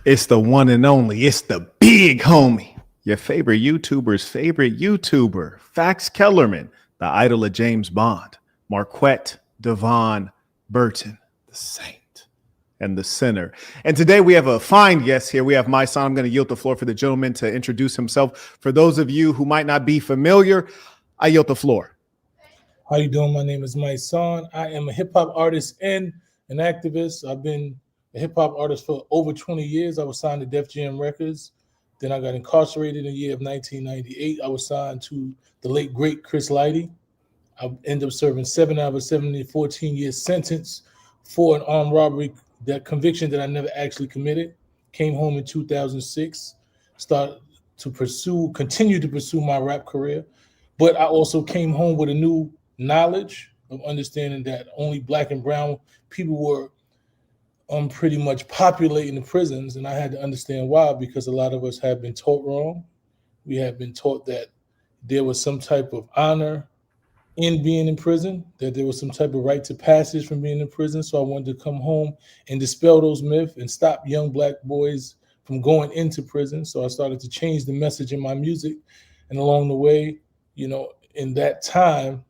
It's the one and only. It's the big homie. Your favorite YouTuber's favorite YouTuber, Fax Kellerman, the idol of James Bond, Marquett, Devon, Burton, the saint and the sinner. And today we have a fine guest here. We have Mysonne. I'm going to yield the floor for the gentleman to introduce himself. For those of you who might not be familiar, I yield the floor. How you doing? My name is Mysonne. I am a hip hop artist and an activist. I've been a hip hop artist for over 20 years. I was signed to Def Jam Records. Then I got incarcerated in the year of 1998. I was signed to the late great Chris Lighty. I ended up serving 7 out of 70, 14-year sentence for an armed robbery, that conviction that I never actually committed. Came home in 2006, continue to pursue my rap career. But I also came home with a new knowledge of understanding that only Black and brown people were pretty much populating the prisons, and I had to understand why, because a lot of us have been taught wrong. We have been taught that there was some type of honor in being in prison, that there was some type of rite to passage from being in prison. So I wanted to come home and dispel those myths and stop young Black boys from going into prison. So I started to change the message in my music, and along the way, in that time,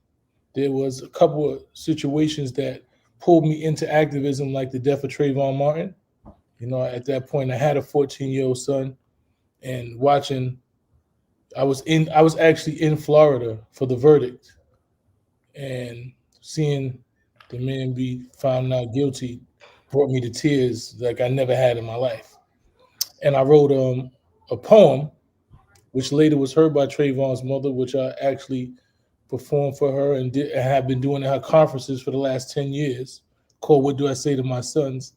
there was a couple of situations that pulled me into activism, like the death of Trayvon Martin. At that point, I had a 14-year-old son, and I was actually in Florida for the verdict, and seeing the man be found not guilty brought me to tears like I never had in my life. And I wrote a poem, which later was heard by Trayvon's mother, which I actually performed for her and have been doing at her conferences for the last 10 years, called What Do I Say to My Sons?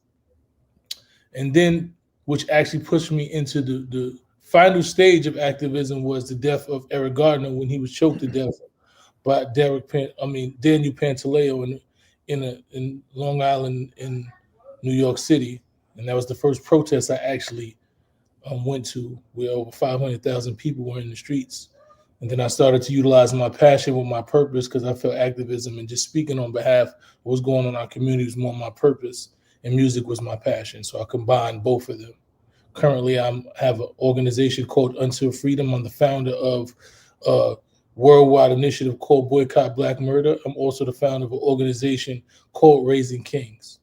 And then, which actually pushed me into the final stage of activism, was the death of Eric Gardner, when he was choked to death by Daniel Pantaleo in Long Island in New York City. And that was the first protest I actually went to, where over 500,000 people were in the streets. And then I started to utilize my passion with my purpose, because I felt activism and just speaking on behalf of what's going on in our community was more my purpose, and music was my passion. So I combined both of them. Currently, I have an organization called Until Freedom. I'm the founder of a worldwide initiative called Boycott Black Murder. I'm also the founder of an organization called Raising Kings.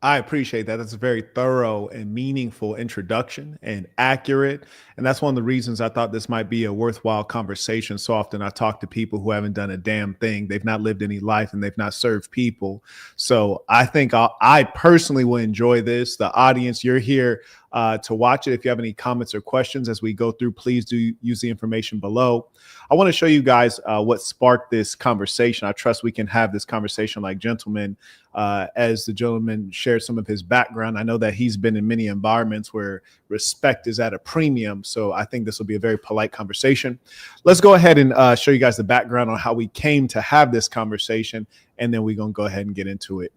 I appreciate that. That's a very thorough and meaningful introduction and accurate. And that's one of the reasons I thought this might be a worthwhile conversation. So often I talk to people who haven't done a damn thing. They've not lived any life and they've not served people. So I think I personally will enjoy this. The audience, you're here to watch it. If you have any comments or questions as we go through, please do use the information below. I want to show you guys what sparked this conversation. I trust we can have this conversation like gentlemen. As the gentleman shared some of his background, I know that he's been in many environments where respect is at a premium. So I think this will be a very polite conversation. Let's go ahead and show you guys the background on how we came to have this conversation, and then we're going to go ahead and get into it.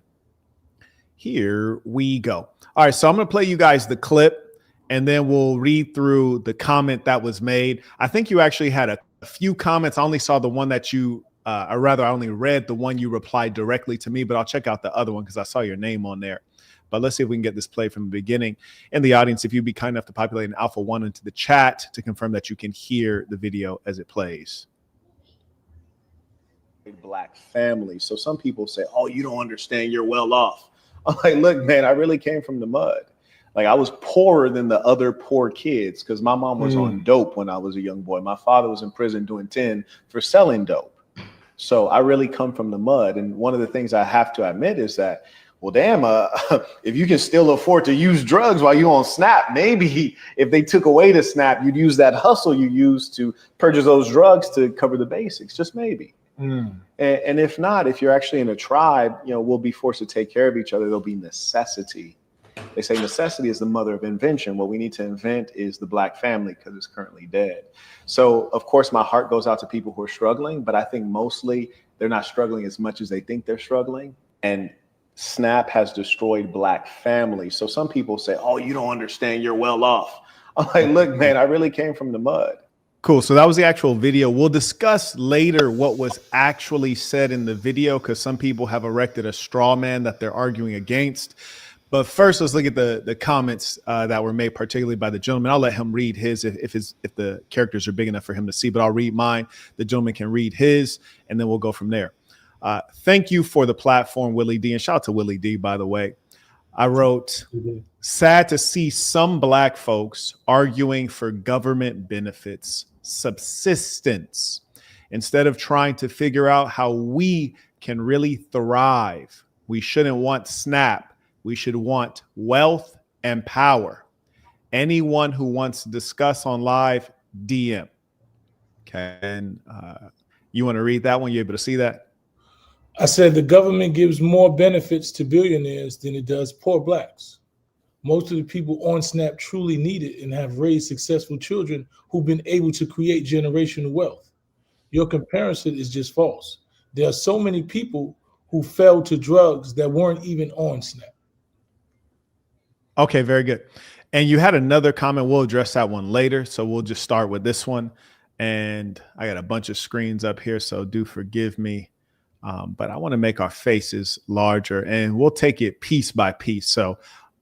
Here we go. All right, so I'm going to play you guys the clip, and then we'll read through the comment that was made. I think you actually had a few comments. I only saw the one that you or rather, I only read the one you replied directly to me, but I'll check out the other one because I saw your name on there. But let's see if we can get this played from the beginning. In the audience, if you'd be kind enough to populate an Alpha 1 into the chat to confirm that you can hear the video as it plays. Black family. So some people say, oh, you don't understand, you're well off. I'm like, look, man, I really came from the mud. Like, I was poorer than the other poor kids because my mom was on dope when I was a young boy. My father was in prison doing 10 for selling dope. So I really come from the mud. And one of the things I have to admit is that, well, damn, if you can still afford to use drugs while you're on SNAP, maybe if they took away the SNAP, you'd use that hustle you used to purchase those drugs to cover the basics, just maybe. And if not, if you're actually in a tribe, we'll be forced to take care of each other. There'll be necessity. They say necessity is the mother of invention. What we need to invent is the Black family, because it's currently dead. So, of course, my heart goes out to people who are struggling, but I think mostly they're not struggling as much as they think they're struggling. And SNAP has destroyed Black families. So some people say, oh, you don't understand, you're well off. I'm like, look, man, I really came from the mud. Cool. So that was the actual video. We'll discuss later what was actually said in the video, because some people have erected a straw man that they're arguing against. But first, let's look at the comments that were made, particularly by the gentleman. I'll let him read his if the characters are big enough for him to see, but I'll read mine. The gentleman can read his, and then we'll go from there. Thank you for the platform, Willie D. And shout out to Willie D, by the way. I wrote, sad to see some Black folks arguing for government benefits, subsistence, instead of trying to figure out how we can really thrive. We shouldn't want SNAP. We should want wealth and power. Anyone who wants to discuss on live, DM. Okay. And you want to read that one? You able to see that? I said the government gives more benefits to billionaires than it does poor Blacks. Most of the people on SNAP truly need it and have raised successful children who've been able to create generational wealth. Your comparison is just false. There are so many people who fell to drugs that weren't even on SNAP. Okay, very good. And you had another comment. We'll address that one later. So we'll just start with this one. And I got a bunch of screens up here, so do forgive me. But I want to make our faces larger, and we'll take it piece by piece. So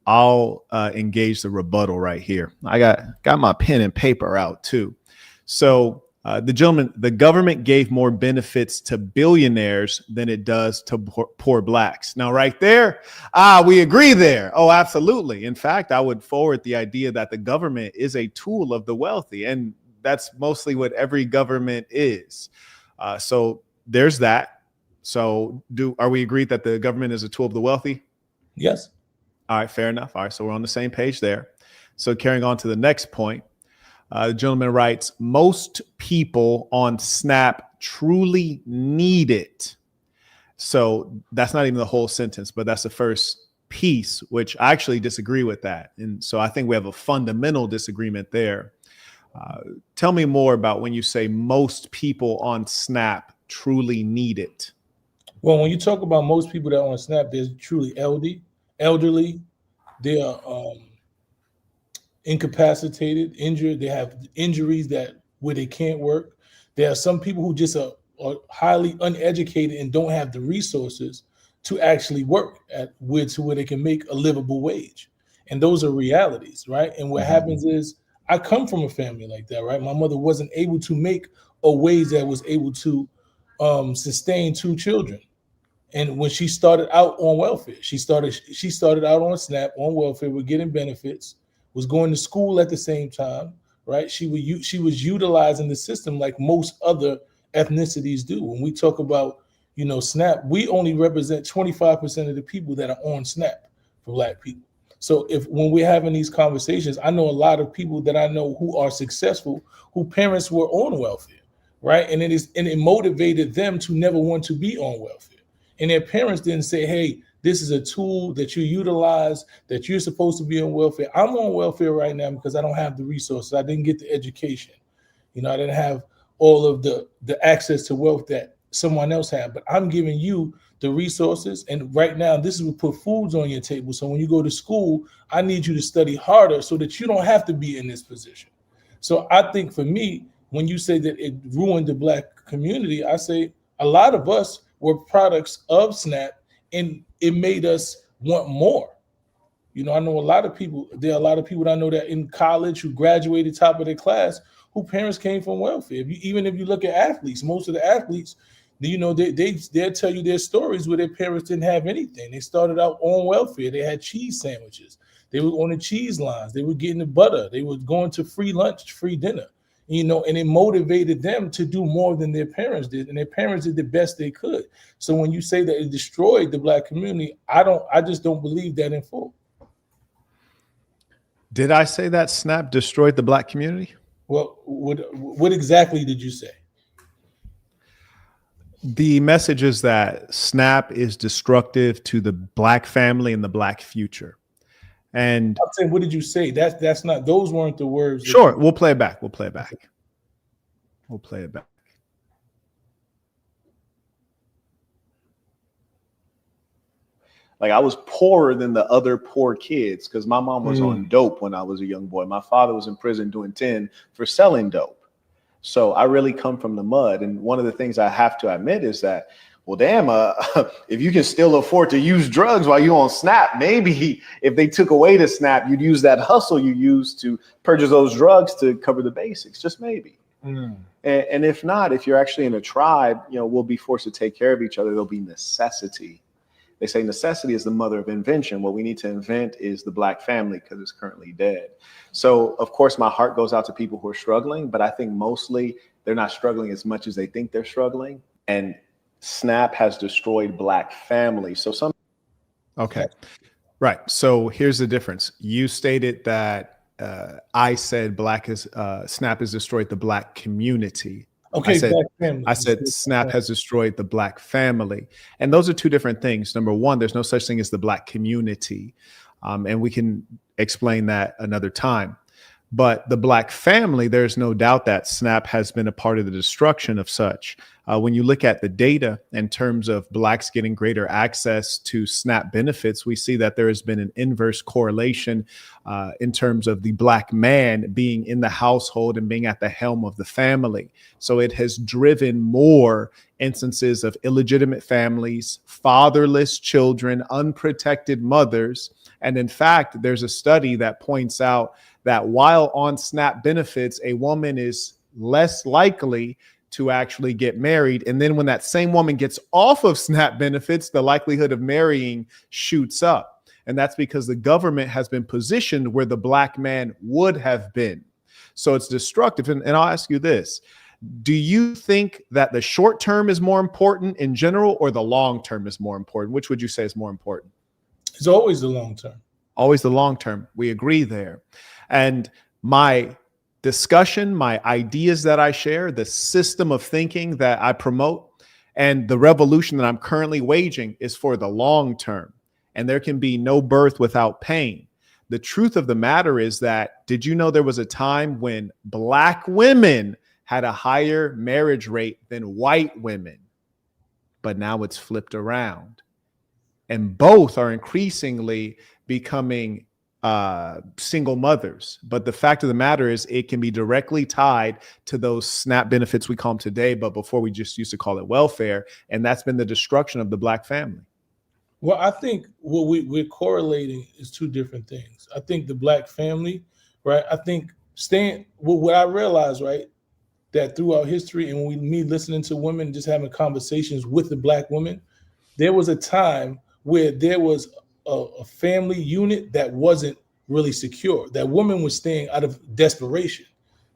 I'll engage the rebuttal right here. I got my pen and paper out too. So the government gave more benefits to billionaires than it does to poor Blacks. Now, right there, we agree there. Oh, absolutely. In fact, I would forward the idea that the government is a tool of the wealthy, and that's mostly what every government is. So there's that. So are we agreed that the government is a tool of the wealthy? Yes. All right, fair enough. All right, so we're on the same page there. So carrying on to the next point. The gentleman writes, most people on SNAP truly need it. So that's not even the whole sentence, but that's the first piece, which I actually disagree with that. And so I think we have a fundamental disagreement there. Tell me more about when you say most people on SNAP truly need it. Well, when you talk about most people that are on SNAP, they're truly elderly. They are incapacitated, injured. They have injuries where they can't work. There are some people who just are highly uneducated and don't have the resources to actually work to where they can make a livable wage. And those are realities, right? And what happens is I come from a family like that, right? My mother wasn't able to make a wage that was able to sustain 2 children. And when she started out on welfare, she started out on SNAP on welfare, with getting benefits, was going to school at the same time, right? She was utilizing the system like most other ethnicities do. When we talk about, SNAP, we only represent 25% of the people that are on SNAP for Black people. So when we're having these conversations, I know a lot of people that I know who are successful, who parents were on welfare, right? And it motivated them to never want to be on welfare. And their parents didn't say, hey, this is a tool that you utilize, that you're supposed to be on welfare. I'm on welfare right now because I don't have the resources. I didn't get the education. I didn't have all of the access to wealth that someone else had. But I'm giving you the resources. And right now, this is what put foods on your table. So when you go to school, I need you to study harder so that you don't have to be in this position. So I think for me, when you say that it ruined the Black community, I say a lot of us were products of SNAP, and it made us want more. I know a lot of people, there are a lot of people that I know that in college who graduated top of their class, who parents came from welfare. Even if you look at athletes, most of the athletes, they'll tell you their stories where their parents didn't have anything. They started out on welfare. They had cheese sandwiches. They were on the cheese lines. They were getting the butter. They were going to free lunch, free dinner. And it motivated them to do more than their parents did. And their parents did the best they could. So when you say that it destroyed the Black community, I just don't believe that in full. Did I say that SNAP destroyed the Black community? Well, what exactly did you say? The message is that SNAP is destructive to the Black family and the Black future. And I'm saying, what did you say? That's not, those weren't the words. Sure, we'll play it back. We'll play it back. Like, I was poorer than the other poor kids because my mom was on dope when I was a young boy. My father was in prison doing 10 for selling dope. So I really come from the mud. And one of the things I have to admit is that well, damn, if you can still afford to use drugs while you on SNAP, maybe if they took away the SNAP, you'd use that hustle you used to purchase those drugs to cover the basics, just maybe. And if not, if you're actually in a tribe, we'll be forced to take care of each other. There'll be necessity. They say necessity is the mother of invention. What we need to invent is the Black family because it's currently dead. So, of course, my heart goes out to people who are struggling, but I think mostly they're not struggling as much as they think they're struggling. And SNAP has destroyed Black families. So some. Okay. Right. So here's the difference. You stated that I said SNAP has destroyed the Black community. Okay, I said SNAP has destroyed the Black family. And those are two different things. Number one, there's no such thing as the Black community. And we can explain that another time. But the Black family, there's no doubt that SNAP has been a part of the destruction of such. When you look at the data in terms of Blacks getting greater access to SNAP benefits, we see that there has been an inverse correlation in terms of the Black man being in the household and being at the helm of the family. So it has driven more instances of illegitimate families, fatherless children, unprotected mothers. And in fact, there's a study that points out that while on SNAP benefits, a woman is less likely to actually get married. And then when that same woman gets off of SNAP benefits, the likelihood of marrying shoots up. And that's because the government has been positioned where the Black man would have been. So it's destructive. And I'll ask you this. Do you think that the short term is more important in general or the long term is more important? Which would you say is more important? It's always the long term. Always the long term. We agree there. And my discussion, my ideas that I share, the system of thinking that I promote, and the revolution that I'm currently waging is for the long term. And there can be no birth without pain. The truth of the matter is that, did you know there was a time when Black women had a higher marriage rate than white women? But now it's flipped around. And both are increasingly becoming single mothers. But the fact of the matter is it can be directly tied to those SNAP benefits we call them today, but before we just used to call it welfare. And that's been the destruction of the Black family. Well, I think what we're correlating is two different things. I think the Black family, right? I think what I realized, right, that throughout history and me listening to women, just having conversations with the Black women, there was a time where there was a family unit that wasn't really secure. That woman was staying out of desperation.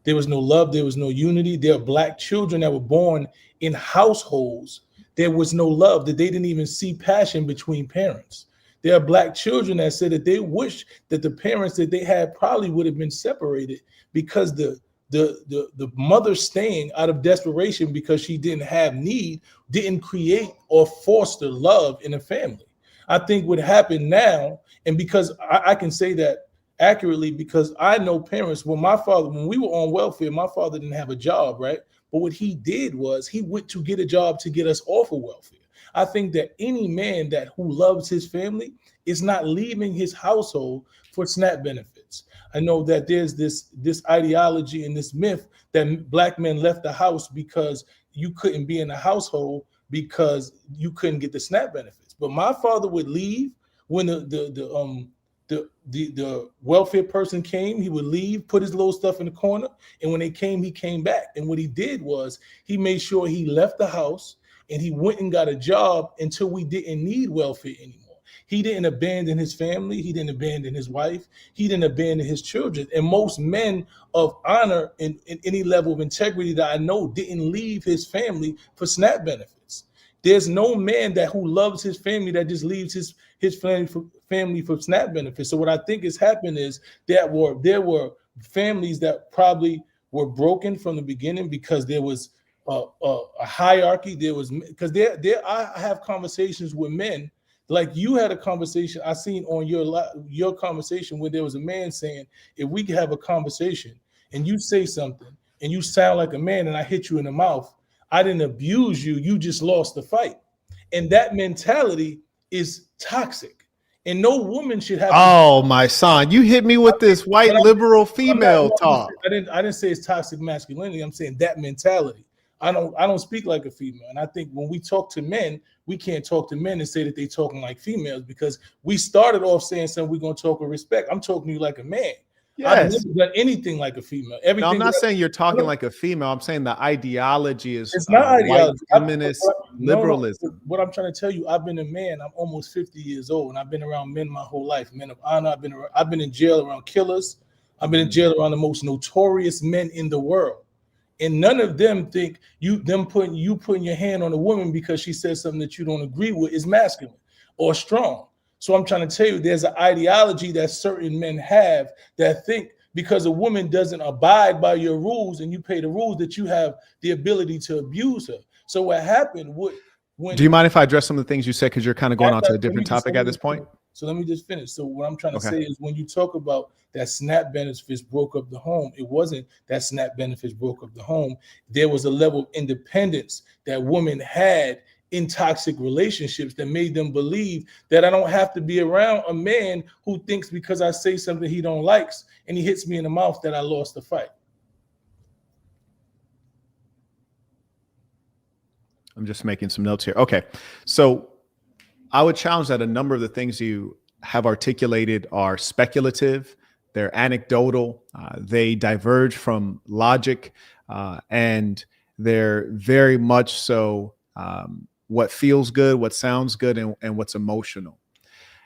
There was no love. There was no unity. There are Black children that were born in households. There was no love, that they didn't even see passion between parents. There are Black children that said that they wish that the parents that they had probably would have been separated because the mother staying out of desperation because she didn't have need didn't create or foster love in a family. I think what happened now, and because I can say that accurately because I know parents, when we were on welfare, my father didn't have a job, right? But what he did was he went to get a job to get us off of welfare. I think that any man who loves his family is not leaving his household for SNAP benefits. I know that there's this ideology and this myth that Black men left the house because you couldn't be in the household because you couldn't get the SNAP benefits. But my father would leave when the welfare person came. He would leave, put his little stuff in the corner, and when they came, he came back. And what he did was he made sure he left the house and he went and got a job until we didn't need welfare anymore. He didn't abandon his family. He didn't abandon his wife. He didn't abandon his children. And most men of honor and any level of integrity that I know didn't leave his family for SNAP benefits. There's no man who loves his family that just leaves his family for SNAP benefits. So what I think has happened is there were families that probably were broken from the beginning because there was a hierarchy. I have conversations with men. Like you had a conversation I seen on your conversation where there was a man saying, if we could have a conversation and you say something and you sound like a man and I hit you in the mouth, I didn't abuse you, you just lost the fight. And that mentality is toxic. And no woman should have. Oh, my son, you hit me with this white liberal female talk. I didn't say it's toxic masculinity. I'm saying that mentality. I don't speak like a female. And I think when we talk to men, we can't talk to men and say that they talking like females, because we started off saying something, we're gonna talk with respect. I'm talking to you like a man. I've Yes. never done anything like a female. No, I'm Everything not saying you're talking no, like a female. I'm saying the ideology is it's not white ideology. feminist No. liberalism. What I'm trying to tell you, I've been a man. I'm almost 50 years old, and I've been around men my whole life. Men of honor. I've been in jail around killers. I've been in jail around the most notorious men in the world, and none of them think putting your hand on a woman because she says something that you don't agree with is masculine or strong. So I'm trying to tell you, there's an ideology that certain men have that think because a woman doesn't abide by your rules and you pay the rules, that you have the ability to abuse her. So what happened when Do you mind if I address some of the things you said, because you're kind of going on to a different topic at this point? So let me just finish. So what I'm trying to Okay. say is, when you talk about that SNAP benefits broke up the home, it wasn't that SNAP benefits broke up the home. There was a level of independence that women had in toxic relationships that made them believe that I don't have to be around a man who thinks because I say something he don't likes and he hits me in the mouth that I lost the fight. I'm just making some notes here. Okay. So I would challenge that a number of the things you have articulated are speculative, they're anecdotal, they diverge from logic, and they're very much so what feels good, what sounds good, and what's emotional.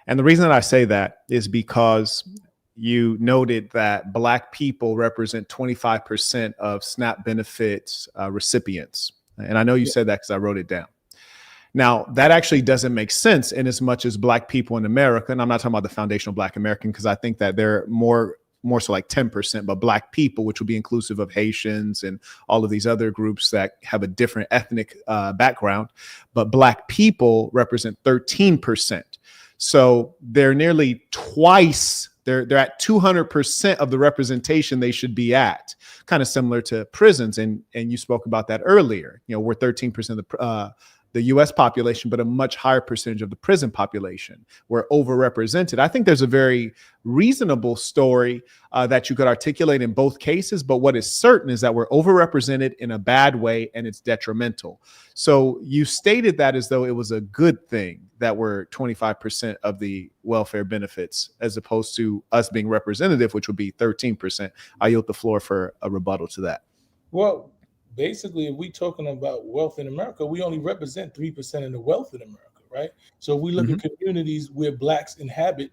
And the reason that I say that is because you noted that Black people represent 25% of SNAP benefits recipients. And I know you said that because I wrote it down. Now, that actually doesn't make sense in as much as Black people in America, and I'm not talking about the foundational Black American, because I think that they're more so like 10%, but Black people, which would be inclusive of Haitians and all of these other groups that have a different ethnic background, but Black people represent 13%. So they're nearly twice, they're at 200% of the representation they should be at, kind of similar to prisons. And you spoke about that earlier. You know, we're 13% of the U.S. population, but a much higher percentage of the prison population. We're overrepresented. I think there's a very reasonable story that you could articulate in both cases, but what is certain is that we're overrepresented in a bad way, and it's detrimental. So you stated that as though it was a good thing that we're 25% of the welfare benefits, as opposed to us being representative, which would be 13%. I yield the floor for a rebuttal to that. Well, basically, if we're talking about wealth in America, we only represent 3% of the wealth in America, right? So if we look at communities where Blacks inhabit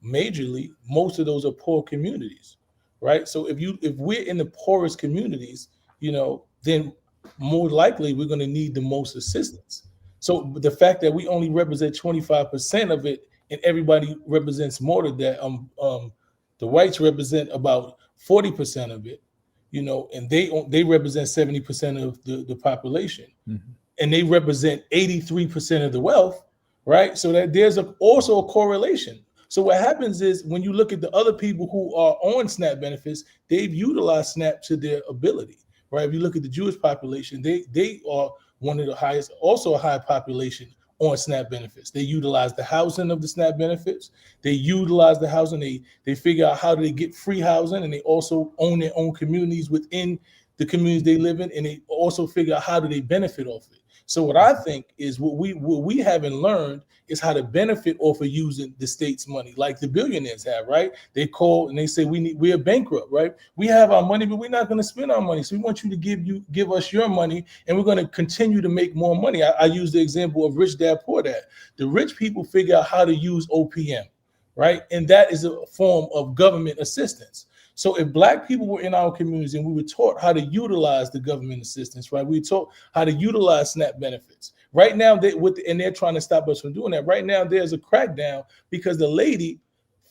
majorly, most of those are poor communities, right? So if we're in the poorest communities, you know, then more likely we're going to need the most assistance. So the fact that we only represent 25% of it and everybody represents more than that, the whites represent about 40% of it, you know, and they represent 70% of the population, and they represent 83% of the wealth, right? So that there's also a correlation. So what happens is, when you look at the other people who are on SNAP benefits, they've utilized SNAP to their ability, right? If you look at the Jewish population, they are one of the highest, also a high population on SNAP benefits. They utilize the housing of the SNAP benefits. They utilize the housing. They figure out how do they get free housing, and they also own their own communities within the communities they live in, and they also figure out how do they benefit off it. So what I think is what we haven't learned is how to benefit off of using the state's money, like the billionaires have, right? They call and they say we're bankrupt, right? We have our money, but we're not going to spend our money. So we want you to give us your money, and we're going to continue to make more money. I use the example of Rich Dad Poor Dad. The rich people figure out how to use OPM, right? And that is a form of government assistance. So if Black people were in our communities and we were taught how to utilize the government assistance, right? We were taught how to utilize SNAP benefits. Right now, they're trying to stop us from doing that. Right now, there's a crackdown because the lady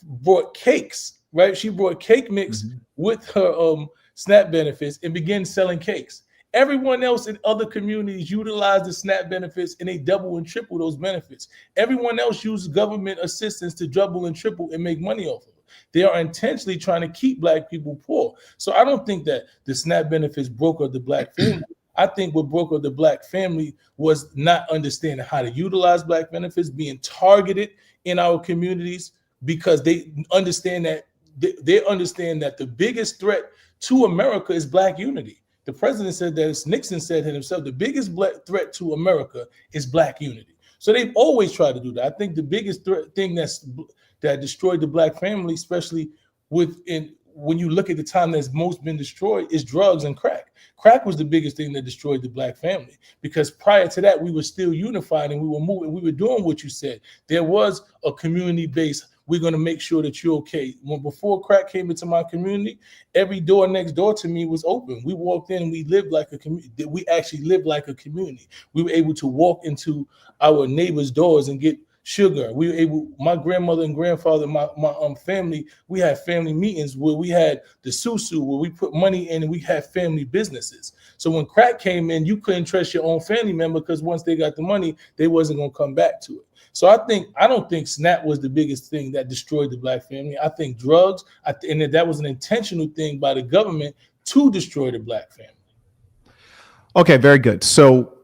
brought cakes, right? She brought cake mix with her SNAP benefits and began selling cakes. Everyone else in other communities utilize the SNAP benefits, and they double and triple those benefits. Everyone else uses government assistance to double and triple and make money off of it. They are intentionally trying to keep Black people poor. So I don't think that the SNAP benefits broke up the Black family. I think what broke up the Black family was not understanding how to utilize Black benefits, being targeted in our communities, because they understand that the biggest threat to America is Black unity. The president said that, Nixon said it himself, the biggest threat to America is black unity. So they've always tried to do that. I think the biggest thing that destroyed the black family, especially when you look at the time that's most been destroyed, is drugs and crack. Crack was the biggest thing that destroyed the black family, because prior to that, we were still unified and we were moving. We were doing what you said. There was a community base. We're going to make sure that you're okay. Before crack came into my community, every door next door to me was open. We walked in and we lived like a community. We actually lived like a community. We were able to walk into our neighbors' doors and get sugar. We were able, my grandmother and grandfather, my family, we had family meetings where we had the susu, where we put money in and we had family businesses. So when crack came in, you couldn't trust your own family member, because once they got the money, they wasn't going to come back to it. So I don't think SNAP was the biggest thing that destroyed the black family. I think drugs, and that was an intentional thing by the government to destroy the black family. Okay, very good. So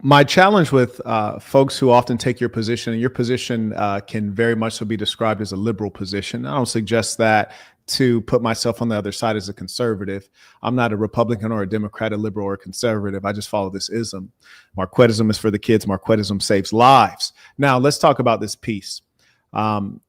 my challenge with folks who often take your position, and your position can very much so be described as a liberal position. I don't suggest that to put myself on the other side as a conservative. I'm not a Republican or a Democrat, a liberal or a conservative. I just follow this ism. Marquettism is for the kids. Marquettism saves lives. Now, let's talk about this piece.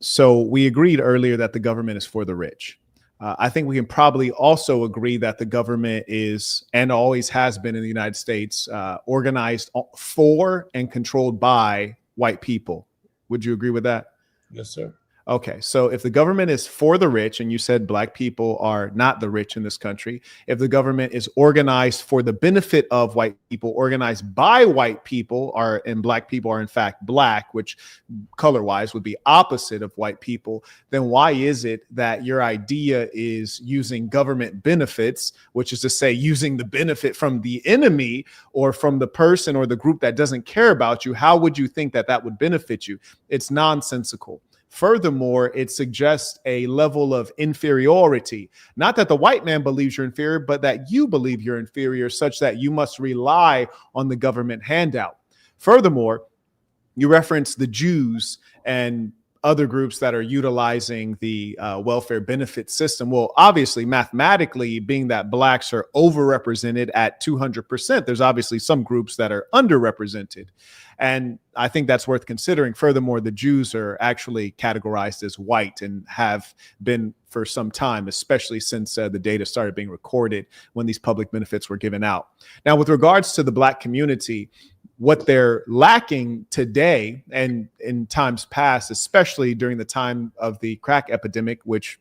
So we agreed earlier that the government is for the rich. I think we can probably also agree that the government is, and always has been in the United States, organized for and controlled by white people. Would you agree with that? Yes, sir. Okay, so if the government is for the rich, and you said black people are not the rich in this country, if the government is organized for the benefit of white people, organized by white people, and black people are in fact black, which color-wise would be opposite of white people, then why is it that your idea is using government benefits, which is to say using the benefit from the enemy or from the person or the group that doesn't care about you? How would you think that that would benefit you? It's nonsensical. Furthermore, it suggests a level of inferiority. Not that the white man believes you're inferior, but that you believe you're inferior, such that you must rely on the government handout. Furthermore, you reference the Jews and other groups that are utilizing the welfare benefit system. Well, obviously, mathematically, being that blacks are overrepresented at 200%, there's obviously some groups that are underrepresented. And I think that's worth considering. Furthermore, the Jews are actually categorized as white and have been for some time, especially since the data started being recorded when these public benefits were given out. Now, with regards to the black community, what they're lacking today and in times past, especially during the time of the crack epidemic, which,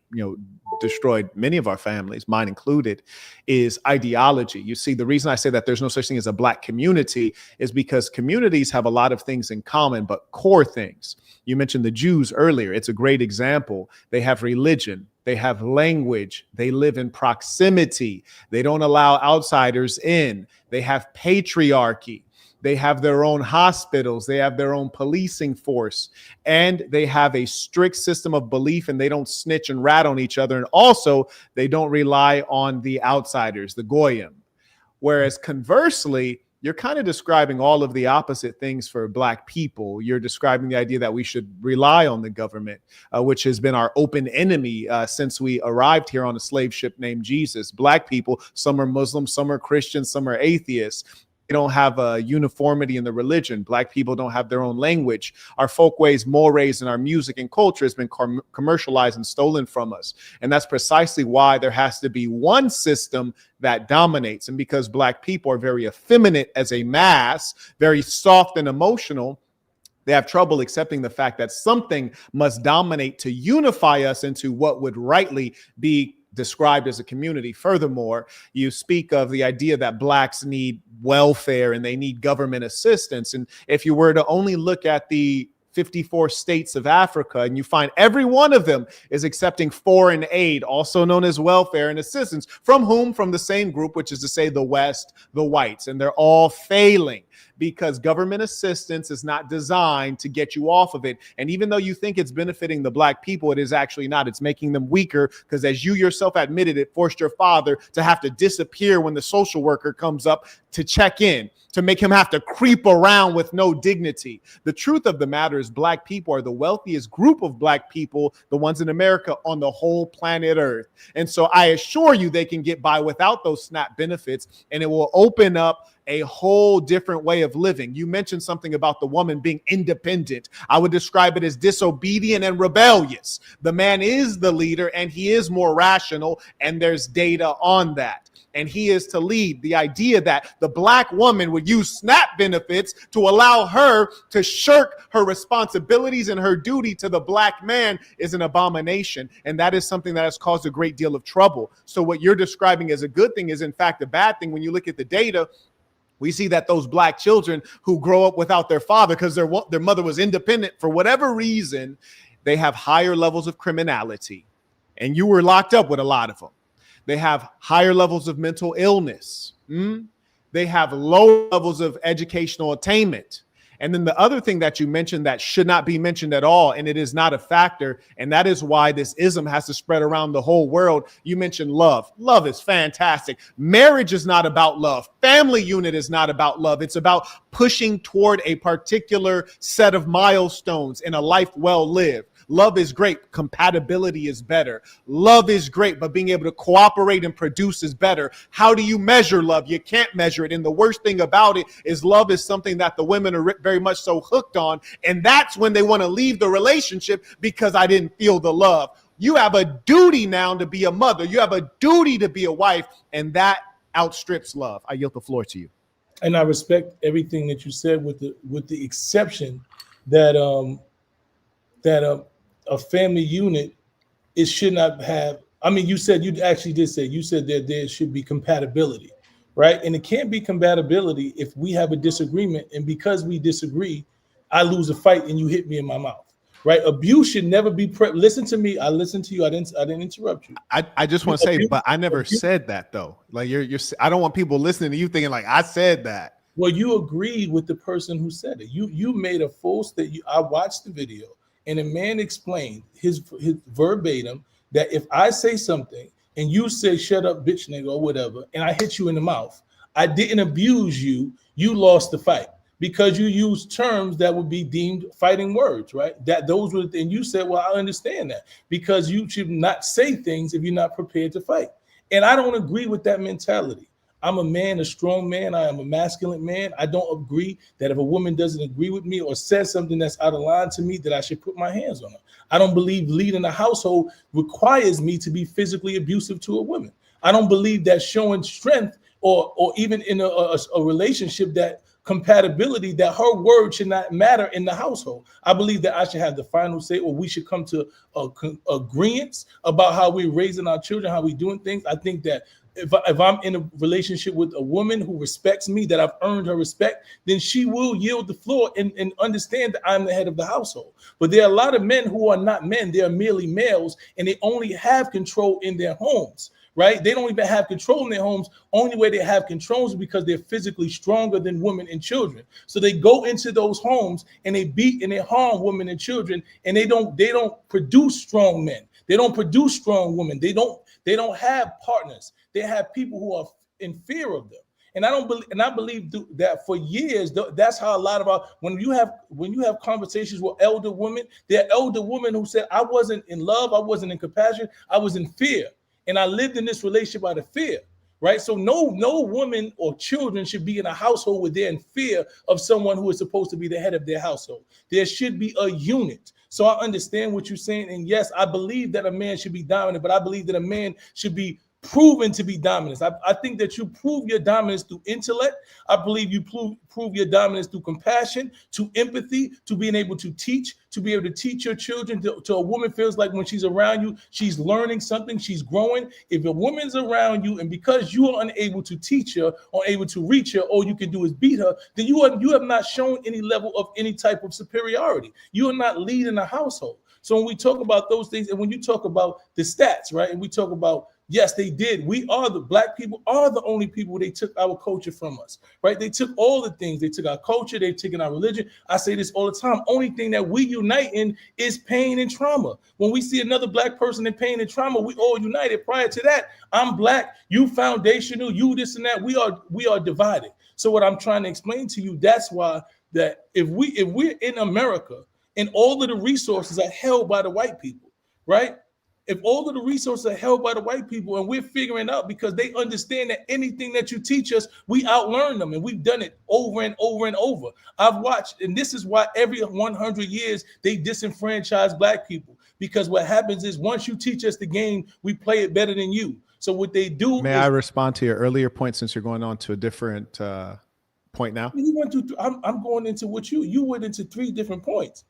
destroyed many of our families, mine included, is ideology. You see, the reason I say that there's no such thing as a black community is because communities have a lot of things in common, but core things. You mentioned the Jews earlier. It's a great example. They have religion. They have language. They live in proximity. They don't allow outsiders in. They have patriarchy. They have their own hospitals. They have their own policing force, and they have a strict system of belief, and they don't snitch and rat on each other. And also, they don't rely on the outsiders, the goyim. Whereas conversely, you're kind of describing all of the opposite things for black people. You're describing the idea that we should rely on the government, which has been our open enemy since we arrived here on a slave ship named Jesus. Black people, some are Muslims, some are Christians, some are atheists. They don't have a uniformity in the religion. Black people don't have their own language. Our folkways, mores, and our music and culture has been commercialized and stolen from us. And that's precisely why there has to be one system that dominates. And because black people are very effeminate as a mass, very soft and emotional, they have trouble accepting the fact that something must dominate to unify us into what would rightly be described as a community. Furthermore, you speak of the idea that blacks need welfare and they need government assistance. And if you were to only look at the 54 states of Africa, and you find every one of them is accepting foreign aid, also known as welfare and assistance, from whom? From the same group, which is to say the West, the whites, and they're all failing because government assistance is not designed to get you off of it. And even though you think it's benefiting the black people, it is actually not. It's making them weaker because, as you yourself admitted, it forced your father to have to disappear when the social worker comes up to check in. to make him have to creep around with no dignity. The truth of the matter is black people are the wealthiest group of black people, the ones in America, on the whole planet Earth. And so I assure you they can get by without those SNAP benefits, and it will open up a whole different way of living. You mentioned something about the woman being independent. I would describe it as disobedient and rebellious. The man is the leader and he is more rational, and there's data on that. And he is to lead. The idea that the black woman would use SNAP benefits to allow her to shirk her responsibilities and her duty to the black man is an abomination. And that is something that has caused a great deal of trouble. So what you're describing as a good thing is in fact a bad thing. When you look at the data, we see that those black children who grow up without their father because their mother was independent for whatever reason, they have higher levels of criminality. And you were locked up with a lot of them. They have higher levels of mental illness. They have low levels of educational attainment. And then the other thing that you mentioned that should not be mentioned at all, and it is not a factor, and that is why this ism has to spread around the whole world. You mentioned love. Love is fantastic. Marriage is not about love. Family unit is not about love. It's about pushing toward a particular set of milestones in a life well lived. Love is great. Compatibility is better. Love is great, but being able to cooperate and produce is better. How do you measure love? You can't measure it. And the worst thing about it is love is something that the women are very much so hooked on. And that's when they want to leave the relationship because I didn't feel the love. You have a duty now to be a mother. You have a duty to be a wife. And that outstrips love. I yield the floor to you. And I respect everything that you said with the exception that a family unit, it should not have, I mean, you said that there should be compatibility, right? And it can't be compatibility if we have a disagreement, and because we disagree, I lose a fight and you hit me in my mouth, right? Abuse should never be, listen to me, I listened to you, I didn't interrupt you. I just want to say, but I never said that though. Like I don't want people listening to you thinking like I said that. Well, you agreed with the person who said it. You made a full statement. I watched the video. And a man explained his verbatim that if I say something and you say shut up, bitch nigga, or whatever, and I hit you in the mouth, I didn't abuse you, you lost the fight because you used terms that would be deemed fighting words, right? That those were, and you said, well, I understand that because you should not say things if you're not prepared to fight. And I don't agree with that mentality. I'm a man, a strong man. I am a masculine man. I don't agree that if a woman doesn't agree with me or says something that's out of line to me, that I should put my hands on her. I don't believe leading a household requires me to be physically abusive to a woman. I don't believe that showing strength or even in a relationship that compatibility, that her word should not matter in the household. I believe that I should have the final say, or we should come to agreements about how we're raising our children, how we're doing things. I think that if I'm in a relationship with a woman who respects me, that I've earned her respect, then she will yield the floor and understand that I'm the head of the household. But there are a lot of men who are not men. They are merely males, and they only have control in their homes, right? They don't even have control in their homes. Only way they have control is because they're physically stronger than women and children. So they go into those homes and they beat and they harm women and children, and they don't produce strong men. They don't produce strong women. They don't have partners. They have people who are in fear of them. And I believe that for years, that's how a lot of our, when you have conversations with elder women, there are elder women who said, I wasn't in love, I wasn't in compassion, I was in fear. And I lived in this relationship out of fear, right? So no woman or children should be in a household where they're in fear of someone who is supposed to be the head of their household. There should be a unit. So I understand what you're saying. And yes, I believe that a man should be dominant, but I believe that a man should be proven to be dominant. I think that you prove your dominance through intellect. I believe you prove your dominance through compassion, to empathy, to being able to teach, to be able to teach your children. To a woman feels like when she's around you, she's learning something, she's growing. If a woman's around you and because you are unable to teach her or able to reach her, all you can do is beat her, then you have not shown any level of any type of superiority. You are not leading a household. So when we talk about those things, and when you talk about the stats, right, and we talk about, yes, they did. The black people are the only people they took our culture from us, right? They took all the things. They took our culture. They've taken our religion. I say this all the time. Only thing that we unite in is pain and trauma. When we see another black person in pain and trauma, we all united. Prior to that, I'm black, you foundational, you this and that. We are divided. So what I'm trying to explain to you, that's why that if we're in America and all of the resources are held by the white people, right? If all of the resources are held by the white people and we're figuring out because they understand that anything that you teach us, we outlearn them, and we've done it over and over and over. I've watched, and this is why every 100 years they disenfranchise black people, because what happens is once you teach us the game, we play it better than you. So what they do May I respond to your earlier point, since you're going on to a different point now? You went to. I'm going into what you went into 3 different points.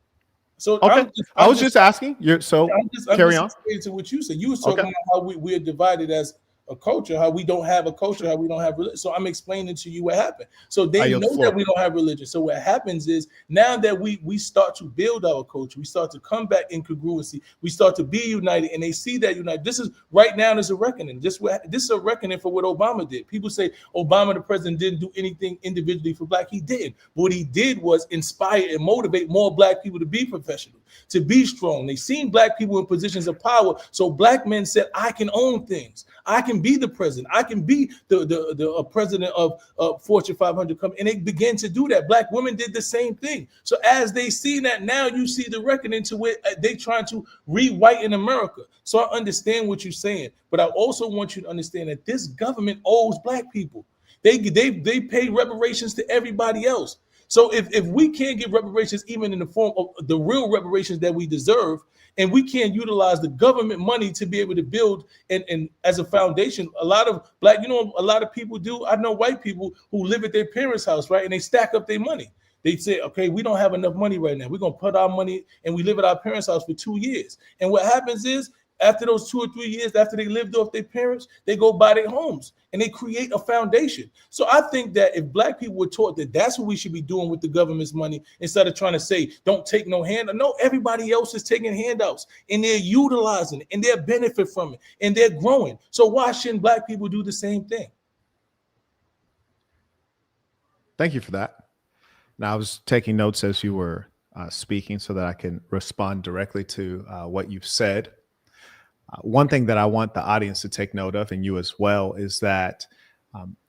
So okay, I was just asking. Carry on. To what you said. You was talking about how we're divided as a culture, how we don't have a culture, how we don't have religion. So I'm explaining to you what happened. So they know that we don't have religion. So what happens is now that we start to build our culture, we start to come back in congruency, we start to be united, and they see that united. This is right now. There's a reckoning. This is a reckoning for what Obama did. People say Obama, the president, didn't do anything individually for black. He did. But what he did was inspire and motivate more black people to be professional, to be strong. They seen black people in positions of power. So black men said, I can own things. I can be the president. I can be the president of Fortune 500 company. And they began to do that. Black women did the same thing. So as they see that, now you see the reckoning to where they trying to rewrite in America. So I understand what you're saying, but I also want you to understand that this government owes black people. They pay reparations to everybody else. So if we can't get reparations, even in the form of the real reparations that we deserve, and we can't utilize the government money to be able to build and as a foundation, a lot of black, a lot of people do. I know white people who live at their parents' house, right? And they stack up their money. They say, okay, we don't have enough money right now. We're going to put our money and we live at our parents' house for 2 years. And what happens is, after those 2 or 3 years, after they lived off their parents, they go buy their homes and they create a foundation. So I think that if black people were taught that that's what we should be doing with the government's money, instead of trying to say, don't take no handout. No, everybody else is taking handouts and they're utilizing it and they're benefit from it and they're growing. So why shouldn't black people do the same thing? Thank you for that. Now, I was taking notes as you were speaking so that I can respond directly to what you've said. One thing that I want the audience to take note of, and you as well, is that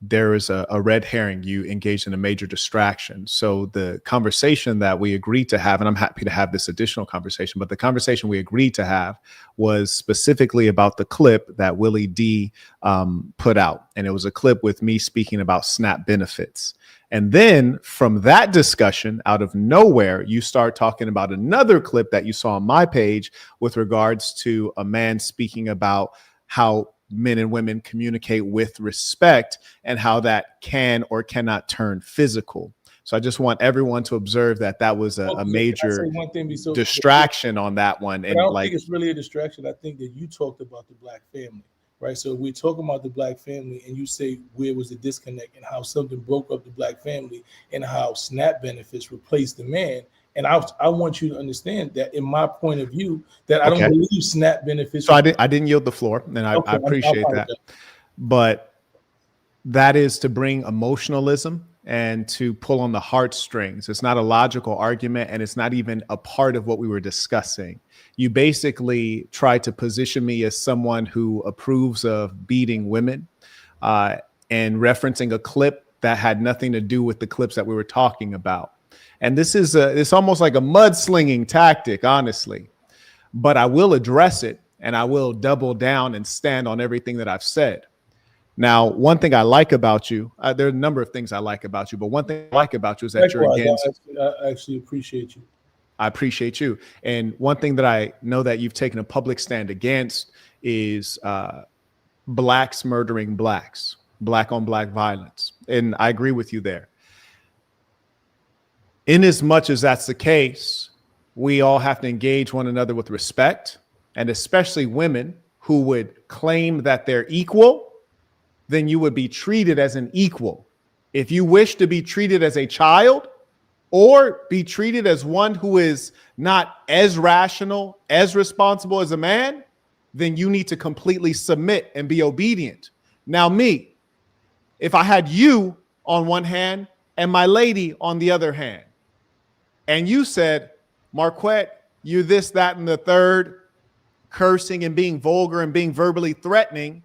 there is a red herring. You engaged in a major distraction. So the conversation that we agreed to have, and I'm happy to have this additional conversation, but the conversation we agreed to have was specifically about the clip that Willie D put out. And it was a clip with me speaking about SNAP benefits. And then from that discussion, out of nowhere, you start talking about another clip that you saw on my page with regards to a man speaking about how men and women communicate with respect and how that can or cannot turn physical. So I just want everyone to observe that that was a major distraction on that one. And I don't think it's really a distraction. I think that you talked about the black family. Right. So we're talking about the black family and you say where was the disconnect and how something broke up the black family and how SNAP benefits replaced the man. And I want you to understand that in my point of view, that I don't believe SNAP benefits. So I didn't yield the floor, and I appreciate that. But that is to bring emotionalism and to pull on the heartstrings. It's not a logical argument, and it's not even a part of what we were discussing. You basically try to position me as someone who approves of beating women and referencing a clip that had nothing to do with the clips that we were talking about. And this is it's almost like a mudslinging tactic, honestly. But I will address it, and I will double down and stand on everything that I've said. Now, one thing I like about you, there are a number of things I like about you, but one thing I like about you is that you're against. I actually appreciate you. I appreciate you. And one thing that I know that you've taken a public stand against is blacks murdering blacks, black on black violence. And I agree with you there. In as much as that's the case, we all have to engage one another with respect, and especially women who would claim that they're equal, then you would be treated as an equal. If you wish to be treated as a child or be treated as one who is not as rational, as responsible as a man, then you need to completely submit and be obedient. Now, me, if I had you on one hand and my lady on the other hand, and you said, Marquett, you this, that, and the third, cursing and being vulgar and being verbally threatening,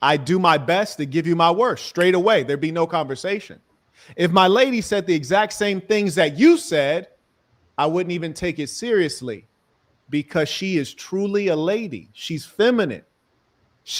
I do my best to give you my worst straight away. There'd be no conversation. If my lady said the exact same things that you said, I wouldn't even take it seriously because she is truly a lady. She's feminine.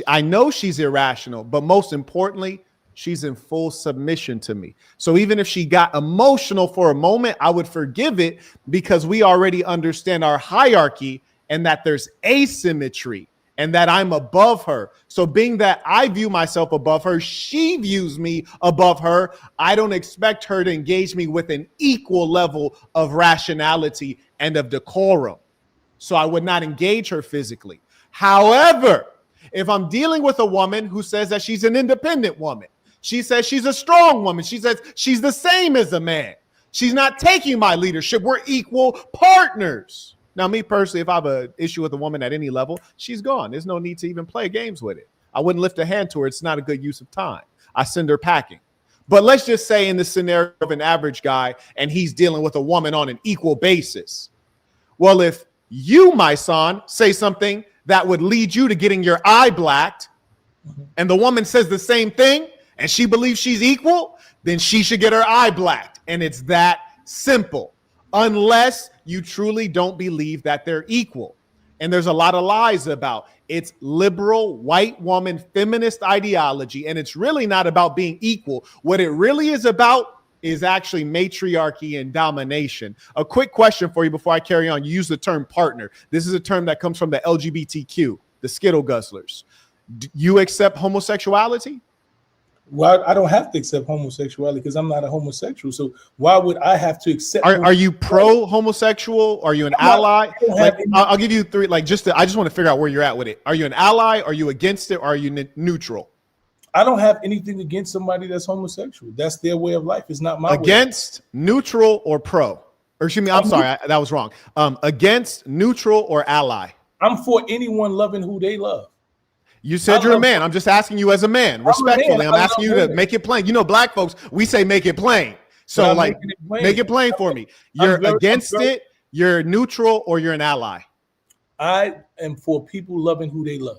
I know she's irrational, but most importantly, she's in full submission to me. So even if she got emotional for a moment, I would forgive it because we already understand our hierarchy and that there's asymmetry and that I'm above her. So being that I view myself above her, she views me above her. I don't expect her to engage me with an equal level of rationality and of decorum. So I would not engage her physically. However, if I'm dealing with a woman who says that she's an independent woman, she says she's a strong woman, she says she's the same as a man, she's not taking my leadership, we're equal partners. Now, me personally, if I have an issue with a woman at any level, she's gone. There's no need to even play games with it. I wouldn't lift a hand to her. It's not a good use of time. I send her packing. But let's just say in the scenario of an average guy and he's dealing with a woman on an equal basis. Well, if you, Mysonne, say something that would lead you to getting your eye blacked, and the woman says the same thing, and she believes she's equal, then she should get her eye blacked. And it's that simple, unless you truly don't believe that they're equal. And there's a lot of lies about it's liberal, white woman, feminist ideology, and it's really not about being equal. What it really is about is actually matriarchy and domination. A quick question for you before I carry on. You use the term partner. This is a term that comes from the LGBTQ, the Skittle Guzzlers. Do you accept homosexuality? Well, I don't have to accept homosexuality because I'm not a homosexual. So why would I have to accept? Are you pro homosexual? Are you an ally? I'll give you three. I just want to figure out where you're at with it. Are you an ally? Are you against it? Or are you neutral? I don't have anything against somebody that's homosexual. That's their way of life. It's not my against, way. Neutral, or pro? Or excuse me, I'm sorry, that was wrong. Against, neutral, or ally? I'm for anyone loving who they love. You said you're a man. I'm just asking you as a man, respectfully. I'm asking you to make it plain. You know, black folks, we say make it plain. So make it plain for me. You're against it, you're neutral, or you're an ally? I am for people loving who they love.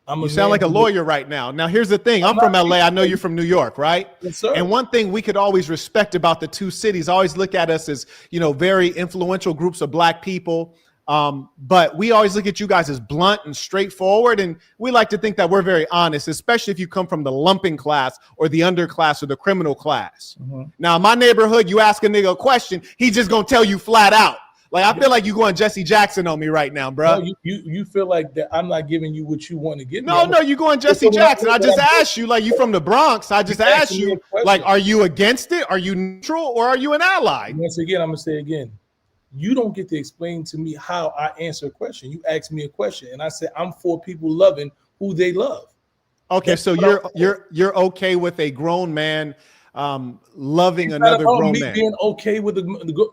You sound like a lawyer right now. Now, here's the thing. I'm from LA. I know you're from New York, right? Yes, sir. And one thing we could always respect about the two cities, always look at us as, very influential groups of black people. But we always look at you guys as blunt and straightforward. And we like to think that we're very honest, especially if you come from the lumping class or the underclass or the criminal class. Mm-hmm. Now, in my neighborhood, you ask a nigga a question, he's just going to tell you flat out. Like, I feel like you going Jesse Jackson on me right now, bro. No, you feel like that I'm not giving you what you want to get. No, you going Jesse Jackson. I just asked you, like, you from the Bronx. I just asked you, like, are you against it? Are you neutral, or are you an ally? Once again, I'm going to say again, you don't get to explain to me how I answer a question. You ask me a question, and I say I'm for people loving who they love. Okay, so you're okay with a grown man loving another grown man. Being okay with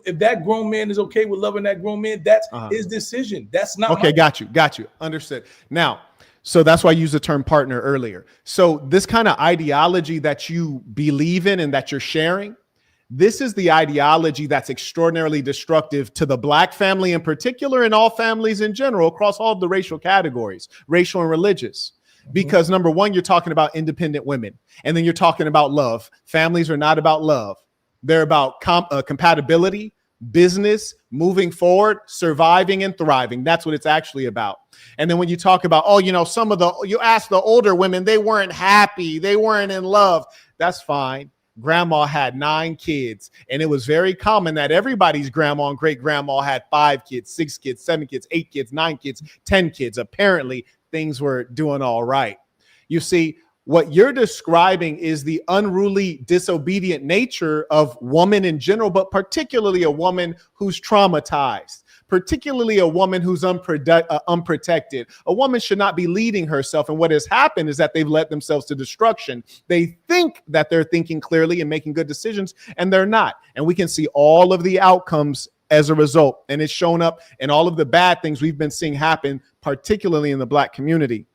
if that grown man is okay with loving that grown man, that's his decision. That's not okay. Got you. Understood. Now, so that's why I used the term partner earlier. So this kind of ideology that you believe in and that you're sharing, this is the ideology that's extraordinarily destructive to the black family in particular, and all families in general across all of the racial categories, racial and religious. Because number one, you're talking about independent women, and then you're talking about love. Families are not about love. They're about compatibility, business, moving forward, surviving and thriving. That's what it's actually about. And then when you talk about, you ask the older women, they weren't happy. They weren't in love. That's fine. Grandma had 9 kids, and it was very common that everybody's grandma and great grandma had 5 kids, 6 kids, 7 kids, 8 kids, 9 kids, 10 kids. Apparently, things were doing all right. You see, what you're describing is the unruly, disobedient nature of woman in general, but particularly a woman who's traumatized, particularly a woman who's unprotected. A woman should not be leading herself. And what has happened is that they've led themselves to destruction. They think that they're thinking clearly and making good decisions, and they're not. And we can see all of the outcomes as a result. And it's shown up in all of the bad things we've been seeing happen, particularly in the black community.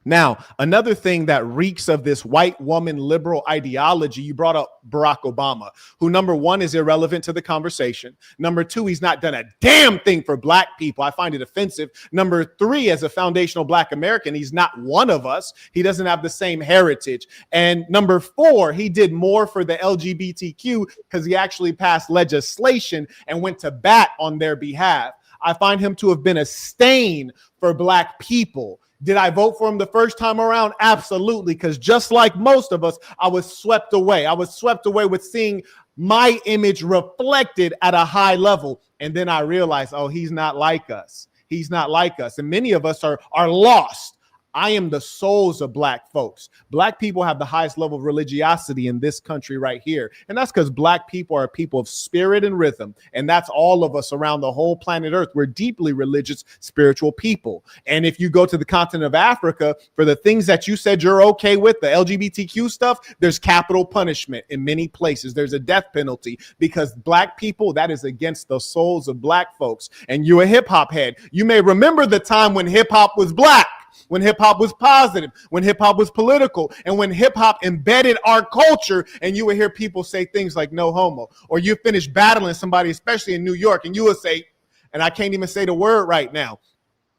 Now, another thing that reeks of this white woman liberal ideology, you brought up Barack Obama, who, number one, is irrelevant to the conversation. Number two, he's not done a damn thing for black people. I find it offensive. Number three, as a foundational black American, he's not one of us. He doesn't have the same heritage. And number four, he did more for the LGBTQ because he actually passed legislation and went to bat on their behalf. I find him to have been a stain for black people. Did I vote for him the first time around? Absolutely, because just like most of us, I was swept away. I was swept away with seeing my image reflected at a high level. And then I realized, oh, he's not like us. He's not like us. And many of us are lost. I am the souls of black folks. Black people have the highest level of religiosity in this country right here. And that's because black people are a people of spirit and rhythm. And that's all of us around the whole planet Earth. We're deeply religious, spiritual people. And if you go to the continent of Africa, for the things that you said you're okay with, the LGBTQ stuff, there's capital punishment in many places. There's a death penalty because black people, that is against the souls of black folks. And you're a hip hop head. You may remember the time when hip hop was black, when hip hop was positive, when hip hop was political, and when hip hop embedded our culture, and you would hear people say things like no homo, or you finish battling somebody, especially in New York, and you would say, and I can't even say the word right now,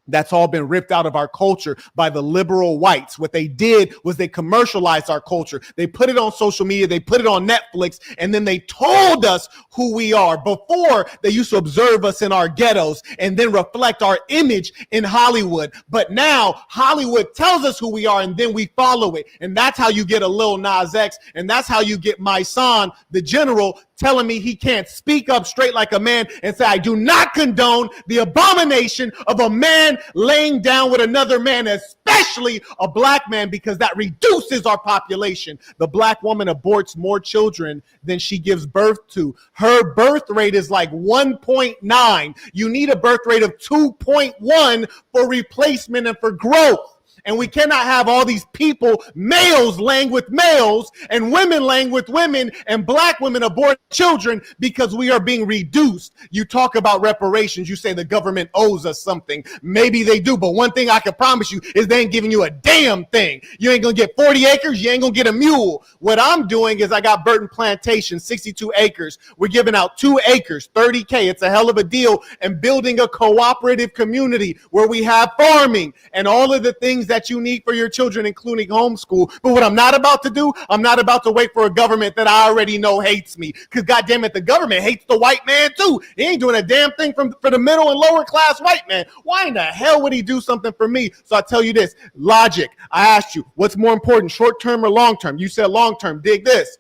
that's all been ripped out of our culture by the liberal whites. What they did was they commercialized our culture. They put it on social media. They put it on Netflix. And then they told us who we are. Before, they used to observe us in our ghettos and then reflect our image in Hollywood. But now Hollywood tells us who we are and then we follow it. And that's how you get a Lil Nas X. And that's how you get Mysonne, the general, telling me he can't speak up straight like a man and say, I do not condone the abomination of a man laying down with another man, especially a black man, because that reduces our population. The black woman aborts more children than she gives birth to. Her birth rate is like 1.9. You need a birth rate of 2.1 for replacement and for growth. And we cannot have all these people, males laying with males and women laying with women and black women abort children because we are being reduced. You talk about reparations. You say the government owes us something. Maybe they do. But one thing I can promise you is they ain't giving you a damn thing. You ain't going to get 40 acres. You ain't going to get a mule. What I'm doing is I got Burton Plantation, 62 acres. We're giving out 2 acres, $30K. It's a hell of a deal. And building a cooperative community where we have farming and all of the things that you need for your children, including homeschool. But what I'm not about to do, I'm not about to wait for a government that I already know hates me. Because goddamn it, the government hates the white man too. He ain't doing a damn thing for the middle and lower class white man. Why in the hell would he do something for me? So I tell you this, logic. I asked you, what's more important, short term or long term? You said long term. Dig this.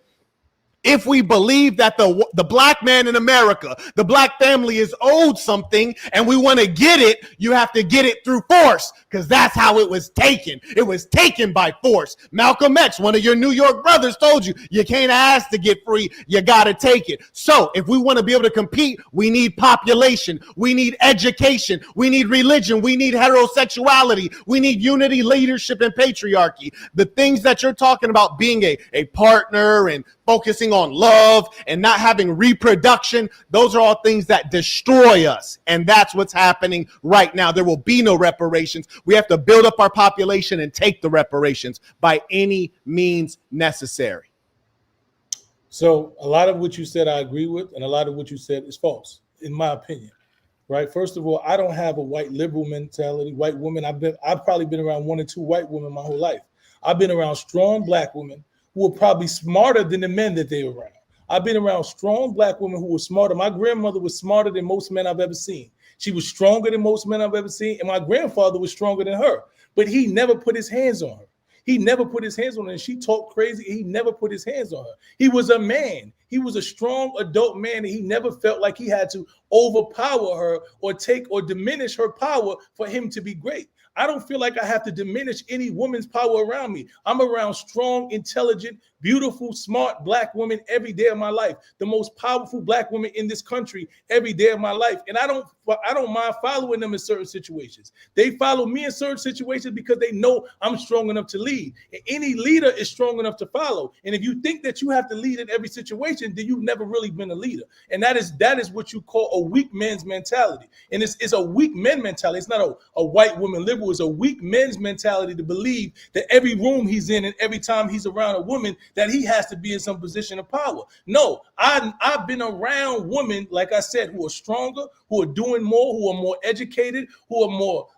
If we believe that the black man in America, the black family is owed something and we want to get it, you have to get it through force because that's how it was taken. It was taken by force. Malcolm X, one of your New York brothers, told you, you can't ask to get free. You got to take it. So if we want to be able to compete, we need population. We need education. We need religion. We need heterosexuality. We need unity, leadership, and patriarchy. The things that you're talking about being a partner and focusing on love and not having reproduction, those are all things that destroy us. And that's what's happening right now. There will be no reparations. We have to build up our population and take the reparations by any means necessary. So a lot of what you said I agree with, and a lot of what you said is false, in my opinion. Right? First of all, I don't have a white liberal mentality. White women, I've probably been around 1 or 2 white women my whole life. I've been around strong black women who were probably smarter than the men that they were around. I've been around strong black women who were smarter. My grandmother was smarter than most men I've ever seen. She was stronger than most men I've ever seen, and my grandfather was stronger than her. But he never put his hands on her. He never put his hands on her, and she talked crazy. He never put his hands on her. He was a man. He was a strong adult man, and he never felt like he had to overpower her or take or diminish her power for him to be great. I don't feel like I have to diminish any woman's power around me. I'm around strong, intelligent, beautiful, smart black women every day of my life. The most powerful black women in this country every day of my life. And I don't mind following them in certain situations. They follow me in certain situations because they know I'm strong enough to lead. And any leader is strong enough to follow. And if you think that you have to lead in every situation, attention, then you've never really been a leader. And that is what you call a weak man's mentality. And it's a weak men mentality. It's not a white woman liberal. It's a weak men's mentality to believe that every room he's in and every time he's around a woman that he has to be in some position of power. No, I've been around women, like I said, who are stronger, who are doing more, who are more educated, who are more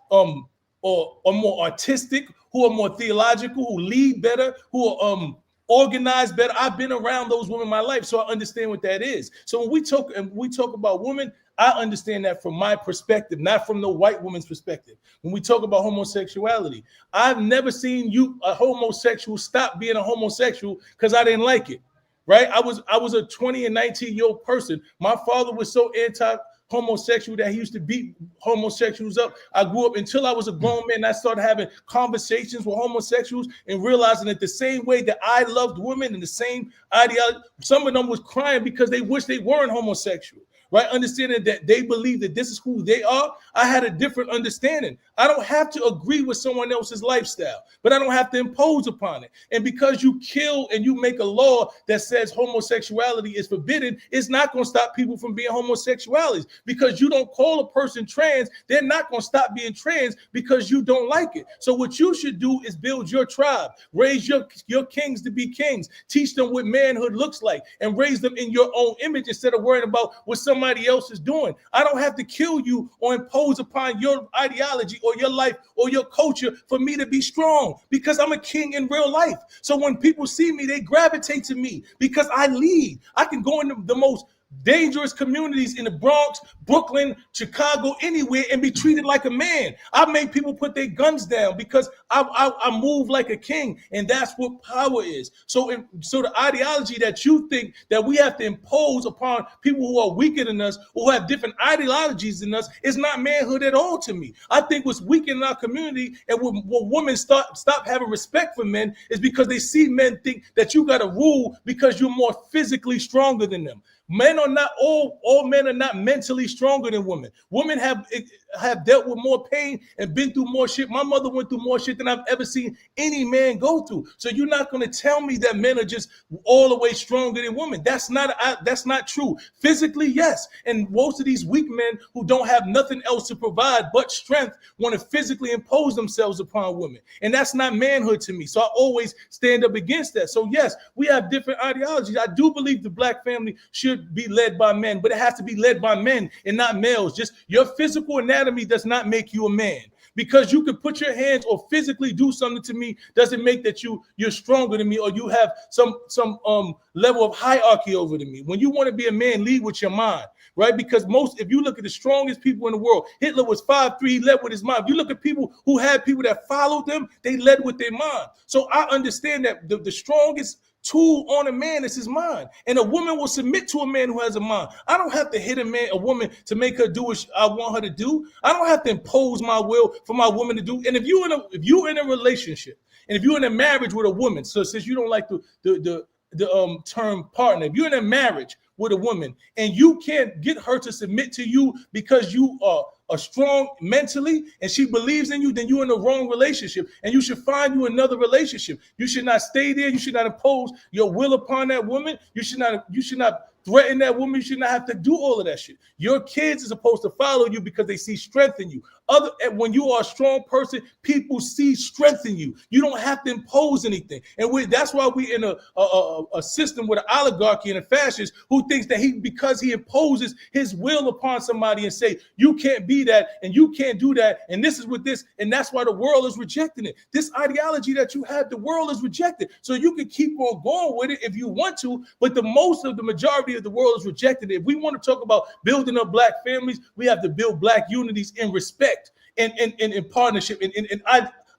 or more artistic, who are more theological, who lead better, who are organized better. I've been around those women in my life, so I understand what that is. So when we talk about women, I understand that from my perspective, not from the white woman's perspective. When we talk about homosexuality, I've never seen a homosexual stop being a homosexual because I didn't like it. Right? I was a 20 and 19-year-old person. My father was so anti-homosexual that he used to beat homosexuals up. I grew up until I was a grown man. I started having conversations with homosexuals and realizing that the same way that I loved women and the same ideology, some of them was crying because they wish they weren't homosexual. Right? Understanding that they believe that this is who they are. I had a different understanding. I don't have to agree with someone else's lifestyle, but I don't have to impose upon it. And because you kill and you make a law that says homosexuality is forbidden, it's not going to stop people from being homosexuals. Because you don't call a person trans, they're not going to stop being trans because you don't like it. So what you should do is build your tribe, raise your kings to be kings, teach them what manhood looks like, and raise them in your own image instead of worrying about what somebody else is doing. I don't have to kill you or impose upon your ideology or your life or your culture for me to be strong, because I'm a king in real life. So when people see me, they gravitate to me because I lead. I can go into the most dangerous communities in the Bronx, Brooklyn, Chicago, anywhere, and be treated like a man. I make people put their guns down because I move like a king, and that's what power is. So the ideology that you think that we have to impose upon people who are weaker than us or who have different ideologies than us is not manhood at all to me. I think what's weak in our community and what women stop having respect for men is because they see men think that you got to rule because you're more physically stronger than them. Men are not all men are not mentally stronger than women. Women have dealt with more pain and been through more shit. My mother went through more shit than I've ever seen any man go through. So you're not going to tell me that men are just all the way stronger than women. That's not true. Physically, yes. And most of these weak men who don't have nothing else to provide but strength want to physically impose themselves upon women. And that's not manhood to me. So I always stand up against that. So yes, we have different ideologies. I do believe the black family should be led by men, but it has to be led by men and not males. Just your physical anatomy does not make you a man. Because you can put your hands or physically do something to me doesn't make that you're stronger than me or you have some level of hierarchy over to me. When you want to be a man, lead with your mind, right? Because if you look at the strongest people in the world, Hitler was 5'3", he led with his mind. If you look at people who had people that followed them, they led with their mind. So I understand that the strongest tool on a man is his mind, and a woman will submit to a man who has a mind. I don't have to hit a woman to make her do what I want her to do. I don't have to impose my will for my woman to do. And if you're in a relationship, and if you're in a marriage with a woman, so since you don't like the term partner, if you're in a marriage with a woman and you can't get her to submit to you because you are strong mentally and she believes in you, then you're in the wrong relationship, and you should find you another relationship. You should not stay there. You should not impose your will upon that woman. You should not threaten that woman. You should not have to do all of that shit. Your kids are supposed to follow you because they see strength in you. When you are a strong person, people see strength in you. You don't have to impose anything. And that's why we're in a system with an oligarchy and a fascist who thinks that because he imposes his will upon somebody and say, you can't be that and you can't do that and this is with this, and that's why the world is rejecting it. This ideology that you have, the world is rejected. So you can keep on going with it if you want to, but the majority of the world is rejecting it. If we want to talk about building up black families, we have to build black unities in respect and in partnership and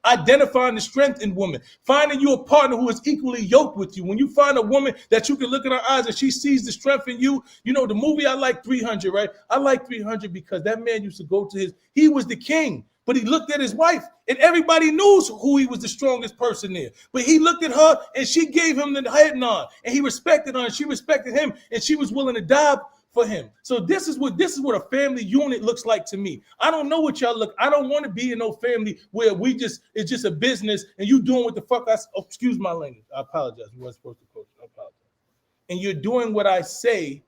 identifying the strength in women, finding you a partner who is equally yoked with you. When you find a woman that you can look in her eyes and she sees the strength in you, you know, the movie I like 300, right? I like 300 because that man used to go to he was the king, but he looked at his wife and everybody knows who he was the strongest person there. But he looked at her and she gave him the head nod, and he respected her and she respected him, and she was willing to die for him. So this is what a family unit looks like to me. I don't know what y'all look. I don't want to be in no family where it's just a business and you doing what the fuck excuse my language. I apologize. You weren't supposed to coach. I apologize. and you're doing what I say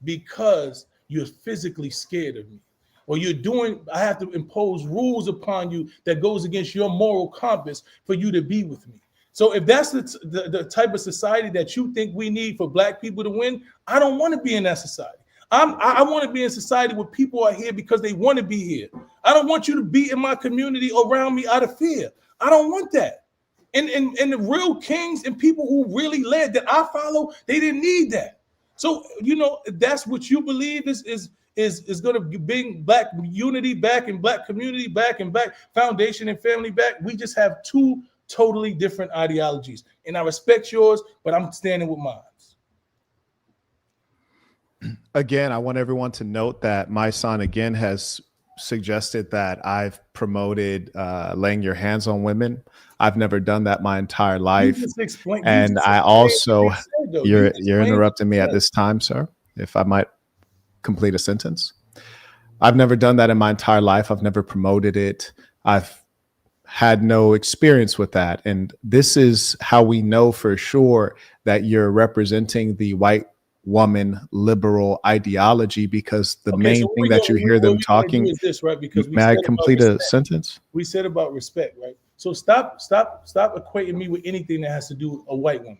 because you're physically scared of me. Or I have to impose rules upon you that goes against your moral compass for you to be with me. So if that's the type of society that you think we need for Black people to win, I don't want to be in that society. I want to be in society where people are here because they want to be here. I don't want you to be in my community around me out of fear. I don't want that. And the real kings and people who really led that I follow, they didn't need that. So, that's what you believe is going to bring Black unity back and Black community back and Black foundation and family back. We just have two totally different ideologies. And I respect yours, but I'm standing with mine. Again, I want everyone to note that Mysonne again has suggested that I've promoted laying your hands on women. I've never done that my entire life. And I also, you're interrupting me at this time, sir, if I might complete a sentence. I've never done that in my entire life. I've never promoted it. I've had no experience with that. And this is how we know for sure that you're representing the white woman liberal ideology, because the main thing that you hear them talking is this, right? Because may I complete a sentence? We said about respect, right? So stop equating me with anything that has to do with a white woman.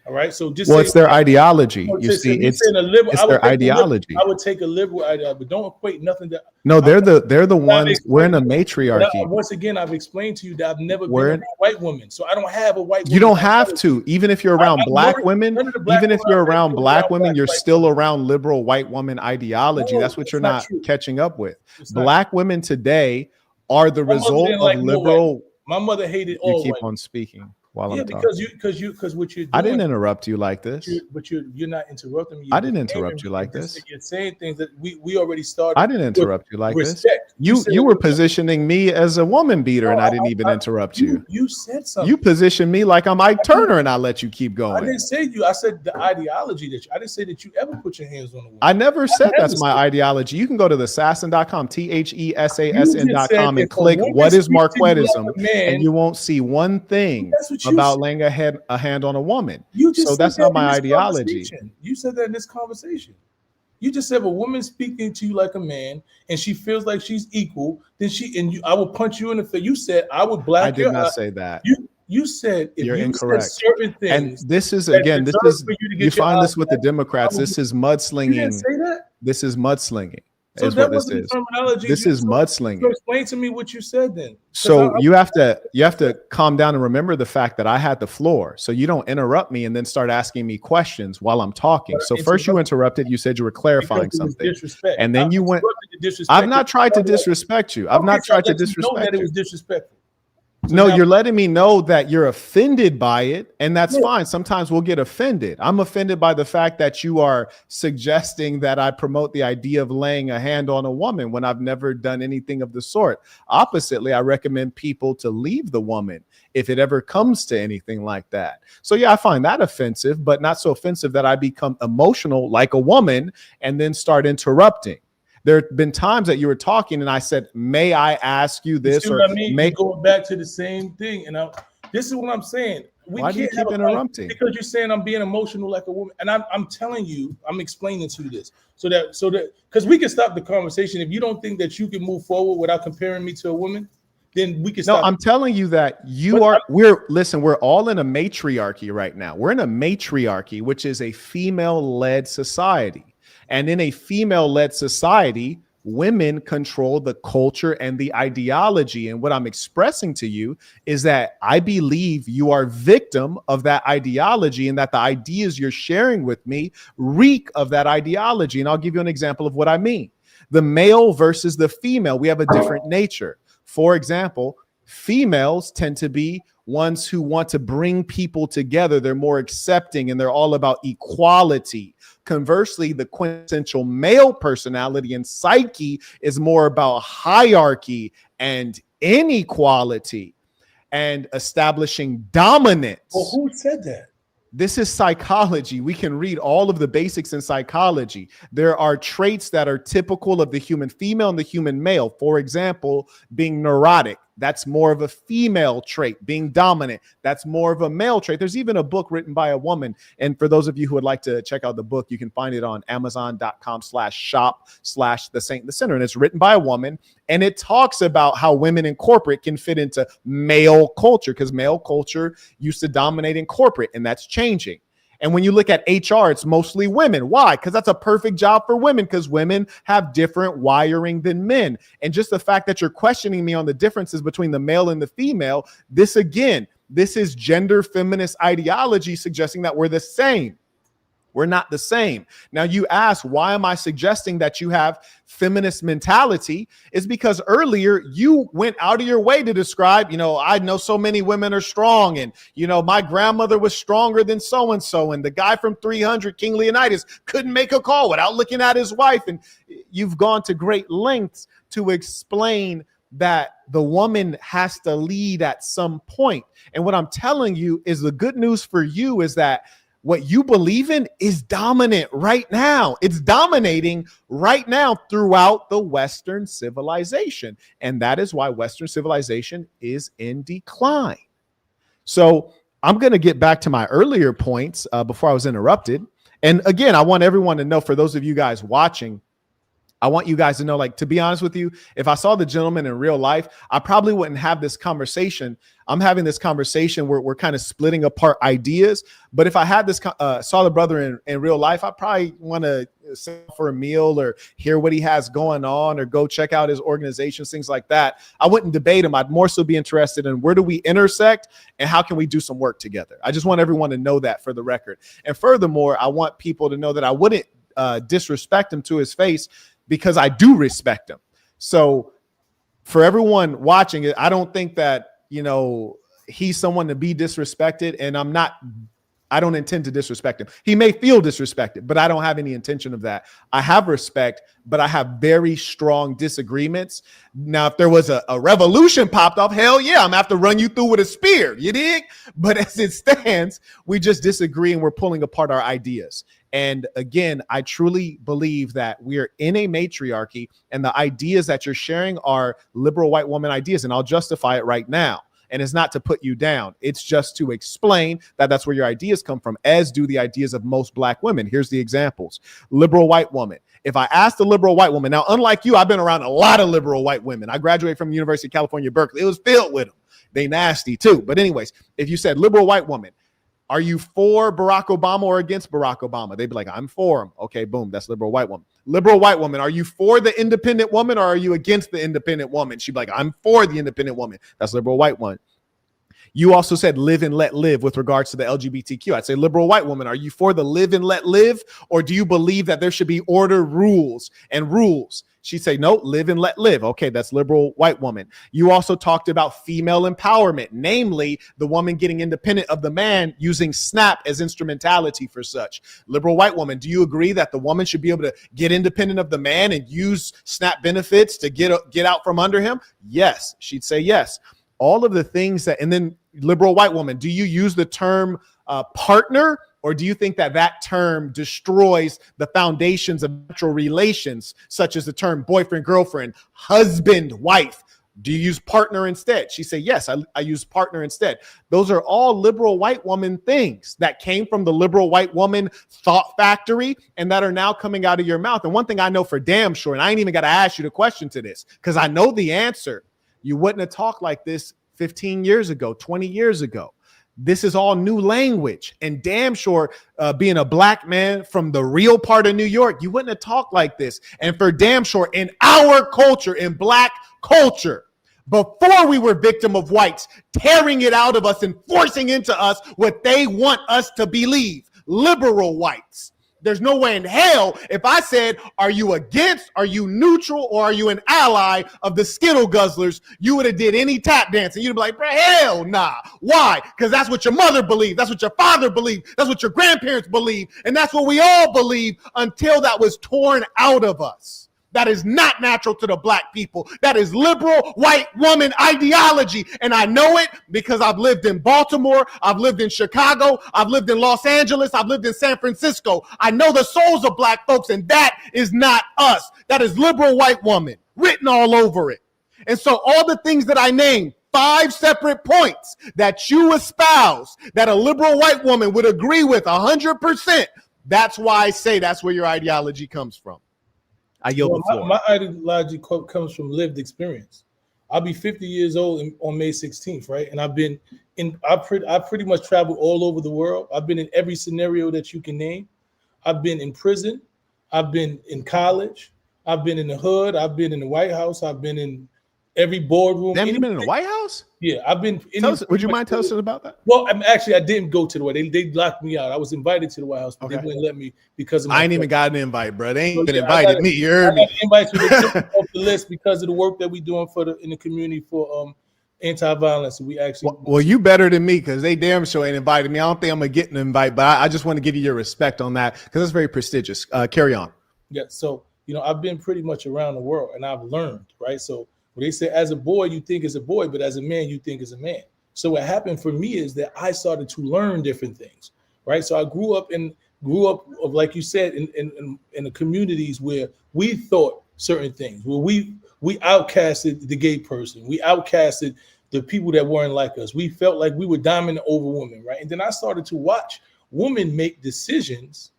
All right. So just it's their ideology. You see, it's their ideology. I would take a liberal ideology, but don't equate nothing that. No, they're the ones. We're in a matriarchy. Once again, I've explained to you that I've never been around white women, so I don't have a white woman. You don't have to. Even if you're around Black women, even if you're around Black women, you're still around liberal white woman ideology. That's what you're not catching up with. Black women today are the result of liberal. My mother hated all. You keep on speaking. Because what you're doing, I didn't interrupt you like this. But you're not interrupting me. I didn't interrupt you like this. You're saying things that we already started. I didn't interrupt you like this. You were positioning me as a woman beater, and I didn't even interrupt you. You said something. You positioned me like I'm Ike Turner, and I let you keep going. I didn't say you. I said the ideology that I didn't say that you ever put your hands on a woman. I never said that's my ideology. You can go to thesassin.com, THESASN.com, and click what is Marquettism, and you won't see one thing about laying a hand on a woman. So that's not my ideology. You said that in this conversation. You just said if a woman speaking to you like a man and she feels like she's equal, then I will punch you in the face. You said I would black. I did not say that. You said if you're incorrect. Certain things, and this is again, you find this with the Democrats. This is mudslinging. You didn't say that? This is mudslinging. So is what this is. This is mudslinging. So explain to me what you said then. So you have to calm down and remember the fact that I had the floor. So you don't interrupt me and then start asking me questions while I'm talking. So first you interrupted. You said you were clarifying something, and then you went. I've not tried to disrespect you. I've not tried to disrespect you. It was disrespectful. No, you're letting me know that you're offended by it, and that's fine. Sometimes we'll get offended. I'm offended by the fact that you are suggesting that I promote the idea of laying a hand on a woman when I've never done anything of the sort. Oppositely, I recommend people to leave the woman if it ever comes to anything like that. So yeah, I find that offensive, but not so offensive that I become emotional like a woman and then start interrupting. There have been times that you were talking and I said, may I ask you this? Or may going back to the same thing. And this is what I'm saying. Why do you keep interrupting? Because you're saying I'm being emotional like a woman. And I'm telling you, I'm explaining to you this. So that because we can stop the conversation. If you don't think that you can move forward without comparing me to a woman, then we can stop. No, I'm telling you that we're all in a matriarchy right now. We're in a matriarchy, which is a female-led society. And in a female-led society, women control the culture and the ideology. And what I'm expressing to you is that I believe you are victim of that ideology and that the ideas you're sharing with me reek of that ideology. And I'll give you an example of what I mean. The male versus the female, we have a different nature. For example, females tend to be ones who want to bring people together. They're more accepting and they're all about equality. Conversely, the quintessential male personality and psyche is more about hierarchy and inequality and establishing dominance. Well, who said that? This is psychology. We can read all of the basics in psychology. There are traits that are typical of the human female and the human male. For example, being neurotic. That's more of a female trait. Being dominant, that's more of a male trait. There's even a book written by a woman. And for those of you who would like to check out the book, you can find it on amazon.com/shop/The Saint and the Sinner. And it's written by a woman. And it talks about how women in corporate can fit into male culture, because male culture used to dominate in corporate, and that's changing. And when you look at HR, it's mostly women. Why? Because that's a perfect job for women, because women have different wiring than men. And just the fact that you're questioning me on the differences between the male and the female, this is gender feminist ideology suggesting that we're the same. We're not the same. Now, you ask, why am I suggesting that you have feminist mentality? Is because earlier you went out of your way to describe, I know so many women are strong, and, my grandmother was stronger than so-and-so, and the guy from 300, King Leonidas, couldn't make a call without looking at his wife. And you've gone to great lengths to explain that the woman has to lead at some point. And what I'm telling you is, the good news for you is that what you believe in is dominant right now. It's dominating right now throughout the Western civilization. And that is why Western civilization is in decline. So I'm going to get back to my earlier points before I was interrupted. And again, I want everyone to know, for those of you guys watching, I want you guys to know, to be honest with you, if I saw the gentleman in real life, I probably wouldn't have this conversation. I'm having this conversation where we're kind of splitting apart ideas. But if I had saw the brother in real life, I probably want to sit for a meal or hear what he has going on, or go check out his organizations, things like that. I wouldn't debate him. I'd more so be interested in, where do we intersect and how can we do some work together? I just want everyone to know that, for the record. And furthermore, I want people to know that I wouldn't disrespect him to his face, because I do respect him. So for everyone watching it, I don't think that, he's someone to be disrespected, and I don't intend to disrespect him. He may feel disrespected, but I don't have any intention of that. I have respect, but I have very strong disagreements. Now, if there was a revolution popped off, hell yeah, I'm gonna have to run you through with a spear. You dig? But as it stands, we just disagree, and we're pulling apart our ideas. And again, I truly believe that we are in a matriarchy, and the ideas that you're sharing are liberal white woman ideas. And I'll justify it right now. And it's not to put you down. It's just to explain that that's where your ideas come from, as do the ideas of most black women. Here's the examples. Liberal white woman. If I asked a liberal white woman, now, unlike you, I've been around a lot of liberal white women. I graduated from the University of California, Berkeley. It was filled with them. They nasty too. But anyways, if you said, liberal white woman, are you for Barack Obama or against Barack Obama? They'd be like, I'm for him. Okay, boom, that's liberal white woman. Liberal white woman, are you for the independent woman or are you against the independent woman? She'd be like, I'm for the independent woman. That's liberal white one. You also said live and let live with regards to the LGBTQ. I'd say, liberal white woman, are you for the live and let live, or do you believe that there should be order, rules? She'd say, no, live and let live. Okay, that's liberal white woman. You also talked about female empowerment, namely the woman getting independent of the man using SNAP as instrumentality for such. Liberal white woman, do you agree that the woman should be able to get independent of the man and use SNAP benefits to get out from under him? Yes, she'd say yes. All of the things that, and then liberal white woman, do you use the term partner, or do you think that term destroys the foundations of natural relations, such as the term boyfriend, girlfriend, husband, wife? Do you use partner instead? She said, yes, I use partner instead. Those are all liberal white woman things that came from the liberal white woman thought factory and that are now coming out of your mouth. And one thing I know for damn sure, and I ain't even got to ask you the question to this, because I know the answer. You wouldn't have talked like this 15 years ago, 20 years ago. This is all new language, and damn sure being a black man from the real part of New York, you wouldn't have talked like this. And for damn sure in our culture, in black culture, before we were victim of whites tearing it out of us and forcing into us what they want us to believe, liberal whites. There's no way in hell if I said, are you against, are you neutral, or are you an ally of the Skittle Guzzlers, you would have did any tap dancing. You'd be like, bro, hell nah. Why? Because that's what your mother believed. That's what your father believed. That's what your grandparents believed. And that's what we all believe until that was torn out of us. That is not natural to the black people. That is liberal white woman ideology. And I know it because I've lived in Baltimore. I've lived in Chicago. I've lived in Los Angeles. I've lived in San Francisco. I know the souls of black folks, and that is not us. That is liberal white woman written all over it. And so all the things that I named, 5 separate points that you espouse, that a liberal white woman would agree with 100%. That's why I say that's where your ideology comes from. I yield the floor. My ideology comes from lived experience. I'll be 50 years old on May 16th, right? And I pretty much traveled all over the world. I've been in every scenario that you can name. I've been in prison. I've been in college. I've been in the hood. I've been in the White House. I've been in every boardroom. Have you been in the White House? Yeah, I've been. Would you mind telling us about that? Well, I didn't go to the White House. They locked me out. I was invited to the White House, but they wouldn't let me because of my I ain't even got an invite, bro. They ain't even invited me. You heard me? Invited to the off the list because of the work that we doing in the community for anti-violence. We actually well, you better than me because they damn sure ain't invited me. I don't think I'm gonna get an invite, but I just want to give you your respect on that because it's very prestigious. Carry on. Yeah. So I've been pretty much around the world and I've learned, right? So when they say as a boy you think as a boy, but as a man you think as a man. So what happened for me is that I started to learn different things, right? So I grew up like you said in the communities where we thought certain things, where we outcasted the gay person, we outcasted the people that weren't like us. We felt like we were dominant over women, right? And then I started to watch women make decisions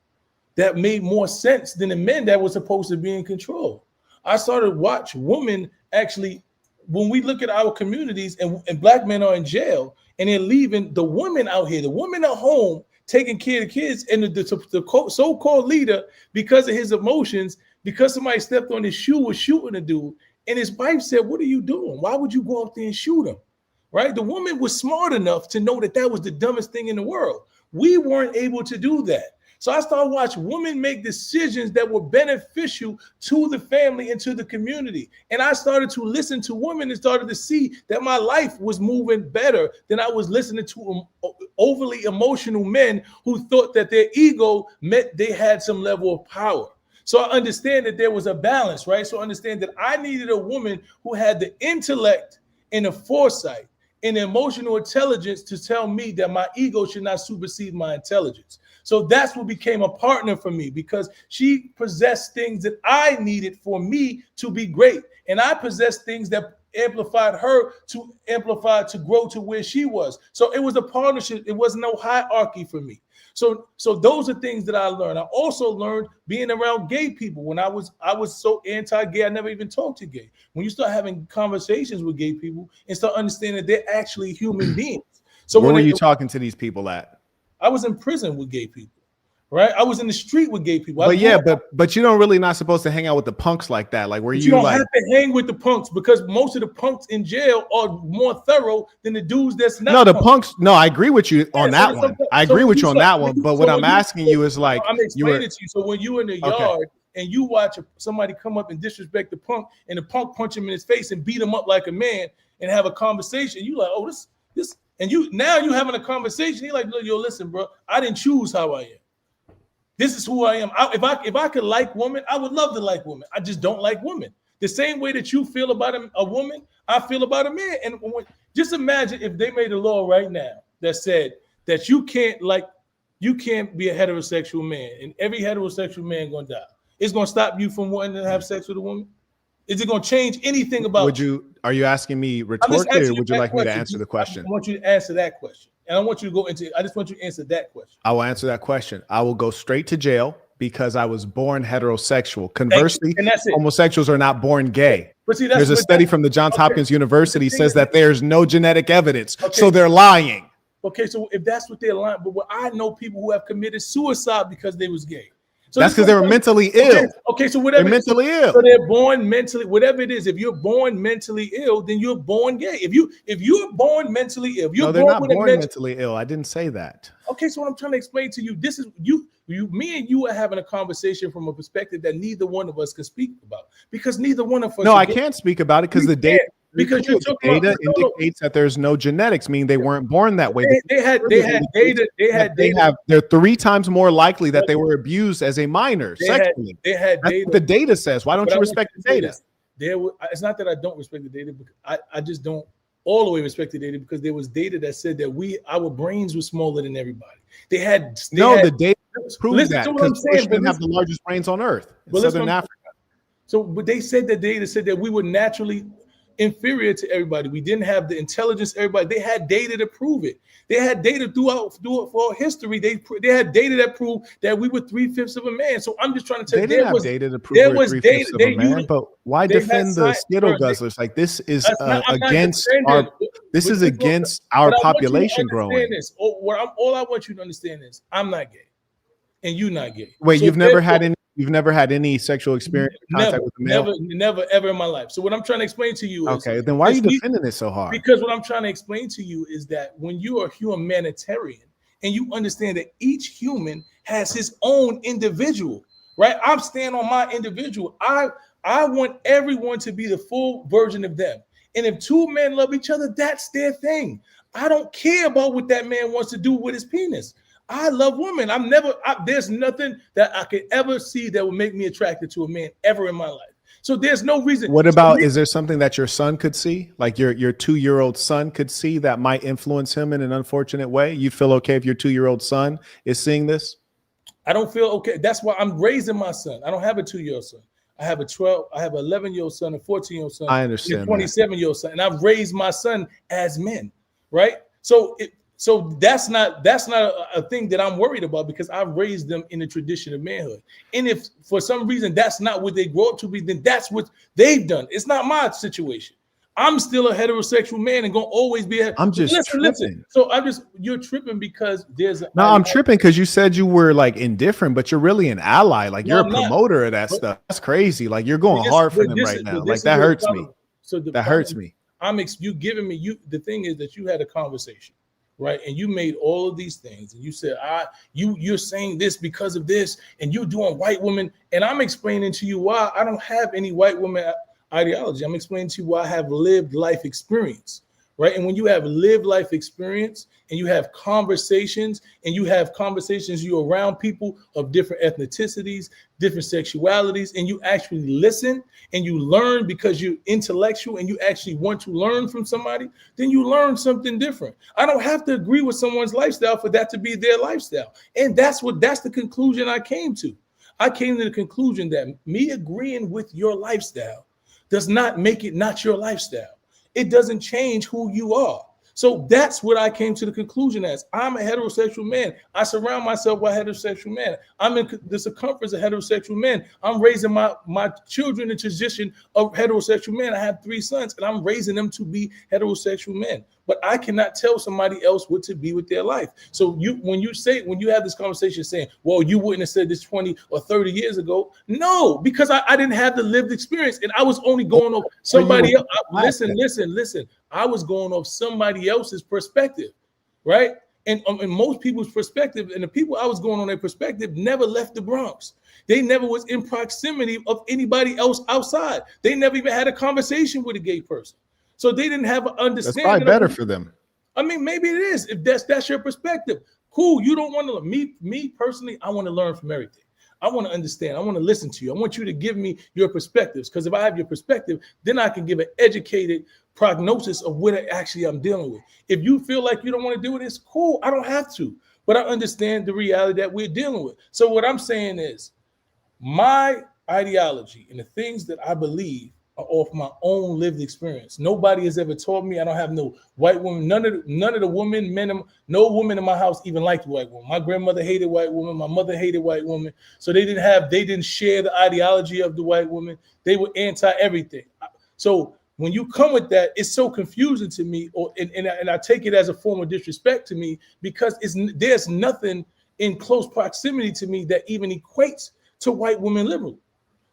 that made more sense than the men that were supposed to be in control. I started to watch women actually, when we look at our communities and black men are in jail and they're leaving the women out here, the women at home taking care of the kids, and the so-called leader, because of his emotions, because somebody stepped on his shoe, was shooting a dude. And his wife said, "What are you doing? Why would you go out there and shoot him?" Right? The woman was smart enough to know that that was the dumbest thing in the world. We weren't able to do that. So I started watching women make decisions that were beneficial to the family and to the community. And I started to listen to women and started to see that my life was moving better than I was listening to overly emotional men who thought that their ego meant they had some level of power. So I understand that there was a balance, right? So I understand that I needed a woman who had the intellect and the foresight and the emotional intelligence to tell me that my ego should not supersede my intelligence. So that's what became a partner for me, because she possessed things that I needed for me to be great. And I possessed things that amplified her to grow to where she was. So it was a partnership. It was no hierarchy for me. So those are things that I learned. I also learned being around gay people. When I was so anti-gay, I never even talked to gay. When you start having conversations with gay people and start understanding that they're actually human beings. So where were you talking to these people at? I was in prison with gay people, right? I was in the street with gay people. But you don't really not supposed to hang out with the punks like that. Like, where you don't like have to hang with the punks, because most of the punks in jail are more thorough than the dudes that's not. No, the punks. No, I agree with you on that one. I agree with you on that one. But what I'm asking you is like, I'm explaining it to you. So when you're in the yard and you watch somebody come up and disrespect the punk, and the punk punch him in his face and beat him up like a man and have a conversation, you like, oh, this. And you having a conversation, you're like, yo, listen, bro, I didn't choose how I am. This is who I am. If I could like women, I would love to like women. I just don't like women. The same way that you feel about a woman, I feel about a man. And just imagine if they made a law right now that said that you can't be a heterosexual man, and every heterosexual man gonna die. It's gonna stop you from wanting to have sex with a woman? Is it going to change anything about Are you asking me rhetorically, or would you like me to answer the question? I want you to answer that question. And I want you to go into, I just want you to answer that question. I will answer that question. I will go straight to jail because I was born heterosexual. Conversely, homosexuals are not born gay. But see, there's a study from the Johns Hopkins University says that there's no genetic evidence. So they're lying. Okay, so if that's what they're lying, but I know people who have committed suicide because they was gay. So that's because they were mentally ill. Okay, so whatever. They're mentally ill. So they're born mentally, whatever it is. If you're born mentally ill, then you're born gay. If you're born mentally ill, no, they're not born mentally ill. I didn't say that. Okay, so what I'm trying to explain to you, this is me and you are having a conversation from a perspective that neither one of us can speak about, because neither one of us. No, I can't speak about it because the data. Because your data indicates that there's no genetics, meaning they weren't born that way. They had data. They're 3 times more likely that they were abused as a minor sexually. They had data. That's what the data says. Why don't you respect the data? It's not that I don't respect the data, because I just don't all the way respect the data, because there was data that said that our brains were smaller than everybody. The data proves that, because we didn't have the largest brains on earth in Southern Africa. So, but they said that data said that we were naturally. inferior to everybody. We didn't have the intelligence. Everybody, they had data to prove it. They had data throughout for history. They had data that proved that we were 3/5 of a man. So I'm just trying to tell you, They didn't have data to prove there we're was 3/5 data. of a man, but why They had defend the science, Skittle bro. guzzlers? Like this is I'm not against defending. this is against our But I want you to population growing. understand this. All I want you to understand is I'm not gay, and you're not gay. Wait, So you've never had any sexual experience or contact with a male? Never, ever in my life. So what I'm trying to explain to you is, okay, then why are you defending it so hard? Because what I'm trying to explain to you is that when you are humanitarian and you understand that each human has his own individual, right? I'm standing on my individual. I want everyone to be the full version of them. And if two men love each other, that's their thing. I don't care about what that man wants to do with his penis. I love women. There's nothing that I could ever see that would make me attracted to a man ever in my life. So there's no reason. What about, is there something that your son could see? Like your 2-year-old son could see that might influence him in an unfortunate way? You'd feel okay if your 2-year-old son is seeing this? I don't feel okay. That's why I'm raising my son. I don't have a 2-year-old son. I have an 11-year-old son, a 14-year-old son, I understand, and a 27-year-old son. And I've raised my son as men, right? So that's not a thing that I'm worried about, because I've raised them in the tradition of manhood. And if for some reason that's not what they grow up to be, then that's what they've done. It's not my situation. I'm still a heterosexual man and gonna always be. I'm just tripping. So you're tripping because there's. I'm tripping because you said you were like indifferent, but you're really an ally. Like you're a promoter of that stuff. That's crazy. Like you're going hard for them right now. Like that hurts me. So that hurts me. You giving me the thing is that you had a conversation. Right. And you made all of these things and you said, you're saying this because of this, and you're doing white women. And I'm explaining to you why I don't have any white woman ideology. I'm explaining to you why I have lived life experience. Right. And when you have lived life experience and you have conversations you're around people of different ethnicities, different sexualities, and you actually listen and you learn because you're intellectual and you actually want to learn from somebody, then you learn something different. I don't have to agree with someone's lifestyle for that to be their lifestyle. And that's the conclusion I came to. I came to the conclusion that me agreeing with your lifestyle does not make it not your lifestyle. It doesn't change who you are. So that's what I came to the conclusion as. I'm a heterosexual man. I surround myself by heterosexual men. I'm in the circumference of heterosexual men. I'm raising my children in the tradition of heterosexual men. I have 3 sons, and I'm raising them to be heterosexual men. But I cannot tell somebody else what to be with their life. So when you have this conversation saying, well, you wouldn't have said this 20 or 30 years ago. No, because I didn't have the lived experience, and I was only going off somebody else. Listen. I was going off somebody else's perspective, right? And most people's perspective, and the people I was going on their perspective never left the Bronx. They never was in proximity of anybody else outside. They never even had a conversation with a gay person. So they didn't have an understanding. That's probably better for them. I mean, maybe it is. If that's your perspective, cool. You don't want to. Me personally, I want to learn from everything. I want to understand. I want to listen to you. I want you to give me your perspectives, because if I have your perspective, then I can give an educated prognosis of what actually I'm dealing with. If you feel like you don't want to do it, it's cool. I don't have to, but I understand the reality that we're dealing with. So what I'm saying is, my ideology and the things that I believe are off my own lived experience. Nobody has ever taught me. I don't have no white woman. None of the women, no woman in my house even liked white women. My grandmother hated white women. My mother hated white women. So they didn't share the ideology of the white woman. They were anti everything. So when you come with that, it's so confusing to me, and I take it as a form of disrespect to me, because there's nothing in close proximity to me that even equates to white women liberal.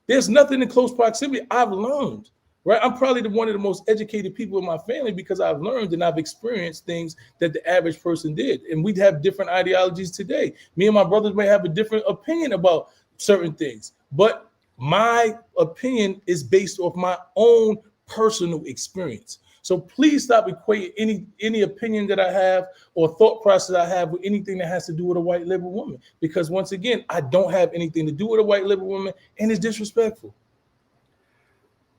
There's nothing in close proximity. I've learned, right? I'm probably one of the most educated people in my family, because I've learned and I've experienced things that the average person did. And we'd have different ideologies today. Me and my brothers may have a different opinion about certain things, but my opinion is based off my own personal experience. So please stop equating any opinion that I have or thought process I have with anything that has to do with a white liberal woman. Because once again, I don't have anything to do with a white liberal woman, and it's disrespectful.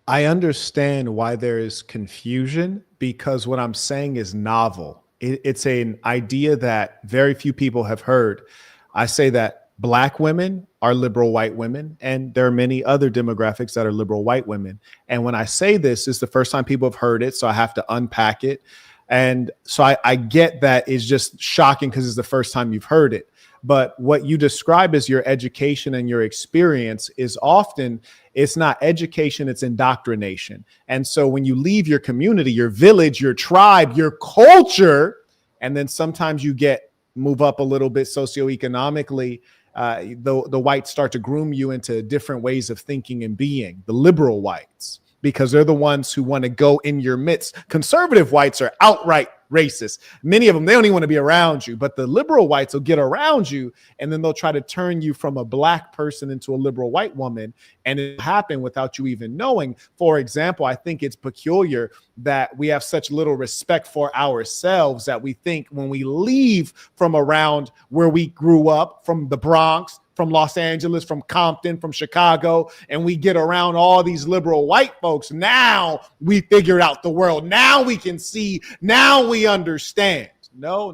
I understand why there is confusion, because what I'm saying is novel. It's an idea that very few people have heard. I say that Black women are liberal white women, and there are many other demographics that are liberal white women. And when I say this, it's the first time people have heard it, so I have to unpack it. And so I get that it's just shocking because it's the first time you've heard it. But what you describe as your education and your experience is often, it's not education, it's indoctrination. And so when you leave your community, your village, your tribe, your culture, and then sometimes you move up a little bit socioeconomically, the whites start to groom you into different ways of thinking and being, the liberal whites, because they're the ones who want to go in your midst. Conservative whites are outright racist. Many of them, they don't even want to be around you, but the liberal whites will get around you and then they'll try to turn you from a black person into a liberal white woman. And it happened without you even knowing. For example, I think it's peculiar that we have such little respect for ourselves that we think when we leave from around where we grew up, from the Bronx, from Los Angeles, from Compton, from Chicago, and we get around all these liberal white folks. Now we figured out the world. Now we can see. Now we understand. No.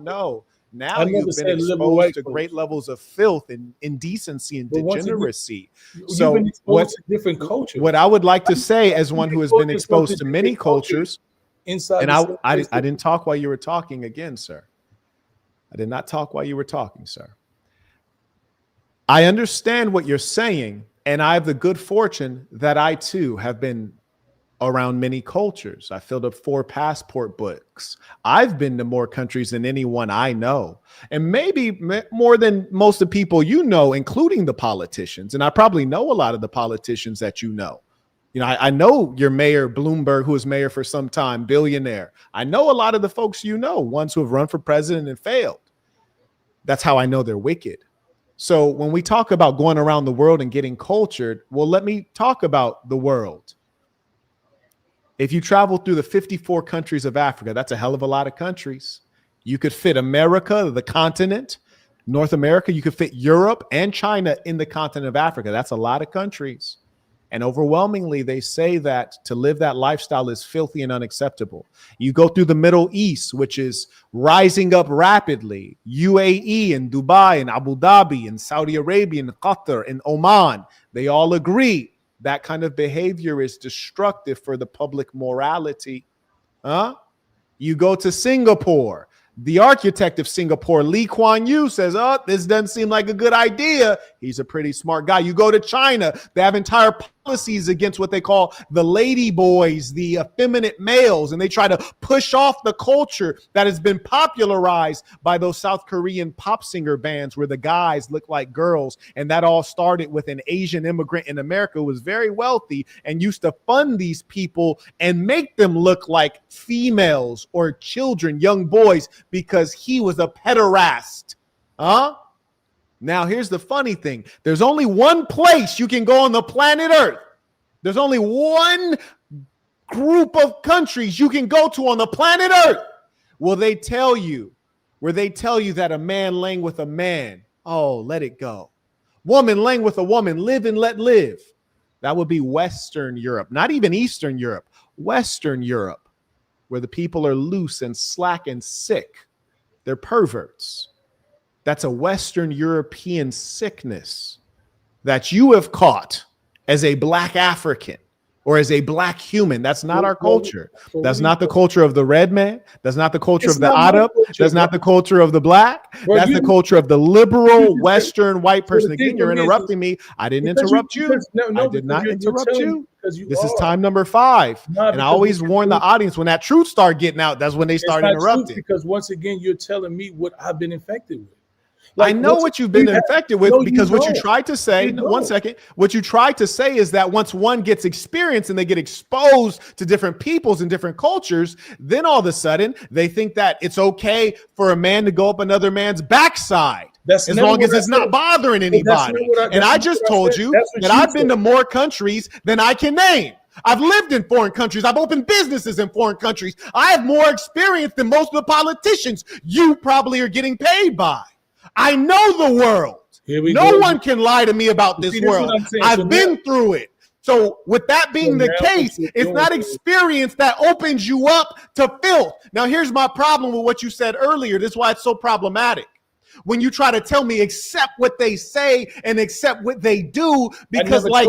Now you've been exposed to great levels of filth and indecency and degeneracy. So you've been exposed to different cultures. What I would like to say, as one who has been exposed to many cultures, inside, and I didn't talk while you were talking again, sir. I did not talk while you were talking, sir. I understand what you're saying, and I have the good fortune that I too have been around many cultures. I filled up 4 passport books. I've been to more countries than anyone I know, and maybe more than most of the people you know, including the politicians. And I probably know a lot of the politicians that you know. You know, I know your mayor, Bloomberg, who was mayor for some time, billionaire. I know a lot of the folks you know, ones who have run for president and failed. That's how I know they're wicked. So when we talk about going around the world and getting cultured, well, let me talk about the world. If you travel through the 54 countries of Africa, that's a hell of a lot of countries. You could fit America, the continent, North America. You could fit Europe and China in the continent of Africa. That's a lot of countries. And overwhelmingly, they say that to live that lifestyle is filthy and unacceptable. You go through the Middle East, which is rising up rapidly, UAE and Dubai and Abu Dhabi and Saudi Arabia and Qatar and Oman. They all agree that kind of behavior is destructive for the public morality. You go to Singapore. The architect of Singapore, Lee Kuan Yew, says, oh, this doesn't seem like a good idea. He's a pretty smart guy. You go to China, they have entire policies against what they call the lady boys, the effeminate males, and they try to push off the culture that has been popularized by those South Korean pop singer bands where the guys look like girls. And that all started with an Asian immigrant in America who was very wealthy and used to fund these people and make them look like females or children, young boys, because he was a pederast. Now, here's the funny thing. There's only one place you can go on the planet Earth. There's only one group of countries you can go to on the planet Earth. Where they tell you that a man laying with a man, oh, let it go. Woman laying with a woman, live and let live. That would be Western Europe, not even Eastern Europe, Western Europe, where the people are loose and slack and sick. They're perverts. That's a Western European sickness that you have caught as a Black African or as a Black human. That's not our culture. That's not the culture of the red man. That's not the culture of the Arab. That's not the culture of the Black. That's the culture of the liberal Western white person. Again, you're interrupting me. I didn't interrupt you. I did not interrupt you. This is time number 5. And I always warn the audience when that truth start getting out, that's when they start interrupting. Because once again, you're telling me what I've been infected with. I know what you've been infected with because what you tried to say, one second, what you tried to say is that once one gets experience and they get exposed to different peoples and different cultures, then all of a sudden they think that it's okay for a man to go up another man's backside. As long as it's not bothering anybody. And I just told you that I've been to more countries than I can name. I've lived in foreign countries. I've opened businesses in foreign countries. I have more experience than most of the politicians you probably are getting paid by. I know the world. No one can lie to me about this world. I've been through it. So with that being the case, it's not experience that opens you up to filth. Now, here's my problem with what you said earlier. This is why it's so problematic. when you try to tell me accept what they say and accept what they do, because like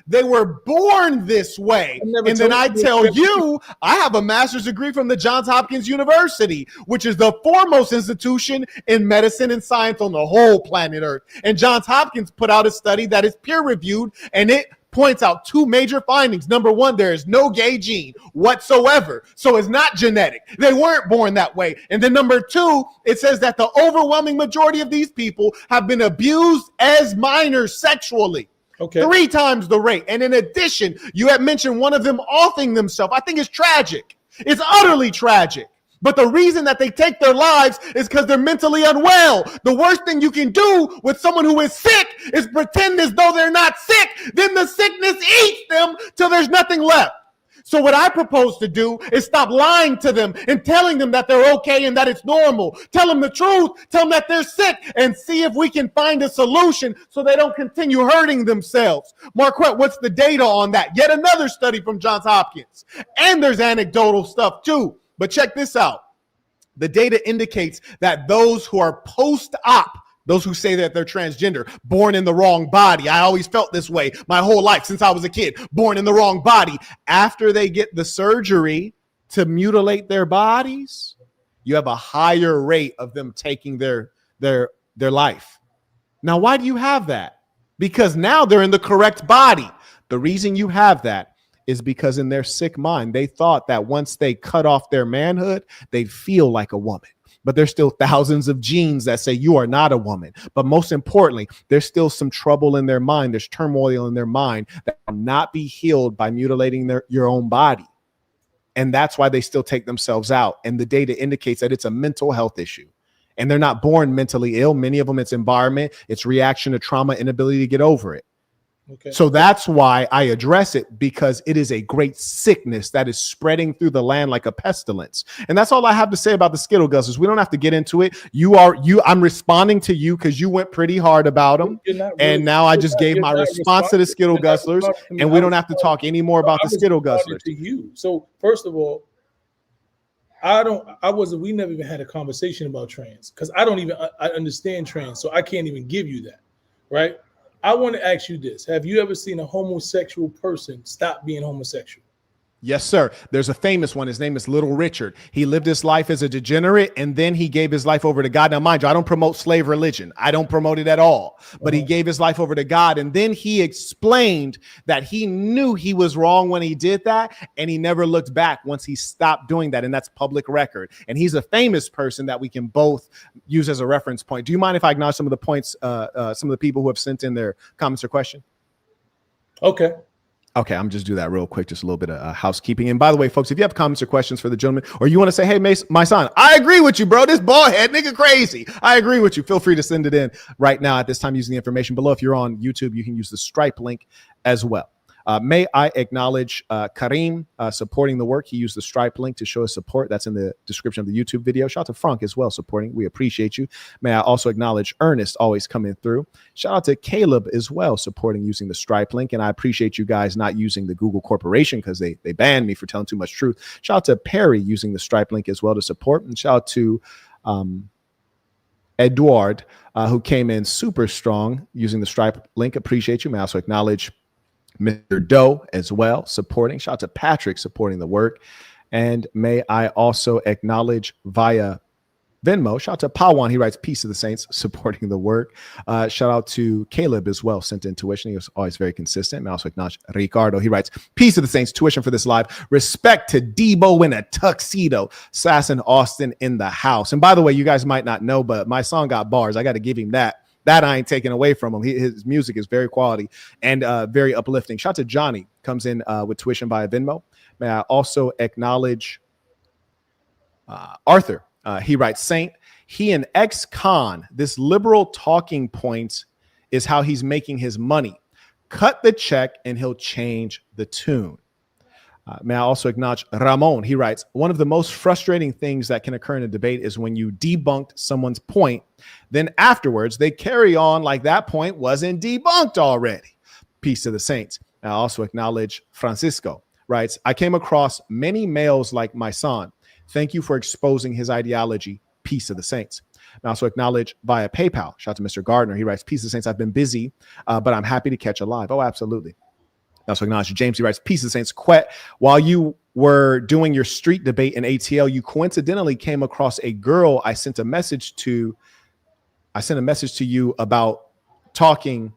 they were born this way. And then I tell you, I have a master's degree from the Johns Hopkins University, which is the foremost institution in medicine and science on the whole planet Earth. And Johns Hopkins put out a study that is peer reviewed, and it points out two major findings. Number one, there is no gay gene whatsoever. So it's not genetic. They weren't born that way. And then number two, it says that the overwhelming majority of these people have been abused as minors sexually. Okay. 3 times the rate. And in addition, you had mentioned one of them offing themselves. I think it's tragic. It's utterly tragic. But the reason that they take their lives is because they're mentally unwell. The worst thing you can do with someone who is sick is pretend as though they're not sick. Then the sickness eats them till there's nothing left. So what I propose to do is stop lying to them and telling them that they're okay and that it's normal. Tell them the truth. Tell them that they're sick and see if we can find a solution so they don't continue hurting themselves. Marquett, what's the data on that? Yet another study from Johns Hopkins. And there's anecdotal stuff too. But check this out. The data indicates that those who are post-op, those who say that they're transgender, born in the wrong body. I always felt this way my whole life since I was a kid, born in the wrong body. After they get the surgery to mutilate their bodies, you have a higher rate of them taking their life. Now, why do you have that? Because now they're in the correct body. The reason you have that is because in their sick mind, they thought that once they cut off their manhood, they'd feel like a woman. But there's still thousands of genes that say you are not a woman. But most importantly, there's still some trouble in their mind. There's turmoil in their mind that will not be healed by mutilating your own body. And that's why they still take themselves out. And the data indicates that it's a mental health issue. And they're not born mentally ill. Many of them, it's environment, it's reaction to trauma, inability to get over it. Okay. So that's why I address it, because it is a great sickness that is spreading through the land like a pestilence. And that's all I have to say about the Skittle Guzzlers. We don't have to get into it. I'm responding to you because you went pretty hard about them. Really, and now I just gave my response to the Skittle Guzzlers, and we don't have to talk anymore about the Skittle Guzzlers. To you. So first of all, we never even had a conversation about trans, because I understand trans, so I can't even give you that, right? I want to ask you this. Have you ever seen a homosexual person stop being homosexual? Yes, sir. There's a famous one. His name is Little Richard. He lived his life as a degenerate, and then he gave his life over to God. Now, mind you, I don't promote slave religion. I don't promote it at all. But he gave his life over to God, and then he explained that he knew he was wrong when he did that, and he never looked back once he stopped doing that, and that's public record. And he's a famous person that we can both use as a reference point. Do you mind if I acknowledge some of the points, some of the people who have sent in their comments or question? Okay. Okay, I'm just do that real quick, just a little bit of housekeeping. And by the way, folks, if you have comments or questions for the gentleman, or you want to say, hey, Mysonne, I agree with you, bro. This bald head nigga crazy. I agree with you. Feel free to send it in right now at this time using the information below. If you're on YouTube, you can use the Stripe link as well. May I acknowledge Kareem supporting the work. He used the Stripe link to show his support. That's in the description of the YouTube video. Shout out to Frank as well supporting. We appreciate you. May I also acknowledge Ernest always coming through. Shout out to Caleb as well supporting using the Stripe link. And I appreciate you guys not using the Google Corporation because they banned me for telling too much truth. Shout out to Perry using the Stripe link as well to support. And shout out to Edward who came in super strong using the Stripe link. Appreciate you. May I also acknowledge Mr. Doe as well supporting. Shout out to Patrick supporting the work. And may I also acknowledge via Venmo, shout out to Pawan. He writes peace to the saints supporting the work. Shout out to Caleb as well, sent in tuition. He was always very consistent. May I also acknowledge Ricardo. He writes peace to the saints, tuition for this live. Respect to Debo in a tuxedo. Assassin Austin in the house. And by the way, you guys might not know, but my song got bars. I got to give him that. That I ain't taking away from him. His music is very quality and very uplifting. Shout out to Johnny, comes in with tuition via Venmo. May I also acknowledge Arthur. He writes, Saint, he an ex-con. This liberal talking point is how he's making his money. Cut the check and he'll change the tune. May I also acknowledge Ramon. He writes, one of the most frustrating things that can occur in a debate is when you debunked someone's point, then afterwards they carry on like that point wasn't debunked already. Peace to the saints. I also acknowledge Francisco. Writes, I came across many males like Mysonne. Thank you for exposing his ideology. Peace to the saints. I also acknowledge via PayPal. Shout out to Mr. Gardner. He writes, peace of the saints. I've been busy, but I'm happy to catch a live. Oh, absolutely. I also acknowledge James. He writes, peace of the saints. Quet, while you were doing your street debate in ATL, you coincidentally came across a girl I sent a message to you about talking.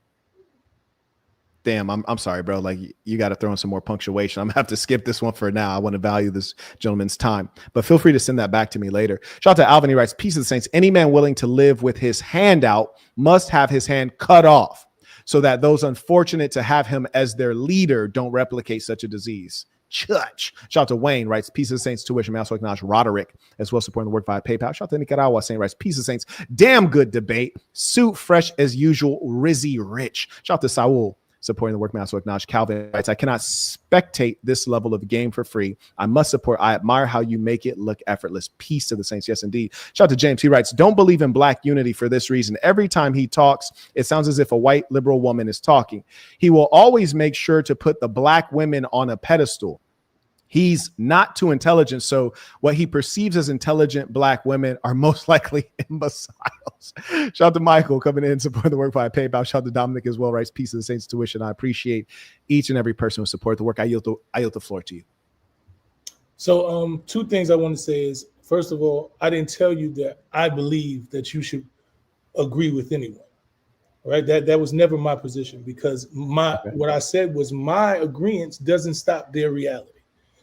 Damn, I'm sorry, bro. Like, you got to throw in some more punctuation. I'm gonna have to skip this one for now. I want to value this gentleman's time, but feel free to send that back to me later. Shout out to Alvin. He writes, peace of the saints. Any man willing to live with his hand out must have his hand cut off so that those unfortunate to have him as their leader don't replicate such a disease. Church. Shout out to Wayne, writes, peace of the saints. Tuition. I also acknowledge Roderick as well, supporting the work via PayPal. Shout out to Nicaragua, saying, writes, peace of the saints. Damn good debate. Suit fresh as usual. Rizzy Rich. Shout out to Saul, supporting the work. I also acknowledge Calvin writes, I cannot spectate this level of game for free. I must support. I admire how you make it look effortless. Peace to the saints. Yes, indeed. Shout out to James. He writes, don't believe in black unity for this reason. Every time he talks, it sounds as if a white liberal woman is talking. He will always make sure to put the black women on a pedestal. He's not too intelligent, so what he perceives as intelligent black women are most likely imbeciles. Shout out to Michael coming in, supporting the work via PayPal. Shout out to Dominic as well, writes, peace of the saints. Tuition. I appreciate each and every person who support the work. I yield the floor to you. So two things I want to say is, first of all, I didn't tell you that I believe that you should agree with anyone. Right? That was never my position, because what I said was my agreement doesn't stop their reality.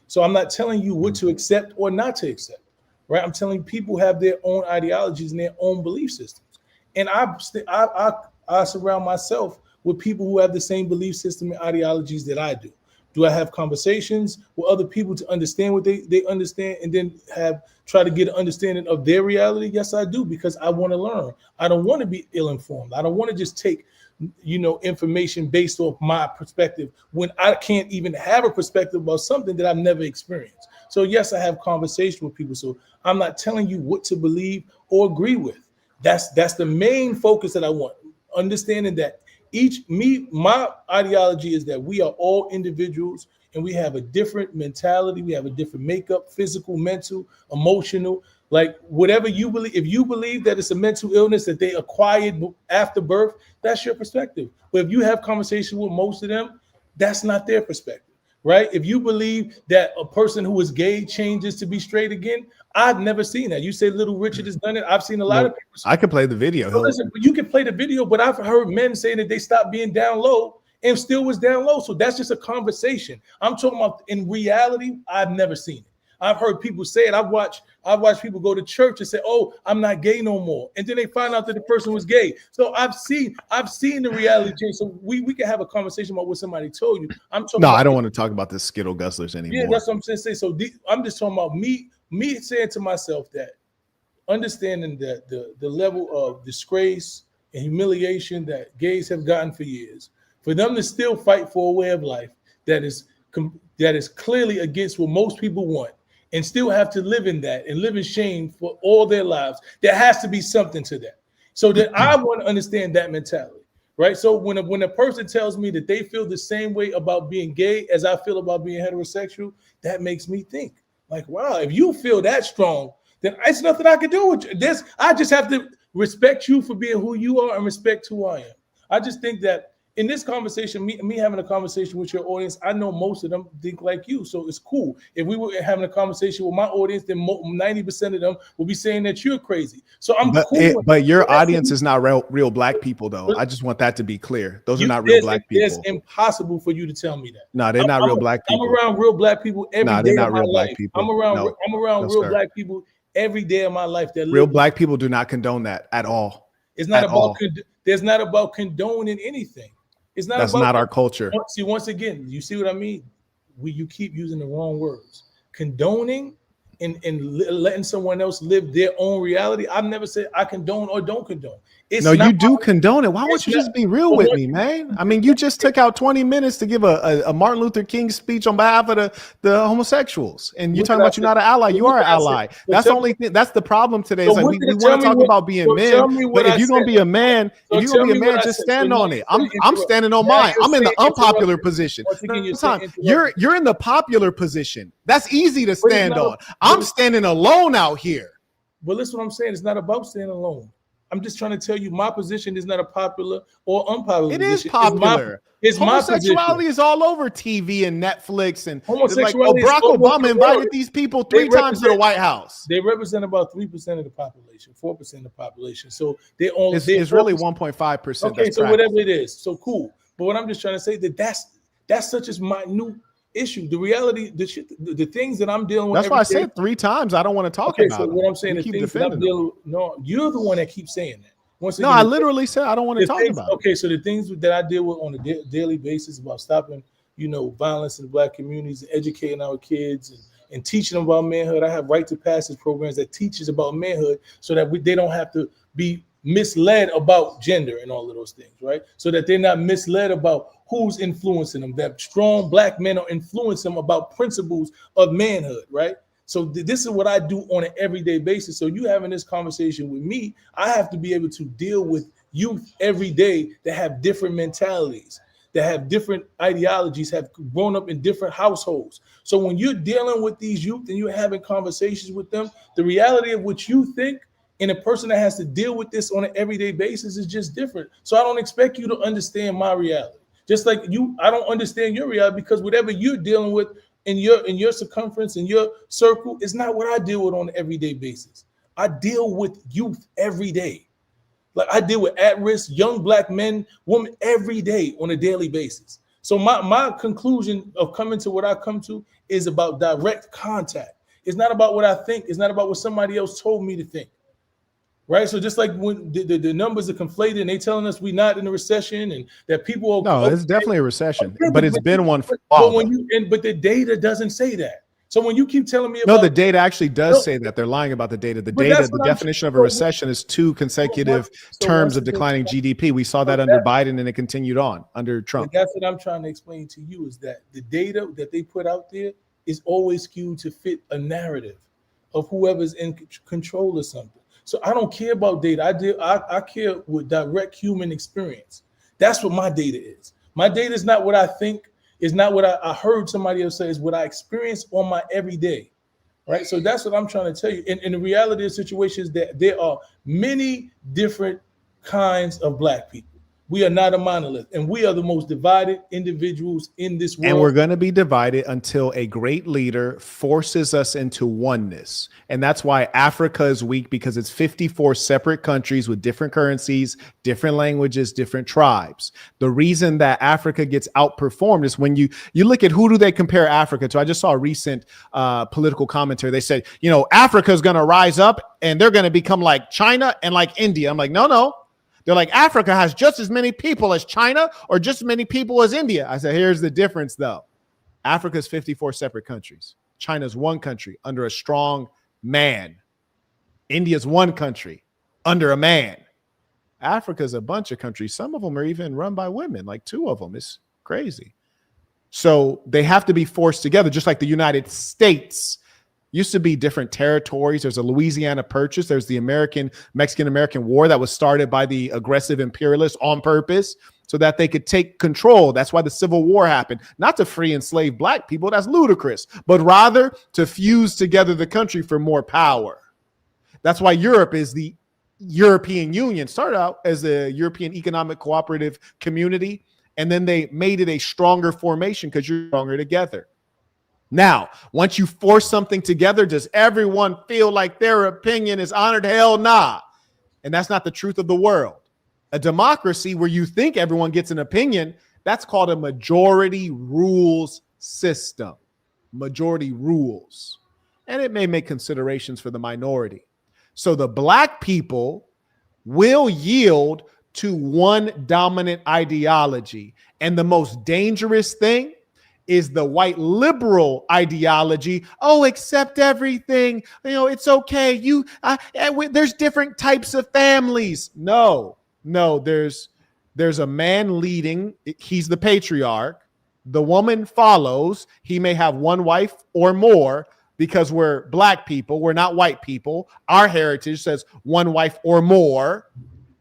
So I'm not telling you what to accept or not to accept, right? I'm telling people have their own ideologies and their own belief systems. And I surround myself with people who have the same belief system and ideologies that I do. Do I have conversations with other people to understand what they understand and then try to get an understanding of their reality? Yes, I do, because I want to learn. I don't want to be ill-informed. I don't want to just take information based off my perspective when I can't even have a perspective about something that I've never experienced. So yes, I have conversations with people. So I'm not telling you what to believe or agree with. That's the main focus that I want. Understanding that my ideology is that we are all individuals and we have a different mentality. We have a different makeup, physical, mental, emotional. Like, whatever you believe, if you believe that it's a mental illness that they acquired after birth, that's your perspective. But if you have conversations with most of them, that's not their perspective, right? If you believe that a person who is gay changes to be straight again, I've never seen that. You say Little Richard has done it. I've seen a lot of people. I can play the video. So listen, you can play the video, but I've heard men saying that they stopped being down low and still was down low. So that's just a conversation. I'm talking about in reality, I've never seen it. I've heard people say it. I've watched people go to church and say, "Oh, I'm not gay no more," and then they find out that the person was gay. So I've seen the reality change. So we can have a conversation about what somebody told you. I'm talking. No, I don't want to talk about the Skittle Guzzlers anymore. Yeah, that's what I'm saying. So I'm just talking about me saying to myself that, understanding that the level of disgrace and humiliation that gays have gotten for years, for them to still fight for a way of life that is clearly against what most people want, and still have to live in that and live in shame for all their lives, there has to be something to that. So that I want to understand that mentality, right? So when a person tells me that they feel the same way about being gay as I feel about being heterosexual, that makes me think, like, wow, if you feel that strong, then it's nothing I can do with this. I just have to respect you for being who you are and respect who I am. I just think that in this conversation, me having a conversation with your audience, I know most of them think like you, so it's cool. If we were having a conversation with my audience, then 90% of them will be saying that you're crazy. So I'm cool. But your audience is not real black people, though. I just want that to be clear. Those are not real black people. It's impossible for you to tell me that. No, they're not real black people. I'm around real black people every day of my life. I'm around real black people every day of my life. Real black people do not condone that at all. It's not about. There's not about condoning anything. It's not. That's not our culture. See, once again, you see what I mean? You keep using the wrong words. Condoning and letting someone else live their own reality. I've never said I condone or don't condone. No, you do condone it. Why won't you just be real with me, man? I mean, you just took out 20 minutes to give a Martin Luther King speech on behalf of the homosexuals, and you're talking about you're not an ally. You are an ally. That's the only thing. That's the problem today. Is like we want to talk about being men, but if you're gonna be a man, just stand on it. I'm standing on mine. I'm in the unpopular position. You're in the popular position. That's easy to stand on. I'm standing alone out here. But listen, what I'm saying, it's not about standing alone. I'm just trying to tell you, my position is not a popular or unpopular It is position. popular. It's my position. Homosexuality is all over TV and Netflix, and like, Homosexuality is Barack all over Obama the world. invited these people They 3 times to the represent- White House. They represent about 3% of the population, 4% of the population. So they all It's really 1.5%. Okay, so whatever it is, so cool. But what I'm just trying to say that's such a minute issue. The reality, the things that I'm dealing with. That's why I said 3 times. I don't want to talk about. So what I'm saying, the things that I'm dealing with. No, you're the one that keeps saying that. Once again, I literally said I don't want to talk about. Okay, so the things that I deal with on a daily basis about stopping, violence in the Black communities, and educating our kids, and teaching them about manhood. I have right to passage programs that teaches about manhood, so that they don't have to be misled about gender and all of those things, right? So that they're not misled about who's influencing them. That strong Black men are influencing them about principles of manhood, right? So this is what I do on an everyday basis. So you having this conversation with me, I have to be able to deal with youth every day that have different mentalities, that have different ideologies, have grown up in different households. So when you're dealing with these youth and you're having conversations with them, the reality of what you think and a person that has to deal with this on an everyday basis is just different. So I don't expect you to understand my reality. Just like I don't understand your reality, because whatever you're dealing with in your circumference, in your circle, is not what I deal with on an everyday basis. I deal with youth every day. Like I deal with at-risk young Black men, women every day on a daily basis. So my conclusion of coming to what I come to is about direct contact. It's not about what I think. It's not about what somebody else told me to think. Right, so just like when the numbers are conflated and they telling us we're not in a recession and that people are No, it's definitely a recession, okay, but it's been one for a but while. But the data doesn't say that. So when you keep telling me No, the data actually does say that. They're lying about the data. The definition of a recession is 2 consecutive terms of declining GDP. We saw that under Biden, and it continued on under Trump. But that's what I'm trying to explain to you, is that the data that they put out there is always skewed to fit a narrative of whoever's in control of something. So I don't care about data. I care with direct human experience. That's what my data is. My data is not what I think. It's not what I heard somebody else say. It's what I experience on my everyday. Right. So that's what I'm trying to tell you. And the reality of the situation is that there are many different kinds of Black people. We are not a monolith, and we are the most divided individuals in this world. And we're going to be divided until a great leader forces us into oneness. And that's why Africa is weak, because it's 54 separate countries with different currencies, different languages, different tribes. The reason that Africa gets outperformed is when you look at who do they compare Africa to. I just saw a recent political commentary. They said, Africa is going to rise up and they're going to become like China and like India. I'm like, no. They're like, Africa has just as many people as China or just as many people as India. I said, here's the difference, though. Africa's 54 separate countries. China's one country under a strong man. India's one country under a man. Africa's a bunch of countries. Some of them are even run by women, like 2 of them. It's crazy. So they have to be forced together, just like the United States used to be different territories. There's a Louisiana Purchase. There's the Mexican-American War that was started by the aggressive imperialists on purpose so that they could take control. That's why the Civil War happened. Not to free enslaved Black people. That's ludicrous. But rather to fuse together the country for more power. That's why Europe is the European Union. Started out as a European Economic Cooperative Community, and then they made it a stronger formation because you're stronger together. Now, once you force something together, does everyone feel like their opinion is honored? Hell nah. And that's not the truth of the world. A democracy where you think everyone gets an opinion, that's called a majority rules system. Majority rules. And it may make considerations for the minority. So the Black people will yield to one dominant ideology. And the most dangerous thing is the white liberal ideology. Oh, accept everything. It's okay. There's different types of families. No, there's a man leading. He's the patriarch. The woman follows. He may have one wife or more because we're Black people. We're not white people. Our heritage says one wife or more.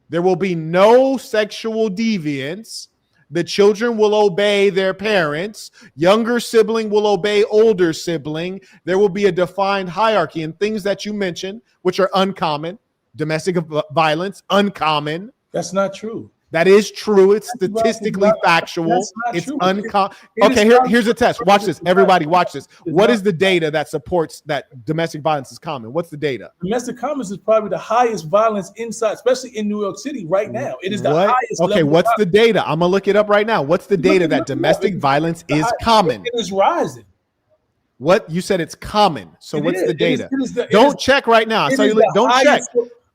There will be no sexual deviance. The children will obey their parents. Younger sibling will obey older sibling. There will be a defined hierarchy, and things that you mentioned, which are uncommon. Domestic violence, uncommon. That's not true. That is true. It's statistically factual. It's uncommon. Okay, here's a test. Watch this. Everybody watch this. What is the data that supports that domestic violence is common? What's the data? Domestic violence is probably the highest violence inside, especially in New York City right now. It is the highest. Okay, what's the data? I'm going to look it up right now. What's the data that domestic violence is common? It is rising. What? You said it's common. So what's the data? Don't check right now. So don't check.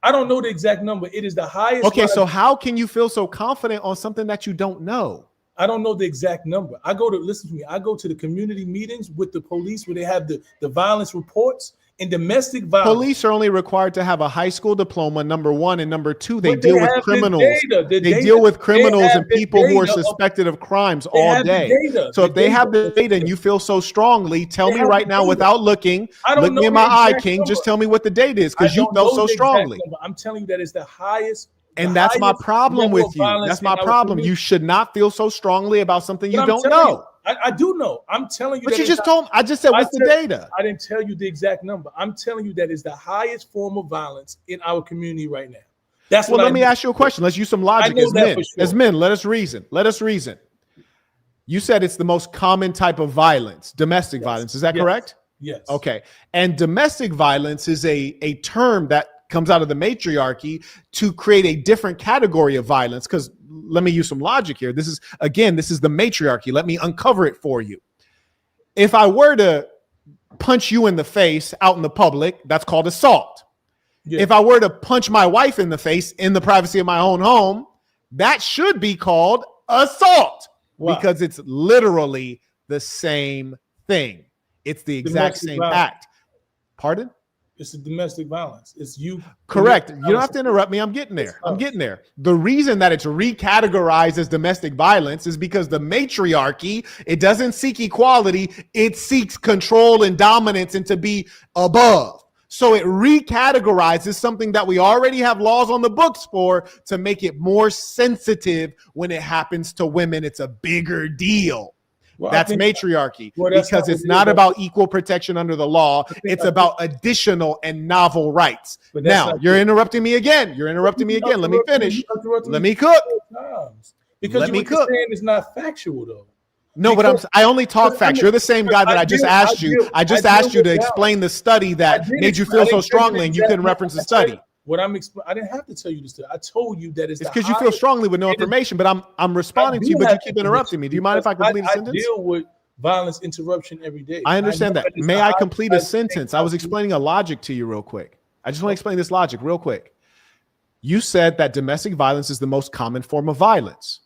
I don't know the exact number. It is the highest. Okay, so how can you feel so confident on something that you don't know? I don't know the exact number. Listen to me. I go to the community meetings with the police where they have the violence reports and domestic violence. Police are only required to have a high school diploma, number one, and number two, they deal with criminals. They deal with criminals and people who are suspected of crimes all day. So if they have the data and you feel so strongly, tell me right now without looking. Look me in my eye, King. Just tell me what the data is because you felt so strongly. I'm telling you that it's the highest. And that's my problem with you. That's my problem. You should not feel so strongly about something you don't know. I do know. I'm telling you. But you just told me. I just said, what's the data? I didn't tell you the exact number. I'm telling you that is the highest form of violence in our community right now. That's what. Well, let me ask you a question. Let's use some logic as men. As men, let us reason. Let us reason. You said it's the most common type of violence, domestic violence. Is that correct? Yes. Okay. And domestic violence is a term that comes out of the matriarchy to create a different category of violence. Because let me use some logic here. This is the matriarchy. Let me uncover it for you. If I were to punch you in the face out in the public, that's called assault. Yeah. If I were to punch my wife in the face in the privacy of my own home, that should be called assault. Wow. Because it's literally the same thing. It's the exact same act. Pardon? It's a domestic violence. It's you. Correct. You don't have to interrupt me. I'm getting there. The reason that it's recategorized as domestic violence is because the matriarchy, it doesn't seek equality. It seeks control and dominance and to be above. So it recategorizes something that we already have laws on the books for to make it more sensitive when it happens to women. It's a bigger deal. Well, that's matriarchy because it's not about equal protection under the law. It's about additional and novel rights. Now, you're interrupting me again. Let me finish. Let me cook. Because what you're saying is not factual, though. No, but I only talk facts. You're the same guy that I just asked you. I just asked you to explain the study that made you feel so strongly and you couldn't reference the study. I didn't have to tell you this. I told you that it's because you feel strongly with no information, but I'm responding to you, but you keep interrupting me. Do you mind if I complete a sentence? I deal with violence interruption every day. I understand that. May I complete a sentence? I was explaining a logic to you real quick. I just want to explain this logic real quick. You said that domestic violence is the most common form of violence.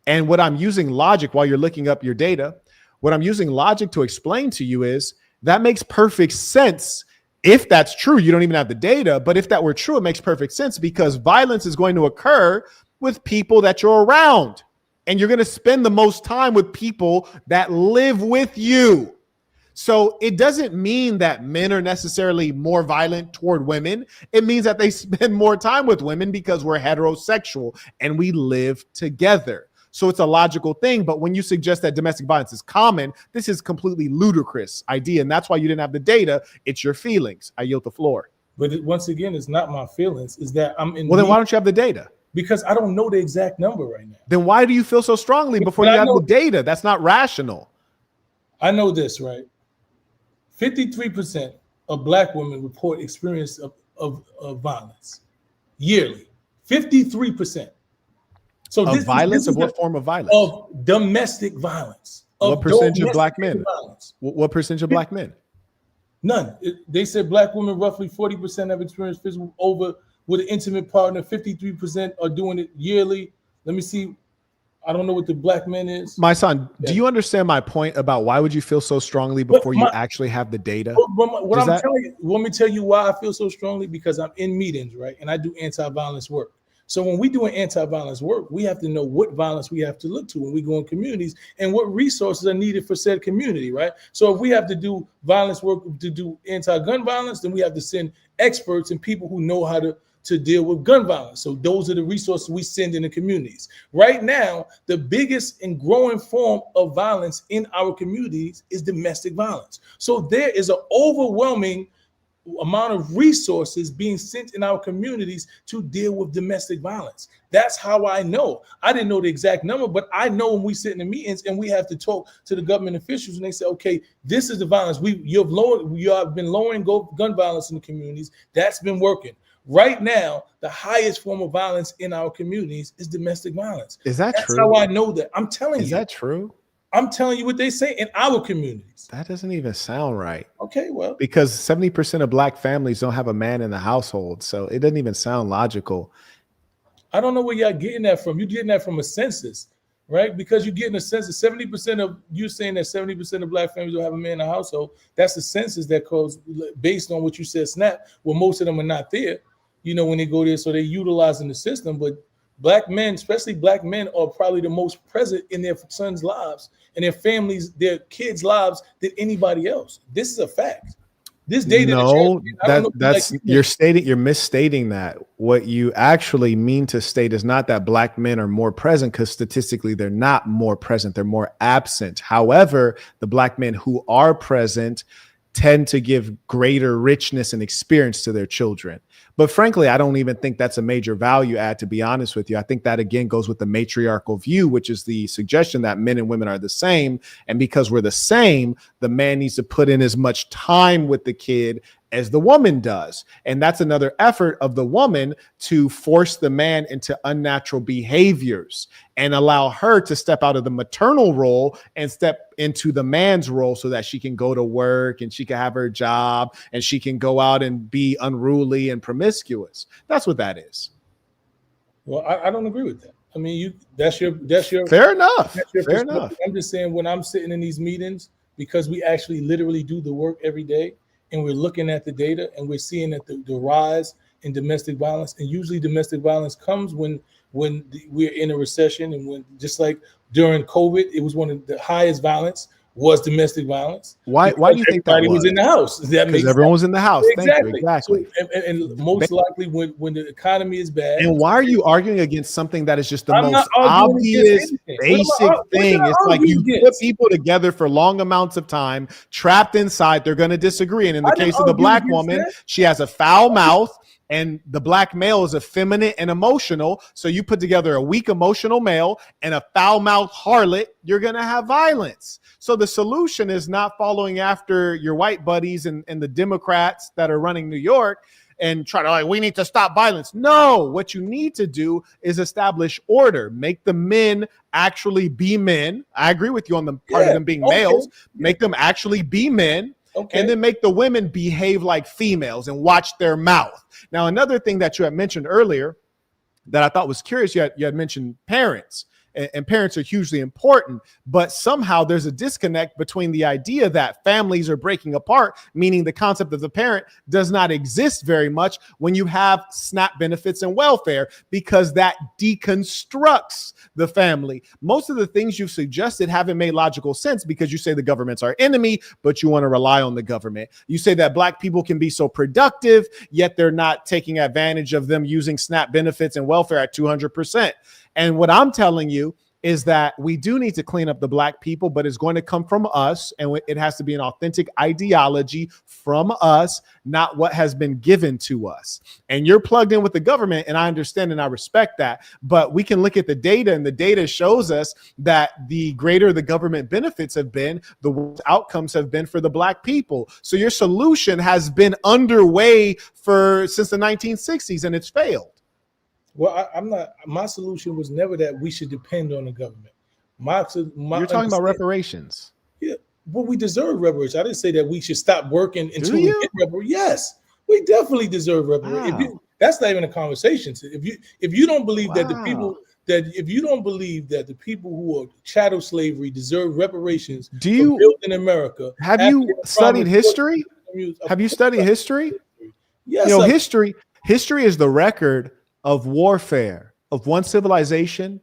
And what I'm using logic while you're looking up your data, what I'm using logic to explain to you is that makes perfect sense. If that's true, you don't even have the data. But if that were true, it makes perfect sense because violence is going to occur with people that you're around. And you're going to spend the most time with people that live with you. So it doesn't mean that men are necessarily more violent toward women. It means that they spend more time with women because we're heterosexual and we live together. So it's a logical thing. But when you suggest that domestic violence is common, this is completely ludicrous idea. And that's why you didn't have the data. It's your feelings. I yield the floor. But once again, it's not my feelings. It's that I'm in. Well, then why don't you have the data? Because I don't know the exact number right now. Then why do you feel so strongly before you have the data? That's not rational. I know this, right? 53% of Black women report experience of violence yearly. 53%. So of violence? Of what form of violence? Of domestic violence. What percentage of Black men? What percentage of Black men? None. They said Black women, roughly 40% have experienced physical over with an intimate partner. 53% are doing it yearly. Let me see. I don't know what the Black men is. Mysonne, do you understand my point about why would you feel so strongly before you actually have the data? Let me tell you why I feel so strongly, because I'm in meetings, right? And I do anti-violence work. So when we doing anti-violence work, we have to know what violence we have to look to when we go in communities and what resources are needed for said community, right? So if we have to do violence work to do anti-gun violence, then we have to send experts and people who know how to to deal with gun violence. So those are the resources we send in the communities. Right now, the biggest and growing form of violence in our communities is domestic violence. So there is an overwhelming amount of resources being sent in our communities to deal with domestic violence. That's how I know. I didn't know the exact number, but I know when we sit in the meetings and we have to talk to the government officials and they say, okay, this is the violence. You have been lowering gun violence in the communities. That's been working. Right now, the highest form of violence in our communities is domestic violence. Is that That's true? how I know that. I'm telling you. Is that true? I'm telling you what they say in our communities. That doesn't even sound right. Okay, well. Because 70% of Black families don't have a man in the household. So it doesn't even sound logical. I don't know where y'all getting that from. You're getting that from a census, right? Because you're getting a census. 70% of you saying that 70% of Black families don't have a man in the household. That's the census that goes based on what you said, SNAP. Well, most of them are not there, when they go there. So they're utilizing the system. But Black men, especially Black men, are probably the most present in their sons' lives and their families, their kids' lives than anybody else. This is a fact. This data. No, you're misstating that. What you actually mean to state is not that Black men are more present, because statistically they're not more present, they're more absent. However, the Black men who are present tend to give greater richness and experience to their children. But frankly, I don't even think that's a major value add, to be honest with you. I think that, again, goes with the matriarchal view, which is the suggestion that men and women are the same. And because we're the same, the man needs to put in as much time with the kid as the woman does. And that's another effort of the woman to force the man into unnatural behaviors and allow her to step out of the maternal role and step into the man's role so that she can go to work and she can have her job and she can go out and be unruly and promiscuous. That's what that is. Well, I don't agree with that. I mean, that's your fair enough. Fair enough. I'm just saying, when I'm sitting in these meetings, because we actually literally do the work every day, and we're looking at the data and we're seeing that the rise in domestic violence, and usually domestic violence comes when we're in a recession, and when, just like during COVID, it was one of the highest violence was domestic violence. Why do you think that was in the house? Because everyone was in the house. Exactly. Exactly. So, and most likely when the economy is bad. And why are you arguing against something that is just the most obvious, basic thing? It's like you put people together for long amounts of time, trapped inside. They're going to disagree. And in the case of the Black woman, she has a foul mouth. And the Black male is effeminate and emotional. So you put together a weak emotional male and a foul-mouthed harlot, you're going to have violence. So the solution is not following after your white buddies and the Democrats that are running New York and try to, we need to stop violence. No, what you need to do is establish order. Make the men actually be men. I agree with you on the part of them being males. Make them actually be men. Okay. And then make the women behave like females and watch their mouth. Now, another thing that you had mentioned earlier that I thought was curious, you had mentioned parents. And parents are hugely important, but somehow there's a disconnect between the idea that families are breaking apart, meaning the concept of the parent does not exist very much when you have SNAP benefits and welfare, because that deconstructs the family. Most of the things you've suggested haven't made logical sense, because you say the government's our enemy, but you want to rely on the government. You say that Black people can be so productive, yet they're not taking advantage of them using SNAP benefits and welfare at 200%. And what I'm telling you is that we do need to clean up the Black people, but it's going to come from us. And it has to be an authentic ideology from us, not what has been given to us. And you're plugged in with the government, and I understand and I respect that. But we can look at the data, and the data shows us that the greater the government benefits have been, the worse outcomes have been for the Black people. So your solution has been underway since the 1960s, and it's failed. Well, I'm not. My solution was never that we should depend on the government. You're talking about reparations. Yeah, well, we deserve reparations. I didn't say that we should stop working until we get reparations. Yes, we definitely deserve reparations. Wow. That's not even a conversation. If you don't believe that the people if you don't believe that the people who are chattel slavery deserve reparations, do you built in America? Have you studied history? Have you studied history? Yes. History is the record of warfare of one civilization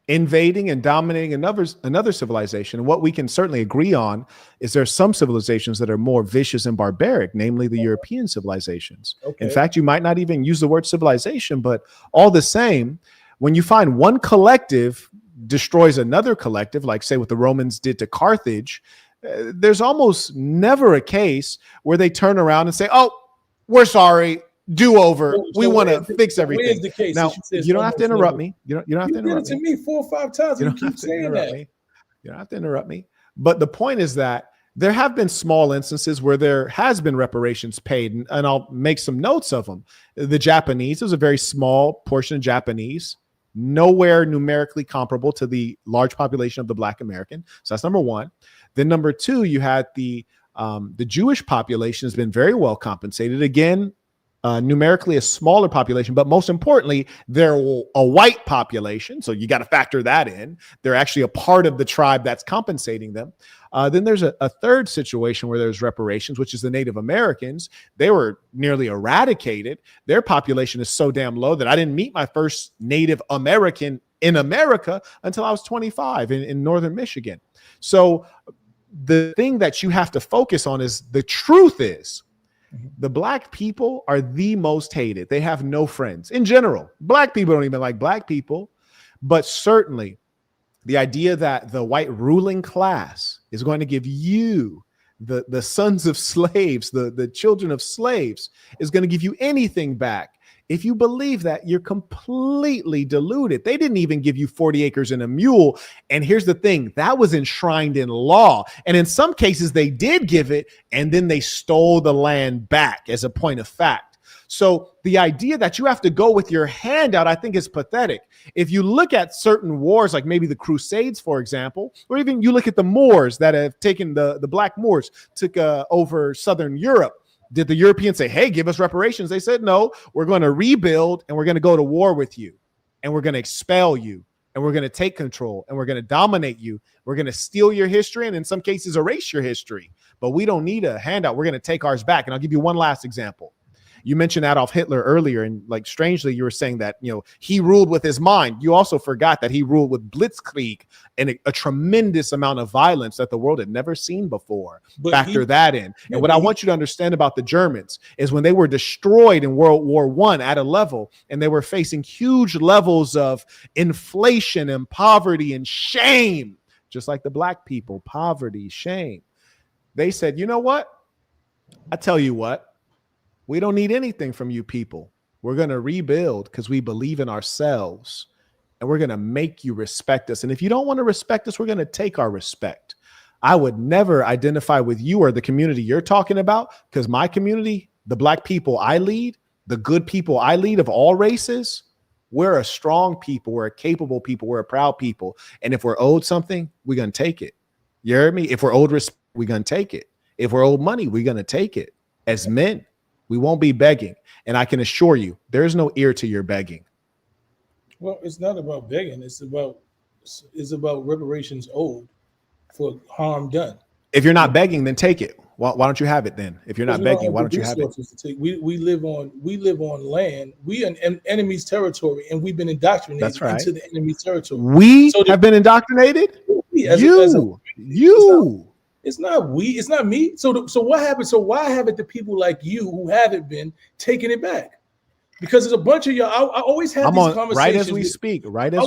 invading and dominating another civilization. And what we can certainly agree on is there are some civilizations that are more vicious and barbaric, namely the European civilizations. In fact, you might not even use the word civilization, but all the same, when you find one collective destroys another collective, like say what the Romans did to Carthage, there's almost never a case where they turn around and say, oh, we're sorry, do over. We want to fix everything. The case? Now, you don't have to interrupt me. You don't have to interrupt me. You did it to me 4 or 5 times. You keep saying that. You don't have to interrupt me. But the point is that there have been small instances where there has been reparations paid, and I'll make some notes of them. The Japanese, it was a very small portion of Japanese, nowhere numerically comparable to the large population of the Black American. So that's number one. Then number two, you had the Jewish population has been very well compensated. Again, numerically a smaller population, but most importantly, they're a white population. So you got to factor that in. They're actually a part of the tribe that's compensating them. Then there's a third situation where there's reparations, which is the Native Americans. They were nearly eradicated. Their population is so damn low that I didn't meet my first Native American in America until I was 25 in northern Michigan. So the thing that you have to focus on is the truth is the Black people are the most hated. They have no friends in general. Black people don't even like Black people, but certainly the idea that the white ruling class is going to give you the sons of slaves, the children of slaves, is going to give you anything back. If you believe that, you're completely deluded. They didn't even give you 40 acres and a mule. And here's the thing, that was enshrined in law. And in some cases they did give it, and then they stole the land back as a point of fact. So the idea that you have to go with your hand out, I think, is pathetic. If you look at certain wars, like maybe the Crusades, for example, or even you look at the Moors that have taken the Black Moors, took over Southern Europe. Did the Europeans say, hey, give us reparations? They said, no, we're going to rebuild and we're going to go to war with you and we're going to expel you and we're going to take control and we're going to dominate you. We're going to steal your history and in some cases erase your history. But we don't need a handout. We're going to take ours back. And I'll give you one last example. You mentioned Adolf Hitler earlier, and like strangely, you were saying that, you know, he ruled with his mind. You also forgot that he ruled with blitzkrieg and a tremendous amount of violence that the world had never seen before. Factor that in. And what I want you to understand about the Germans is when they were destroyed in World War I at a level, and they were facing huge levels of inflation and poverty and shame, just like the Black people, poverty, shame. They said, you know what? I tell you what. We don't need anything from you people. We're going to rebuild because we believe in ourselves and we're going to make you respect us. And if you don't want to respect us, we're going to take our respect. I would never identify with you or the community you're talking about because my community, the Black people I lead, the good people I lead of all races, we're a strong people. We're a capable people. We're a proud people. And if we're owed something, we're going to take it. You heard me? If we're owed respect, we're going to take it. If we're owed money, we're going to take it. As men, we won't be begging. And I can assure you, there's no ear to your begging. Well, it's not about begging. It's about reparations owed for harm done. If you're not begging, then take it. Why don't you have it then? If you're not begging, why don't you have it? We live on land. We in enemy's territory, and we've been indoctrinated into the enemy's territory. We have been indoctrinated? You. It's not we. It's not me. So what happened? So why haven't the people like you who haven't been taking it back? Because there's a bunch of y'all. I always have these conversations. Right as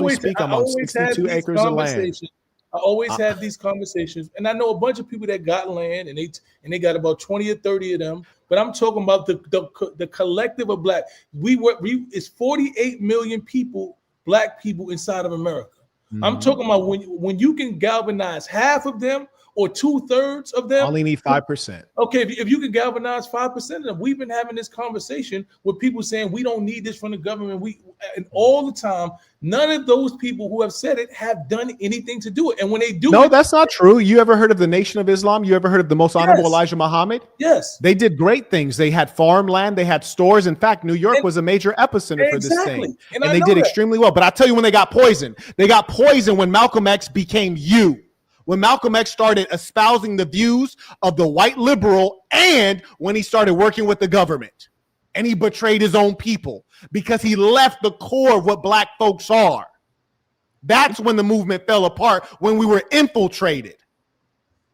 we speak. I'm on 62 acres of land. I always have these conversations, and I know a bunch of people that got land, and they got about 20 or 30 of them. But I'm talking about the collective of Black. It's 48 million people, Black people inside of America. Mm-hmm. I'm talking about when you can galvanize half of them. Or 2/3 of them. Only need 5%. Okay, if you can galvanize 5% of them, we've been having this conversation with people saying we don't need this from the government. And all the time, none of those people who have said it have done anything to do it. And when they do, that's not true. You ever heard of the Nation of Islam? You ever heard of the Most Honorable Elijah Muhammad? Yes, they did great things. They had farmland. They had stores. In fact, New York was a major epicenter for this thing, and they did extremely well. But I tell you, when they got poisoned when Malcolm X became you. When Malcolm X started espousing the views of the white liberal and when he started working with the government and he betrayed his own people because he left the core of what Black folks are. That's when the movement fell apart, when we were infiltrated.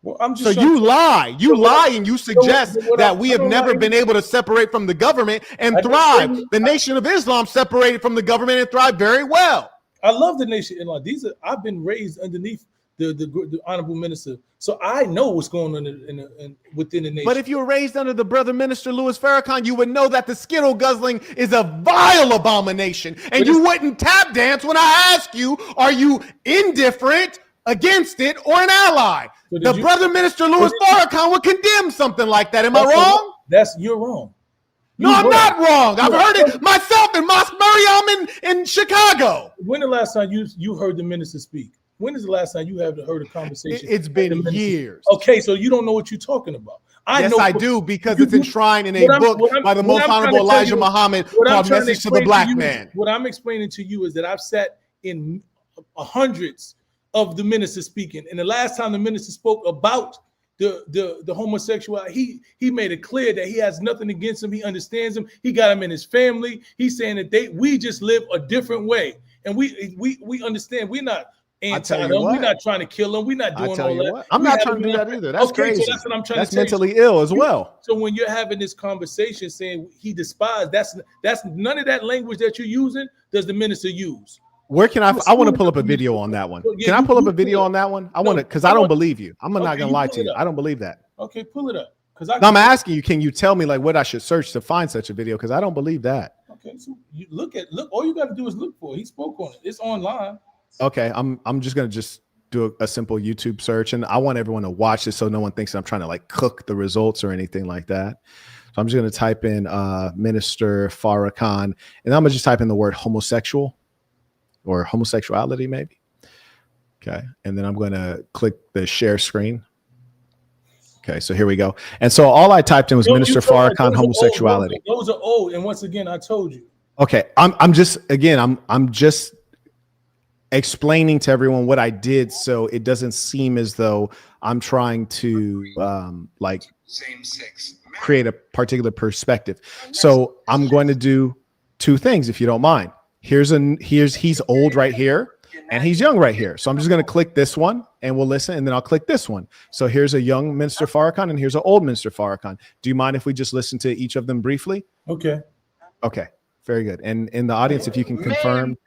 Well, I'm just so you lie. You lie and you suggest that we have never been able to separate from the government and thrive. The Nation of Islam separated from the government and thrived very well. I love the Nation of Islam. I've been raised underneath the honorable minister, so I know what's going on within the nation. But if you were raised under the brother minister Louis Farrakhan, you would know that the Skittle guzzling is a vile abomination, and you wouldn't tap dance when I ask you, are you indifferent, against it, or an ally? So brother minister Louis Farrakhan would condemn something like that. Am I wrong? You're wrong. No, I'm not wrong. I've heard it myself in Mosque Mariam in Chicago. When the last time you heard the minister speak? When is the last time you have heard a conversation? It's been years. Okay, so you don't know what you're talking about. I do, because it's enshrined in a book by the most honorable Elijah Muhammad called Message to the Black Man. What I'm explaining to you is that I've sat in hundreds of the ministers speaking, and the last time the minister spoke about the homosexuality, he made it clear that he has nothing against him. He understands him. He got him in his family. He's saying that we just live a different way, and we understand. We're not anti him. We're not trying to kill him. We're not doing all that. I'm not trying to do that either. That's crazy. So that's what I'm trying to say. That's mentally ill as well. So when you're having this conversation saying he despised, that's none of that language that you're using does the minister use. Where can I want to pull up a video on that one. Can I pull up a video on that one? I want to, because I don't believe you. I'm not going to lie to you. I don't believe that. Okay, pull it up. I'm asking you, can you tell me like what I should search to find such a video? Because I don't believe that. Okay, so you look. All you got to do is look for it. He spoke on it. It's online. Okay, I'm just going to do a simple YouTube search, and I want everyone to watch this so no one thinks that I'm trying to like cook the results or anything like that. So I'm just going to type in Minister Farrakhan, and I'm going to just type in the word homosexual or homosexuality maybe. Okay, and then I'm going to click the share screen. Okay, so here we go. And so all I typed in was Minister Farrakhan homosexuality. Those are old, and once again, I told you. Okay, I'm just explaining to everyone what I did, so it doesn't seem as though I'm trying to like create a particular perspective. So I'm going to do two things, if you don't mind. He's old right here, and he's young right here. So I'm just going to click this one, and we'll listen, and then I'll click this one. So here's a young Minister Farrakhan, and here's an old Minister Farrakhan. Do you mind if we just listen to each of them briefly? Okay. Okay, very good. And in the audience, if you can confirm,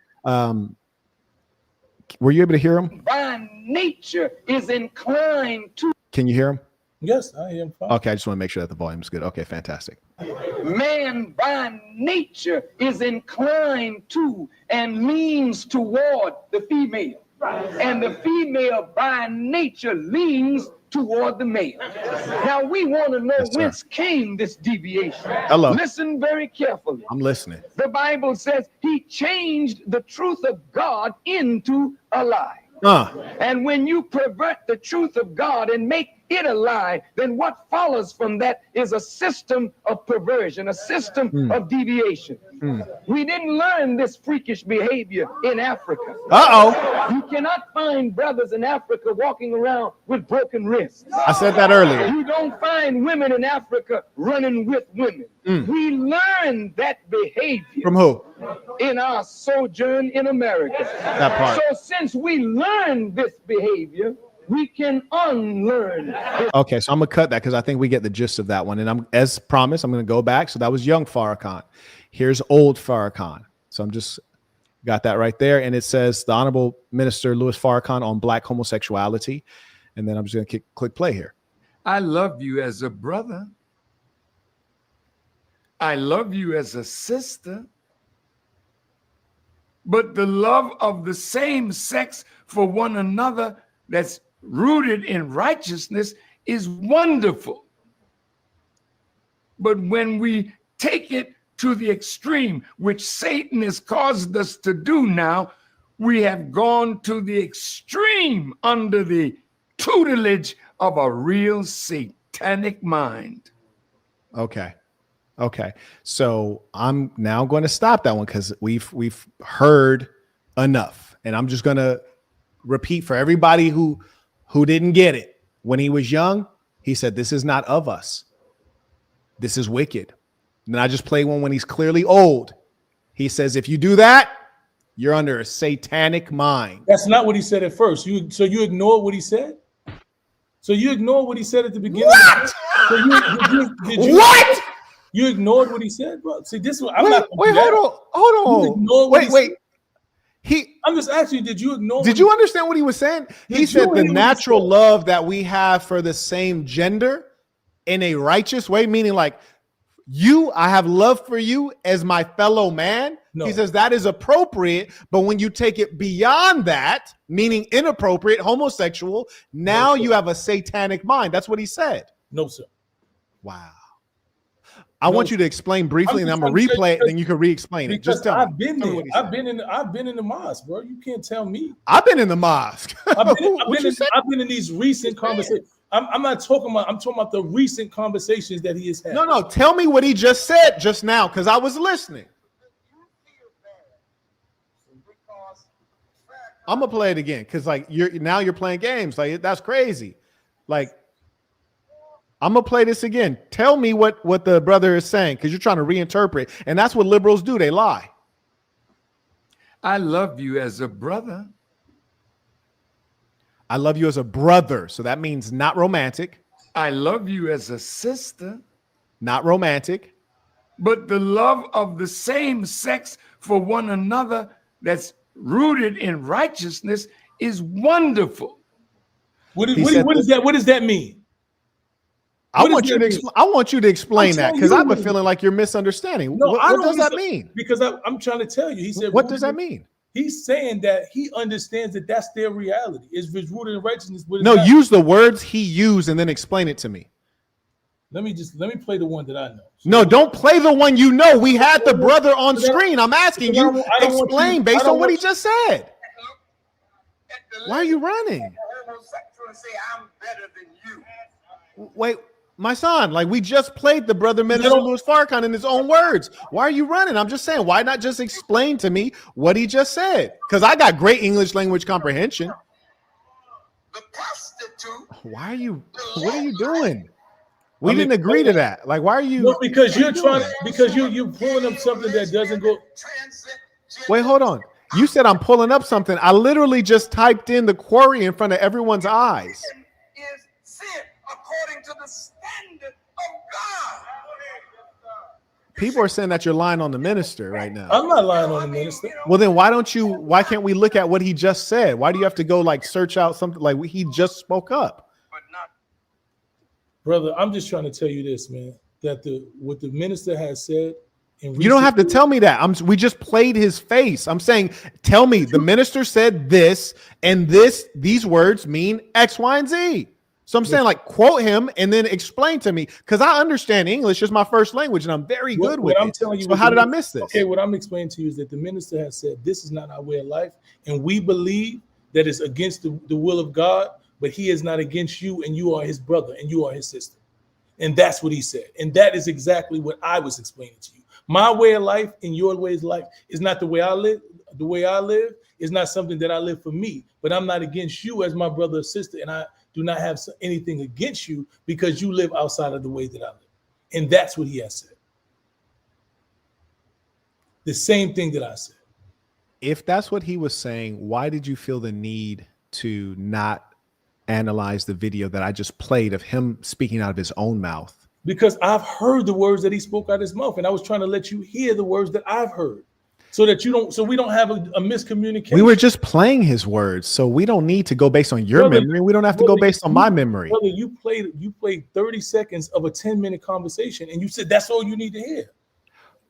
were you able to hear him? By nature is inclined to. Can you hear him? Yes, I am fine. Okay, I just want to make sure that the volume's good. Okay, fantastic. Man by nature is inclined to and leans toward the female. And the female by nature leans toward the male. Now we want to know whence came this deviation. Hello. Listen very carefully. I'm listening. The Bible says he changed the truth of God into a lie. And when you pervert the truth of God and make it a lie, then what follows from that is a system of perversion, a system of deviation. We didn't learn this freakish behavior in Africa. You cannot find brothers in Africa walking around with broken wrists. I said that earlier. You don't find women in Africa running with women. We learned that behavior. From who? In our sojourn in America. That part. So since we learned this behavior, we can unlearn. Okay, so I'm gonna cut that because I think we get the gist of that one. And I'm, as promised, I'm gonna go back. So that was young Farrakhan. Here's old Farrakhan. So I'm just got that right there, and it says the Honorable Minister Louis Farrakhan on Black homosexuality. And then I'm just gonna click play here. I love you as a brother. I love you as a sister. But the love of the same sex for one another that's rooted in righteousness is wonderful. But when we take it to the extreme, which Satan has caused us to do now, we have gone to the extreme under the tutelage of a real satanic mind. Okay. So I'm now going to stop that one because we've heard enough, and I'm just going to repeat for everybody who didn't get it. When he was young, he said, "This is not of us. This is wicked." And then I just played one when he's clearly old. He says, "If you do that, You're under a satanic mind. That's not what he said at first. So you ignored what he said? So you ignored what he said at the beginning? What? So did you What? You ignored what he said, bro? See, this one, Hold on. Wait. I'm just asking you, did you ignore? Did you understand what he was saying? He said the natural love that we have for the same gender in a righteous way, meaning like I have love for you as my fellow man. No. He says that is appropriate, but when you take it beyond that, meaning inappropriate, homosexual, now you have a satanic mind. That's what he said. No, sir. Wow. I want you to explain briefly, and I'm gonna replay it, and then you can re-explain it. Just tell I've been there. I've been in the mosque, bro. You can't tell me. I've been in the mosque. I've been in these recent conversations. I'm not talking about. I'm talking about the recent conversations that he has had. No. Tell me what he just said just now, because I was listening. I'm gonna play it again, because like you're playing games. Like that's crazy. Like. I'm going to play this again. Tell me what the brother is saying, because you're trying to reinterpret. And that's what liberals do. They lie. I love you as a brother. I love you as a brother. So that means not romantic. I love you as a sister. Not romantic. But the love of the same sex for one another that's rooted in righteousness is wonderful. What does that mean? I want you to explain that, because I have a feeling like you're misunderstanding. No, what does that mean? Because I'm trying to tell you. He said, what does that mean? He's saying that he understands that that's their reality. It's rooted in righteousness. But no, use the words he used and then explain it to me. Let me play the one that I know. No, don't play the one you know. We had the brother on screen. I'm asking you, explain based on what he just said. Why are you running? Wait. My son, like we just played the brother Minister Louis Farrakhan in his own words. Why are you running? I'm just saying, why not just explain to me what he just said? Because I got great English language comprehension. What are you doing? We didn't agree to that. Like, why are you? No, because you're pulling up something that doesn't go. Wait, hold on. You said I'm pulling up something. I literally just typed in the query in front of everyone's eyes. Is sin according to the standard of God. People are saying that you're lying on the minister right now. I'm not lying on the minister. Well, then why can't we look at what he just said? Why do you have to go like search out something like he just spoke up? Brother, I'm just trying to tell you this, man, that what the minister has said. You don't have to tell me that. We just played his face. I'm saying, tell me the minister said this, and these words mean X, Y, and Z. So I'm saying, like, quote him and then explain to me, because I understand English is my first language and I'm very good with it. So how did I miss this? Okay, what I'm explaining to you is that the minister has said this is not our way of life, and we believe that it's against the will of God, but he is not against you, and you are his brother and you are his sister. And that's what he said. And that is exactly what I was explaining to you. My way of life and your way of life is not the way I live. The way I live is not something that I live for me, but I'm not against you as my brother or sister. And I do not have anything against you because you live outside of the way that I live. And that's what he has said. The same thing that I said. If that's what he was saying, why did you feel the need to not analyze the video that I just played of him speaking out of his own mouth? Because I've heard the words that he spoke out of his mouth, and I was trying to let you hear the words that I've heard, so we don't have a miscommunication. We were just playing his words, so we don't need to go based on your memory. We don't have to go based on my memory. Brother, you played 30 seconds of a 10-minute conversation, and you said that's all you need to hear.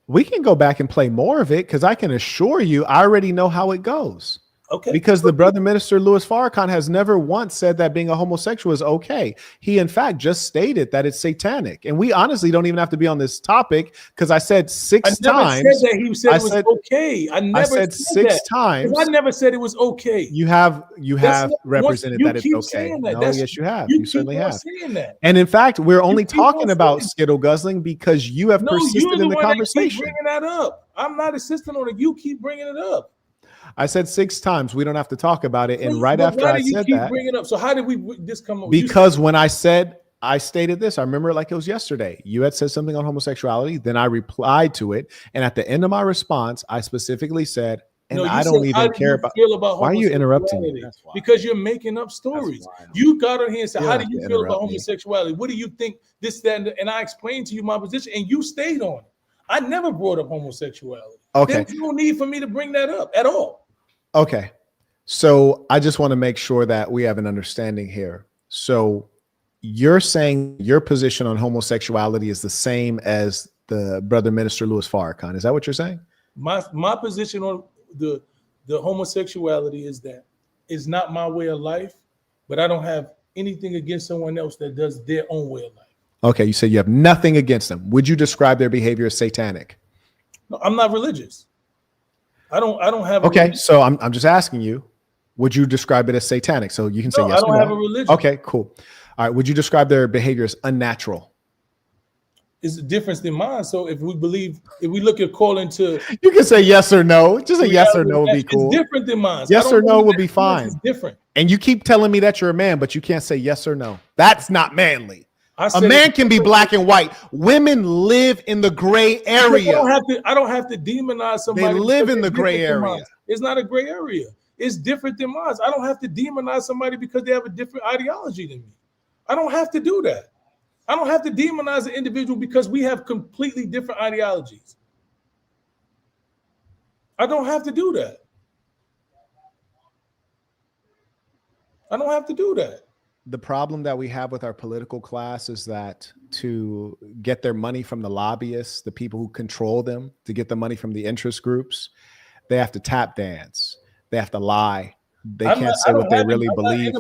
We can go back and play more of it, because I can assure you, I already know how it goes. Okay. Because the brother minister Louis Farrakhan has never once said that being a homosexual is okay. He, in fact, just stated that it's satanic. And we honestly don't even have to be on this topic, because I said six times. I never said that he said it was okay. I said six times. I never said it was okay. You have represented that it's okay. No, yes, you have. You certainly have. And in fact, we're only talking about skittle guzzling because you have persisted in the conversation. Bringing that up. I'm not insisting on it. You keep bringing it up. I said 6 times. We don't have to talk about it. And right after I said that, bring it up. So how did this come up? Because when I stated this, I remember it like it was yesterday. You had said something on homosexuality. Then I replied to it. And at the end of my response, I specifically said, And No, you I said, don't how even do care you about. feel about Why are you interrupting me? homosexuality? Because you're making up stories. You got on here and said, how do you feel about homosexuality? What do you think this, that, and I explained to you my position, and you stayed on it. I never brought up homosexuality. Okay. There's no need for me to bring that up at all. Okay. So I just want to make sure that we have an understanding here. So you're saying your position on homosexuality is the same as the brother minister Louis Farrakhan. Is that what you're saying? My position on the homosexuality is that it's not my way of life, but I don't have anything against someone else that does their own way of life. Okay, you say you have nothing against them. Would you describe their behavior as satanic? No, I'm not religious. I don't have a okay, religion. so I'm just asking you, would you describe it as satanic? So you can say yes. I don't have a religion. Okay, cool. All right, would you describe their behavior as unnatural? It's a difference than mine. So if we look at calling to, you can say yes or no. Just a yes or no would be cool. It's different than mine. Yes or no would be fine. It's different. And you keep telling me that you're a man, but you can't say yes or no. That's not manly. A man can be black and white. Women live in the gray area. I don't have to demonize somebody. They live in the gray area. It's not a gray area. It's different than mine. I don't have to demonize somebody because they have a different ideology than me. I don't have to do that. I don't have to demonize an individual because we have completely different ideologies. I don't have to do that. I don't have to do that. The problem that we have with our political class is that to get their money from the lobbyists, the people who control them, to get the money from the interest groups, they have to tap dance. They have to lie. They can't say what they really believe.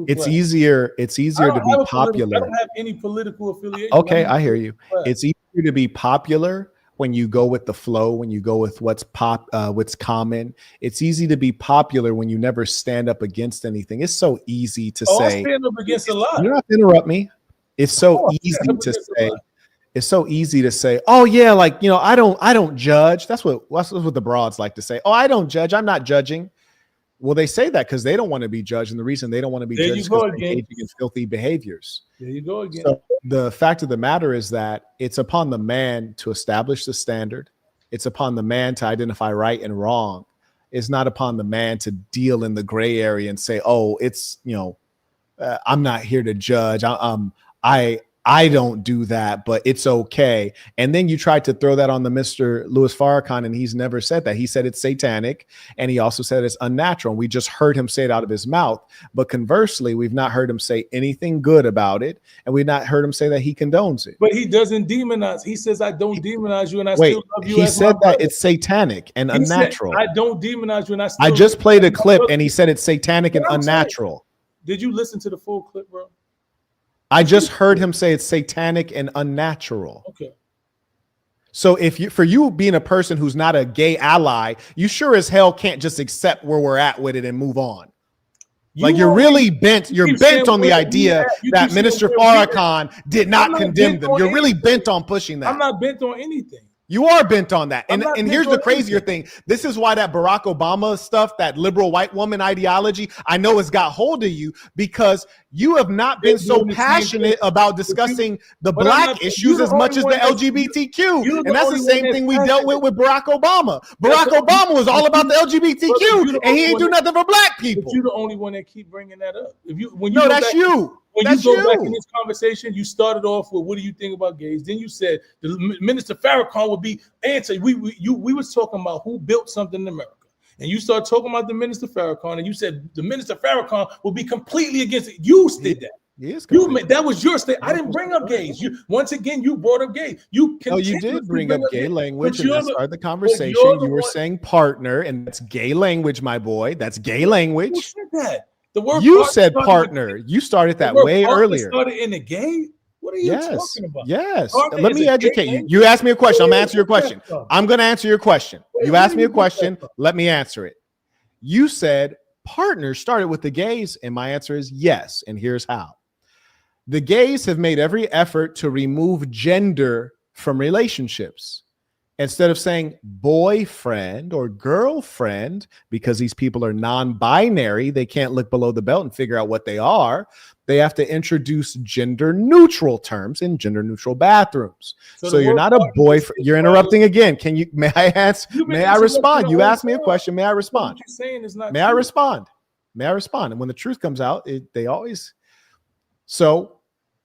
It's easier to be popular. I don't have any political affiliation. Okay, I hear you. It's easier to be popular when you go with the flow, when you go with what's common. It's easy to be popular when you never stand up against anything. It's so easy to say. I stand up against a lot. You don't have to interrupt me. It's so easy to say. It's so easy to say, oh yeah, like, I don't judge. That's what the broads like to say. Oh, I don't judge. I'm not judging. Well, they say that because they don't want to be judged, and the reason they don't want to be judged is because they're engaging in filthy behaviors. There you go again. So the fact of the matter is that it's upon the man to establish the standard. It's upon the man to identify right and wrong. It's not upon the man to deal in the gray area and say, oh, it's, I'm not here to judge. I don't do that, but it's okay. And then you tried to throw that on the Mr. Louis Farrakhan, and he's never said that. He said it's satanic, and he also said it's unnatural. And we just heard him say it out of his mouth. But conversely, we've not heard him say anything good about it, and we've not heard him say that he condones it. But he doesn't demonize. He says, I don't demonize you, and I still love you. He said that it's satanic and unnatural. I don't demonize you, and I just played a clip, and he said it's satanic and unnatural. Did you listen to the full clip, bro? I just heard him say it's satanic and unnatural. Okay. So for you being a person who's not a gay ally, you sure as hell can't just accept where we're at with it and move on. You're really bent. You're bent on the idea that Minister Farrakhan did not condemn them. You're really bent on pushing that. I'm not bent on anything. You are bent on that. And here's the crazier thing. This is why that Barack Obama stuff, that liberal white woman ideology, I know has got hold of you, because you have not been so passionate about discussing the black issues as much as the LGBTQ. And that's the same thing we dealt with Barack Obama. Barack Obama was all about the LGBTQ, and he ain't do nothing for black people. But you're the only one that keep bringing that up. No, that's you. When you go back in this conversation, you started off with, what do you think about gays? Then you said the Minister Farrakhan would be answer. We was talking about who built something in America. And you started talking about the Minister Farrakhan, and you said the Minister Farrakhan will be completely against it. You did that. That was your state. I didn't bring up gays. Once again, you brought up gay. You did bring up gay language, and that started the conversation. You were saying partner, and that's gay language, my boy. That's gay language. Who said that? The word you said partner. You started that way earlier. Started in the gay. What are you talking about? Yes. Let me educate you. You asked me a question. I'm answering your question. I'm going to answer your question. You asked me a question. Let me answer it. You said partner started with the gays, and my answer is yes. And here's how. The gays have made every effort to remove gender from relationships. Instead of saying boyfriend or girlfriend, because these people are non-binary, they can't look below the belt and figure out what they are. They have to introduce gender neutral terms in gender neutral bathrooms. So you're not a boyfriend. You're interrupting again. May I ask? May I respond? You asked me a question. May I respond? What you're saying is not May I respond? May I respond? And when the truth comes out, they always. So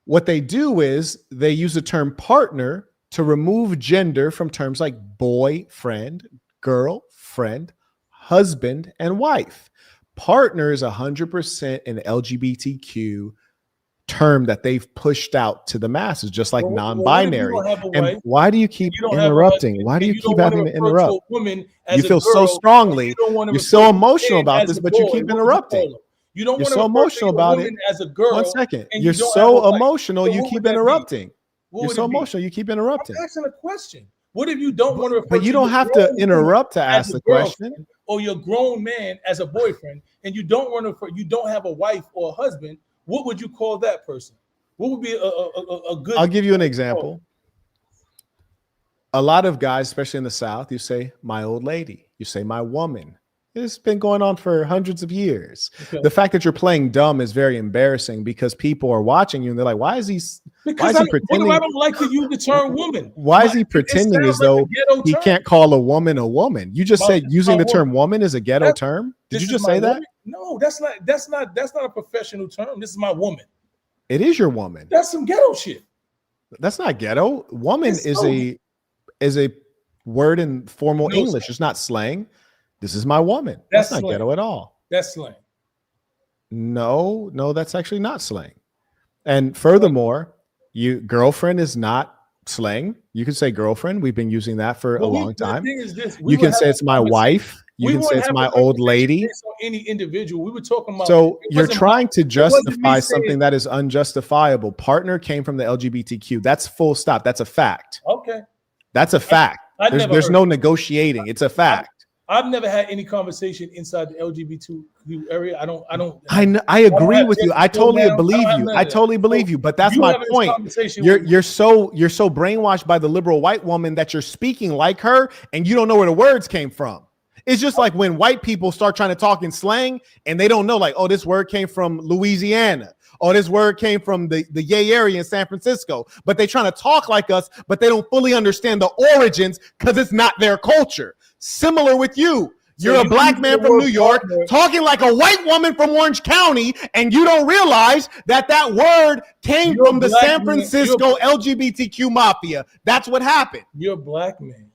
what they do is they use the term partner to remove gender from terms like boyfriend, girlfriend, husband, and wife. Partner is 100% an LGBTQ term that they've pushed out to the masses, just like non-binary. And why do you keep interrupting? Why do you keep having to interrupt? You feel so strongly. You're so emotional about this, but you keep interrupting. You're so emotional about it. As a girl. 1 second. You're so emotional. You keep interrupting. You're so emotional. You keep interrupting. I'm asking a question. What if you don't want to refer But you don't have to interrupt to ask the question. Or you're a grown man as a boyfriend, and you don't want to. You don't have a wife or a husband. What would you call that person? What would be a good? I'll give you an example. A lot of guys, especially in the South, you say my old lady. You say my woman. It's been going on for hundreds of years. Okay. The fact that you're playing dumb is very embarrassing because people are watching you and they're like, why is he pretending? I don't like to use the term woman. Why is he pretending as though he can't call a woman a woman? You just said using the term woman is a ghetto term. Did you just say that? No, that's not a professional term. This is my woman. It is your woman. That's some ghetto shit. That's not ghetto. Woman is a word in formal English. It's not slang. This is my woman. That's not ghetto at all. That's slang. No, that's actually not slang. And furthermore, girlfriend is not slang. You can say girlfriend. We've been using that for a long time. You can say it's my wife. You can say it's my old lady. Any individual. We were talking about. So you're trying to justify something that is unjustifiable. Partner came from the LGBTQ. That's full stop. That's a fact. Okay. That's a fact. There's no negotiating. It's a fact. I've never had any conversation inside the LGBTQ area. I agree with you. I totally believe you. I totally believe you. But that's my point. You're so brainwashed by the liberal white woman that you're speaking like her, and you don't know where the words came from. It's just like when white people start trying to talk in slang, and they don't know, like, oh, this word came from Louisiana. Oh, this word came from the Yay area in San Francisco. But they're trying to talk like us, but they don't fully understand the origins because it's not their culture. Similar with you. You're a black man from New York talking like a white woman from Orange County, and you don't realize that word came from the San Francisco LGBTQ mafia. That's what happened. You're a black man.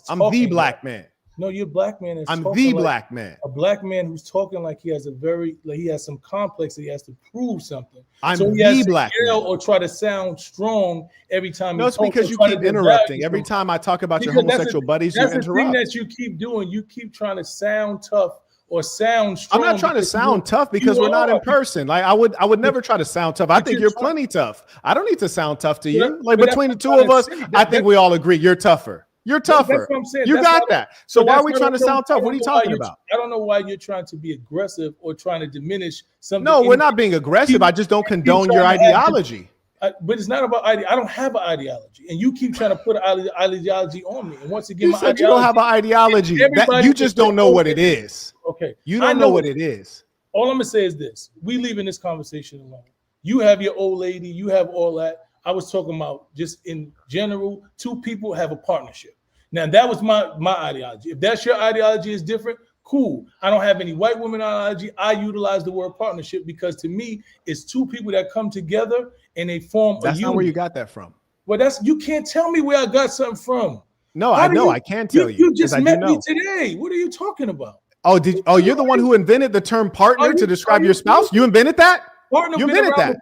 I'm the black man. No, you're a black man. I'm the black man. A black man who's talking like he has he has some complex that he has to prove something. I'm the black man. Or try to sound strong every time. No, it's because you keep interrupting. Every time I talk about your homosexual buddies, you interrupt. That's the thing that you keep doing. You keep trying to sound tough or sound strong. I'm not trying to sound tough because we're not in person. Like I would never try to sound tough. I think you're plenty tough. I don't need to sound tough to you. Like between the two of us, I think we all agree you're tougher. You're tougher. That's what I'm saying. You got that. So why are we trying to sound tough? What are you talking about? I don't know why you're trying to be aggressive or trying to diminish something. No, we're not being aggressive. I just don't condone your ideology. But it's not about ideology. I don't have an ideology, and you keep trying to put an ideology on me. And once again, you said you don't have an ideology. You just don't know what it is. Okay, you don't know what it is. All I'm gonna say is this: we leaving this conversation alone. You have your old lady. You have all that. I was talking about just in general. Two people have a partnership. Now that was my ideology. If that's your ideology is different, cool. I don't have any white woman ideology. I utilize the word partnership because to me, it's two people that come together and they form. That's not where you got that from. Well, you can't tell me where I got something from. No, I know. I can tell you. You just met me today. What are you talking about? Oh, you're the one who invented the term partner to describe your spouse? You invented that? You invented that.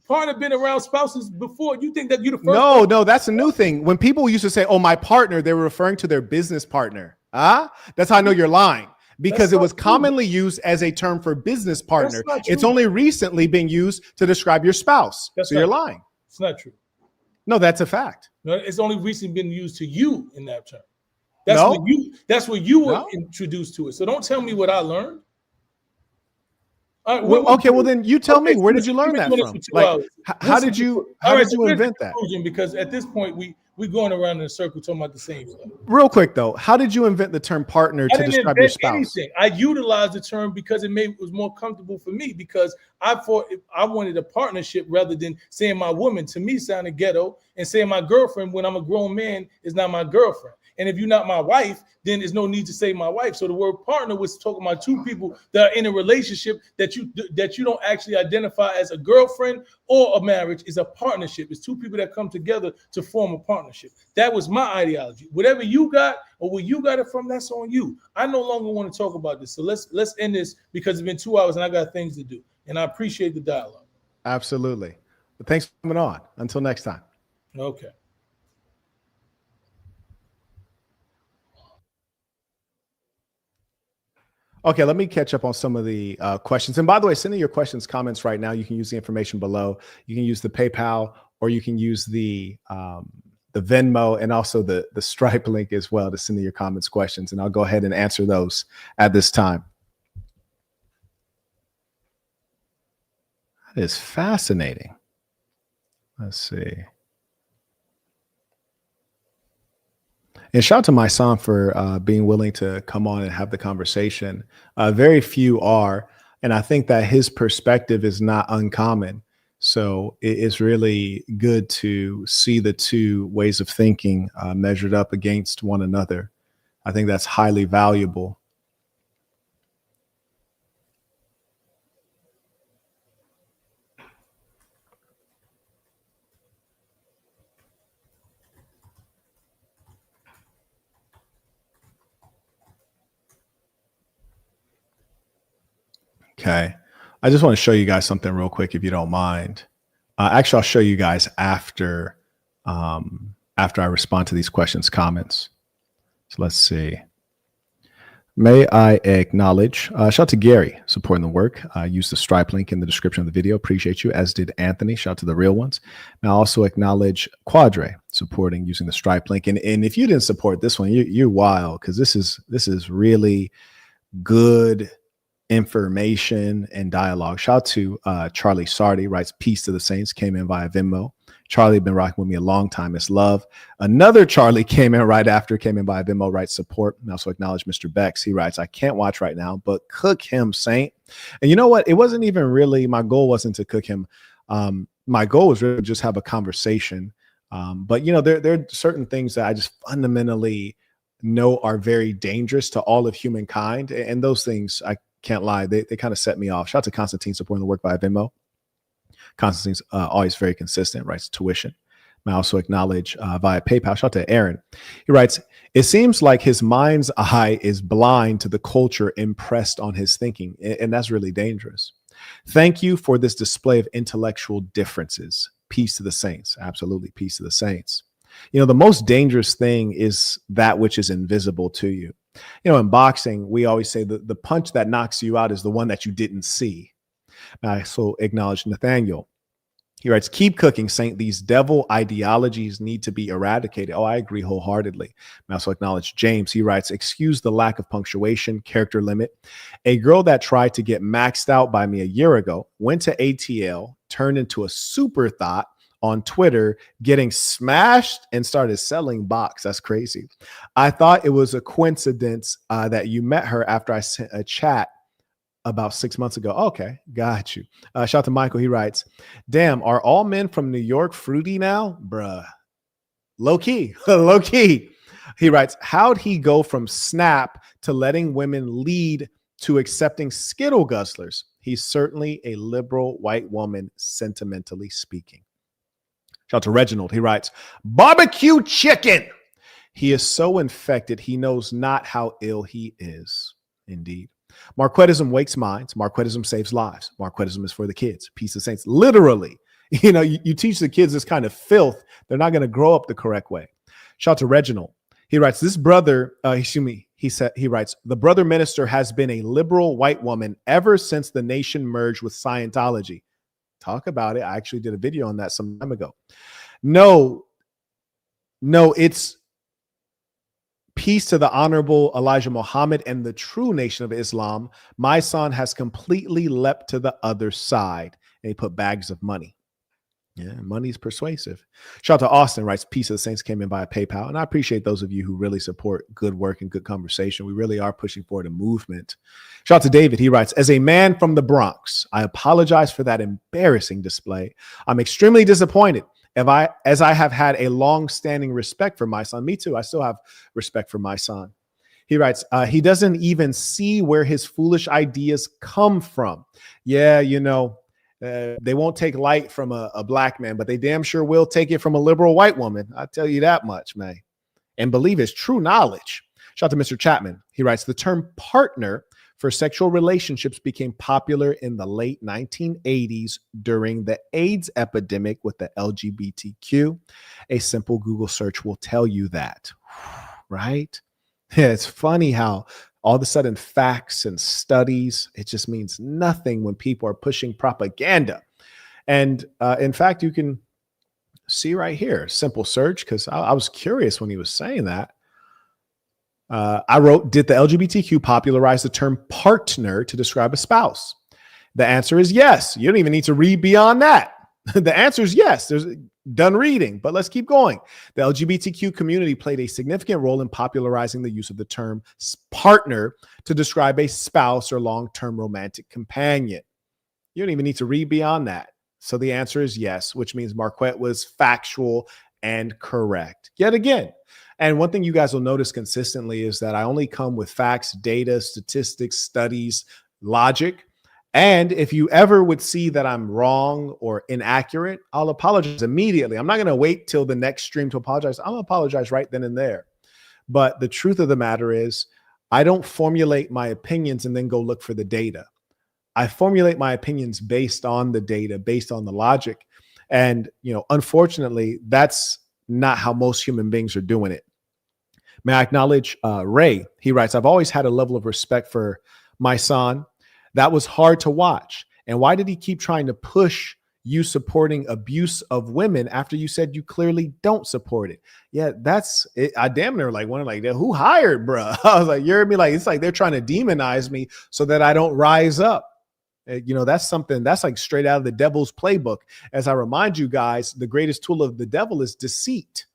Partner been around spouses before. You think that you're the first? No, that's a new thing. When people used to say, "Oh, my partner," they were referring to their business partner. That's how I know you're lying because it was commonly used as a term for business partner. It's only recently being used to describe your spouse. So you're lying. It's not true. No, that's a fact. No, it's only recently been used to you in that term. That's what you were introduced to it. So don't tell me what I learned. Well, then you tell me. Where did you learn that from? Like, how did you invent that? Because at this point, we're going around in a circle talking about the same stuff. Real quick though, how did you invent the term partner to describe your spouse? Anything. I utilized the term because it was more comfortable for me, because I thought I wanted a partnership rather than saying my woman. To me, sounded ghetto, and saying my girlfriend when I'm a grown man is not my girlfriend. And if you're not my wife, then there's no need to say my wife. So the word partner was talking about two people that are in a relationship that you don't actually identify as a girlfriend or a marriage. Is a partnership. It's two people that come together to form a partnership. That was my ideology. Whatever you got or where you got it from, that's on you. I no longer want to talk about this. So let's end this, because it's been 2 hours and I got things to do. And I appreciate the dialogue. Absolutely. But thanks for coming on. Until next time. Okay. Okay, let me catch up on some of the questions. And by the way, send in your questions, comments right now. You can use the information below. You can use the PayPal, or you can use the Venmo, and also the Stripe link as well to send in your comments, questions. And I'll go ahead and answer those at this time. That is fascinating. Let's see. And shout out to Mysonne for being willing to come on and have the conversation. Very few are, and I think that his perspective is not uncommon. So it's really good to see the two ways of thinking measured up against one another. I think that's highly valuable. Okay. I just want to show you guys something real quick, if you don't mind. Actually, I'll show you guys after I respond to these questions, comments. So let's see. May I acknowledge, shout out to Gary supporting the work. Use the Stripe link in the description of the video. Appreciate you, as did Anthony. Shout out to the real ones. And I also acknowledge Quadre supporting using the Stripe link. And if you didn't support this one, you're wild, because this is really good information and dialogue. Shout out to Charlie Sardi, writes peace to the saints, came in via Venmo. Charlie been rocking with me a long time. It's love. Another Charlie came in right after, came in via Venmo, writes support. And also acknowledge Mr. Bex. He writes, I can't watch right now, but cook him, Saint. And you know what? It wasn't even really, my goal wasn't to cook him. My goal was really just have a conversation. But you know, there are certain things that I just fundamentally know are very dangerous to all of humankind. And those things, I can't lie, they kind of set me off. Shout out to Constantine supporting the work via Venmo. Constantine's always very consistent, writes tuition. I also acknowledge via PayPal. Shout out to Aaron. He writes, it seems like his mind's eye is blind to the culture impressed on his thinking. And that's really dangerous. Thank you for this display of intellectual differences. Peace to the saints. Absolutely. Peace to the saints. You know, the most dangerous thing is that which is invisible to you. You know, in boxing, we always say that the punch that knocks you out is the one that you didn't see. I also acknowledge Nathaniel. He writes, keep cooking, Saint. These devil ideologies need to be eradicated. Oh, I agree wholeheartedly. I also acknowledge James. He writes, excuse the lack of punctuation, character limit. A girl that tried to get maxed out by me a year ago went to ATL, turned into a super thought on Twitter, getting smashed, and started selling box. That's crazy. I thought it was a coincidence that you met her after I sent a chat about 6 months ago. Okay, got you. Shout out to Michael. He writes, damn, are all men from New York fruity now? Bruh. Low key. Low key. He writes, how'd he go from snap to letting women lead to accepting Skittle guzzlers? He's certainly a liberal white woman, sentimentally speaking. Shout out to Reginald. He writes, barbecue chicken. He is so infected, he knows not how ill he is. Indeed. Marquettism wakes minds. Marquettism saves lives. Marquettism is for the kids. Peace of saints. Literally, you know, you teach the kids this kind of filth, they're not going to grow up the correct way. Shout out to Reginald. He writes, this brother, he writes, the brother minister has been a liberal white woman ever since the nation merged with Scientology. Talk about it. I actually did a video on that some time ago. No, it's peace to the Honorable Elijah Muhammad and the true nation of Islam. Mysonne has completely leapt to the other side. And he put bags of money. Yeah, money's persuasive. Shout out to Austin, writes, Peace of the Saints came in via PayPal. And I appreciate those of you who really support good work and good conversation. We really are pushing forward a movement. Shout out to David. He writes, as a man from the Bronx, I apologize for that embarrassing display. I'm extremely disappointed as I have had a long-standing respect for Mysonne. Me too. I still have respect for Mysonne. He writes, he doesn't even see where his foolish ideas come from. Yeah, you know, they won't take light from a black man, but they damn sure will take it from a liberal white woman. I tell you that much, man. And believe it's true knowledge. Shout out to Mr. Chapman. He writes, the term partner for sexual relationships became popular in the late 1980s during the AIDS epidemic with the LGBTQ. A simple Google search will tell you that, right? Yeah, it's funny how all of a sudden facts and studies, it just means nothing when people are pushing propaganda. And in fact, you can see right here, simple search, because I was curious when he was saying that. I wrote, did the LGBTQ popularize the term partner to describe a spouse? The answer is yes. You don't even need to read beyond that. The answer is yes. There's done reading, but let's keep going. The LGBTQ community played a significant role in popularizing the use of the term partner to describe a spouse or long-term romantic companion. You don't even need to read beyond that. So the answer is yes, which means Marquett was factual and correct yet again. And one thing you guys will notice consistently is that I only come with facts, data, statistics, studies, logic. And if you ever would see that I'm wrong or inaccurate, I'll apologize immediately. I'm not going to wait till the next stream to apologize. I'll apologize right then and there. But the truth of the matter is, I don't formulate my opinions and then go look for the data. I formulate my opinions based on the data, based on the logic. And, you know, unfortunately, that's not how most human beings are doing it. May I acknowledge Ray? He writes, I've always had a level of respect for Mysonne. That was hard to watch. And why did he keep trying to push you supporting abuse of women after you said you clearly don't support it? Yeah, that's it. I damn near like one like, who hired, bro? I was like, you heard me? Like, it's like they're trying to demonize me so that I don't rise up. You know, that's something that's like straight out of the devil's playbook. As I remind you guys, the greatest tool of the devil is deceit.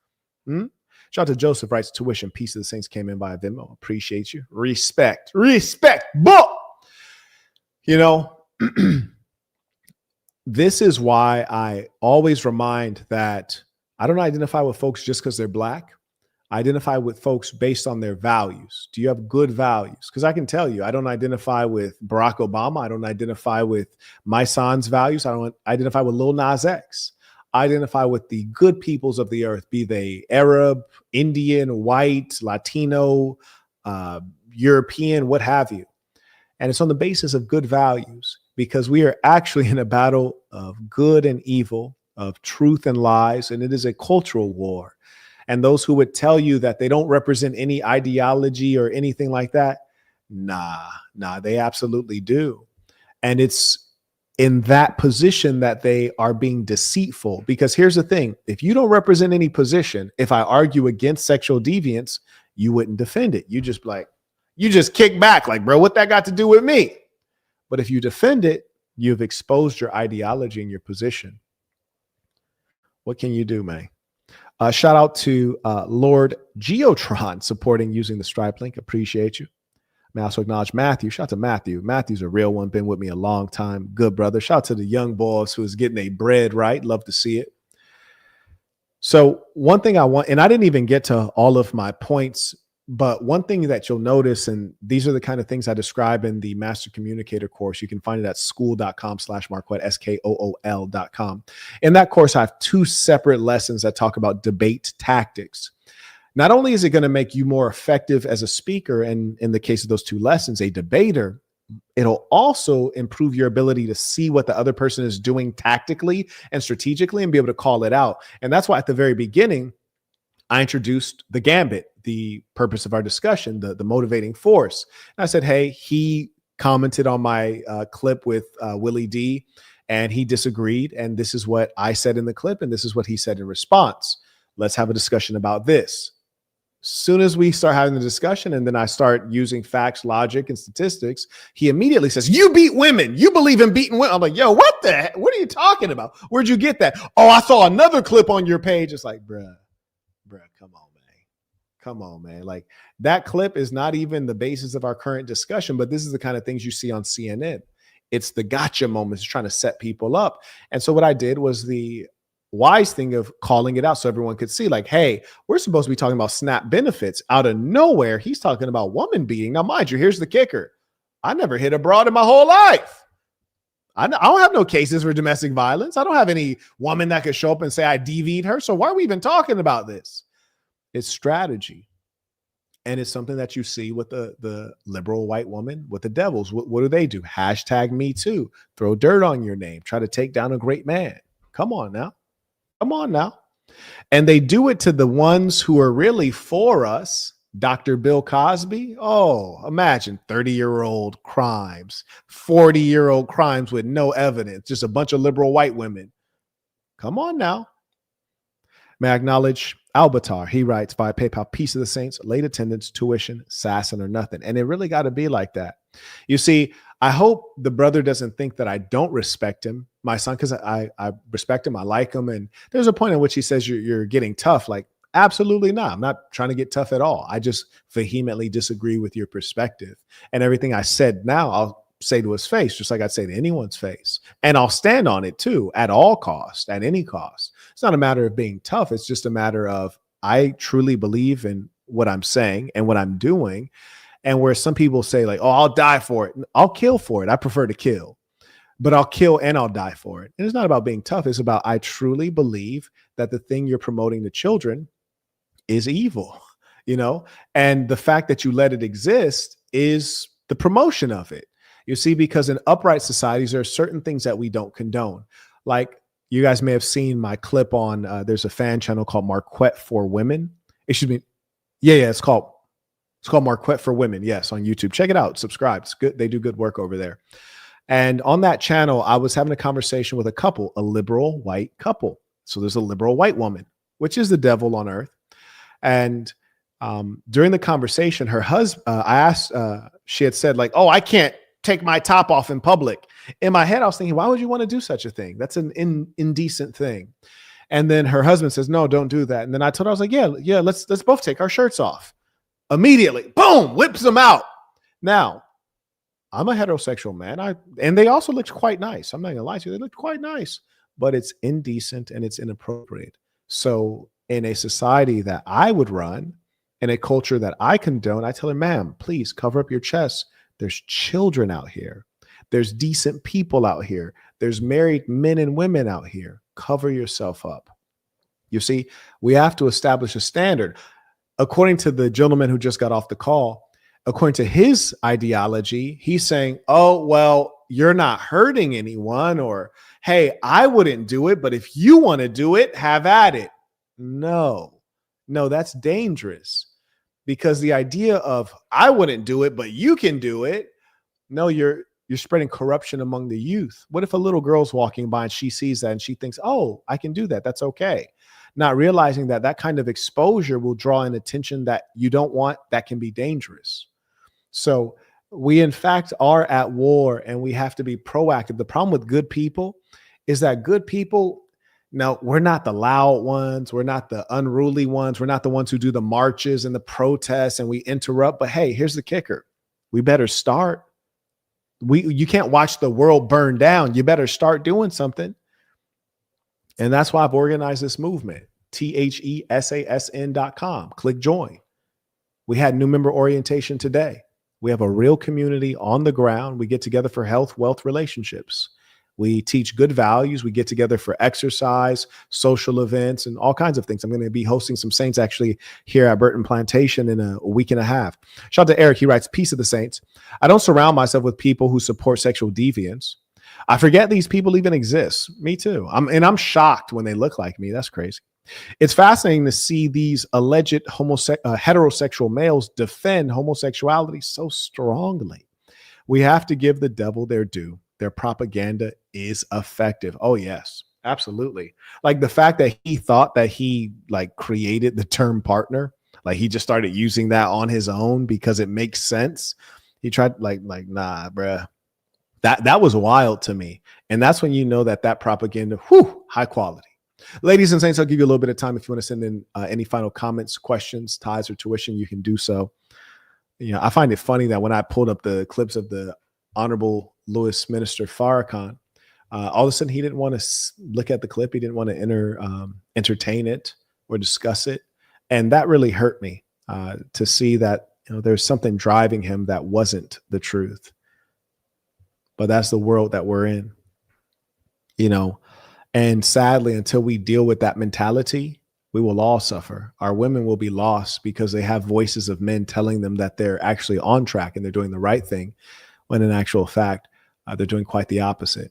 Shout out to Joseph, writes, tuition, Peace of the Saints came in via Venmo. Appreciate you. Respect. Book. You know, this is why I always remind that I don't identify with folks just because they're black. I identify with folks based on their values. Do you have good values? Because I can tell you, I don't identify with Barack Obama. I don't identify with Mysonne's values. I don't identify with Lil Nas X. I identify with the good peoples of the earth, be they Arab, Indian, white, Latino, European, what have you. And it's on the basis of good values, because we are actually in a battle of good and evil, of truth and lies, and it is a cultural war. And those who would tell you that they don't represent any ideology or anything like that, nah, they absolutely do. And it's in that position that they are being deceitful. Because here's the thing, if you don't represent any position, if I argue against sexual deviance, you wouldn't defend it. You just like, you just kick back like, bro, what that got to do with me? But if you defend it, you've exposed your ideology and your position. What can you do, man? Shout out to Lord Geotron supporting using the Stripe link. Appreciate you. May I also acknowledge Matthew. Shout out to Matthew. Matthew's a real one. Been with me a long time. Good brother. Shout out to the young boss who is getting a bread right. Love to see it. So one thing I want, and I didn't even get to all of my points, but one thing that you'll notice, and these are the kind of things I describe in the Master Communicator course. You can find it at school.com/Marquett, SKOOL.com. In that course, I have 2 separate lessons that talk about debate tactics. Not only is it going to make you more effective as a speaker, and in the case of those 2 lessons, a debater, it'll also improve your ability to see what the other person is doing tactically and strategically and be able to call it out. And that's why at the very beginning, I introduced the gambit, the purpose of our discussion, the motivating force. And I said, hey, he commented on my clip with Willie D, and he disagreed. And this is what I said in the clip, and this is what he said in response. Let's have a discussion about this. Soon as we start having the discussion and then I start using facts, logic, and statistics, he immediately says, you beat women. You believe in beating women. I'm like, yo, what the heck? What are you talking about? Where'd you get that? Oh, I saw another clip on your page. It's like, bruh, come on, man. Come on, man. Like, that clip is not even the basis of our current discussion, but this is the kind of things you see on CNN. It's the gotcha moments trying to set people up. And so what I did was the wise thing of calling it out so everyone could see, like, hey, we're supposed to be talking about SNAP benefits. Out of nowhere, he's talking about woman beating. Now, mind you, here's the kicker. I never hit a broad in my whole life. I don't have no cases for domestic violence. I don't have any woman that could show up and say I DV'd her. So why are we even talking about this? It's strategy. And it's something that you see with the liberal white woman, with the devils. What do they do? Hashtag me too. Throw dirt on your name. Try to take down a great man. Come on now. Come on now. And they do it to the ones who are really for us. Dr. Bill Cosby. Oh, imagine 30-year-old crimes, 40-year-old crimes with no evidence, just a bunch of liberal white women. Come on now. May I acknowledge Albatar? He writes via PayPal, peace of the saints, late attendance, tuition, assassin or nothing. And it really got to be like that. You see, I hope the brother doesn't think that I don't respect him, my son, because I respect him. I like him. And there's a point in which he says you're getting tough. Like, absolutely not. I'm not trying to get tough at all. I just vehemently disagree with your perspective. And everything I said now, I'll say to his face, just like I'd say to anyone's face. And I'll stand on it too, at all cost, at any cost. It's not a matter of being tough. It's just a matter of I truly believe in what I'm saying and what I'm doing. And where some people say like, oh, I'll die for it. I'll kill for it. I prefer to kill, but I'll kill and I'll die for it. And it's not about being tough. It's about, I truly believe that the thing you're promoting to children is evil, you know, and the fact that you let it exist is the promotion of it. You see, because in upright societies, there are certain things that we don't condone. Like, you guys may have seen my clip on, there's a fan channel called Marquett for Women. It should be, yeah, it's called Marquett for Women. Yes, on YouTube. Check it out. Subscribe. It's good. They do good work over there. And on that channel, I was having a conversation with a couple, a liberal white couple. So there's a liberal white woman, which is the devil on earth. And during the conversation, her husband, I asked, she had said like, oh, I can't take my top off in public. In my head, I was thinking, why would you want to do such a thing? That's an indecent thing. And then her husband says, no, don't do that. And then I told her, I was like, yeah, let's both take our shirts off. Immediately, boom, whips them out. Now, I'm a heterosexual man. And they also looked quite nice. I'm not gonna lie to you. They looked quite nice, but it's indecent and it's inappropriate. So in a society that I would run, in a culture that I condone, I tell her, ma'am, please cover up your chest. There's children out here. There's decent people out here. There's married men and women out here. Cover yourself up. You see, we have to establish a standard. According to the gentleman who just got off the call, according to his ideology, he's saying, oh, well, you're not hurting anyone, or, hey, I wouldn't do it, but if you want to do it, have at it. No, that's dangerous, because the idea of I wouldn't do it, but you can do it. No, you're spreading corruption among the youth. What if a little girl's walking by and she sees that and she thinks, oh, I can do that. That's okay. Not realizing that that kind of exposure will draw in attention that you don't want, that can be dangerous. So we, in fact, are at war, and we have to be proactive. The problem with good people is that good people, no, we're not the loud ones. We're not the unruly ones. We're not the ones who do the marches and the protests and we interrupt. But hey, here's the kicker. We better start. You can't watch the world burn down. You better start doing something. And that's why I've organized this movement, THESASN.com. Click join. We had new member orientation today. We have a real community on the ground. We get together for health, wealth, relationships. We teach good values. We get together for exercise, social events, and all kinds of things. I'm going to be hosting some saints actually here at Burton Plantation in a week and a half. Shout out to Eric. He writes, peace of the saints. I don't surround myself with people who support sexual deviance. I forget these people even exist. Me too. I'm shocked when they look like me. That's crazy. It's fascinating to see these alleged heterosexual males defend homosexuality so strongly. We have to give the devil their due. Their propaganda is effective. Oh, yes, absolutely. Like the fact that he thought that he like created the term partner. Like he just started using that on his own because it makes sense. He tried like nah, bruh. That was wild to me. And that's when you know that propaganda, high quality. Ladies and saints, I'll give you a little bit of time if you want to send in any final comments, questions, tithes, or tuition, you can do so. You know, I find it funny that when I pulled up the clips of the Honorable Louis Minister Farrakhan, all of a sudden he didn't want to look at the clip. He didn't want to entertain it or discuss it. And that really hurt me to see that, you know, there's something driving him that wasn't the truth. But that's the world that we're in, you know, and sadly, until we deal with that mentality, we will all suffer. Our women will be lost because they have voices of men telling them that they're actually on track and they're doing the right thing, when in actual fact, they're doing quite the opposite.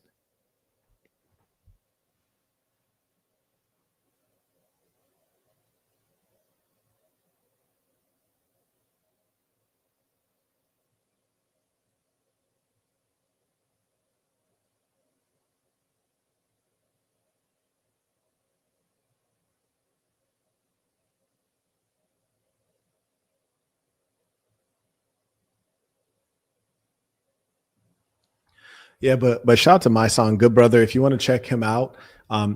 Yeah, but shout out to Mysonne, good brother. If you want to check him out,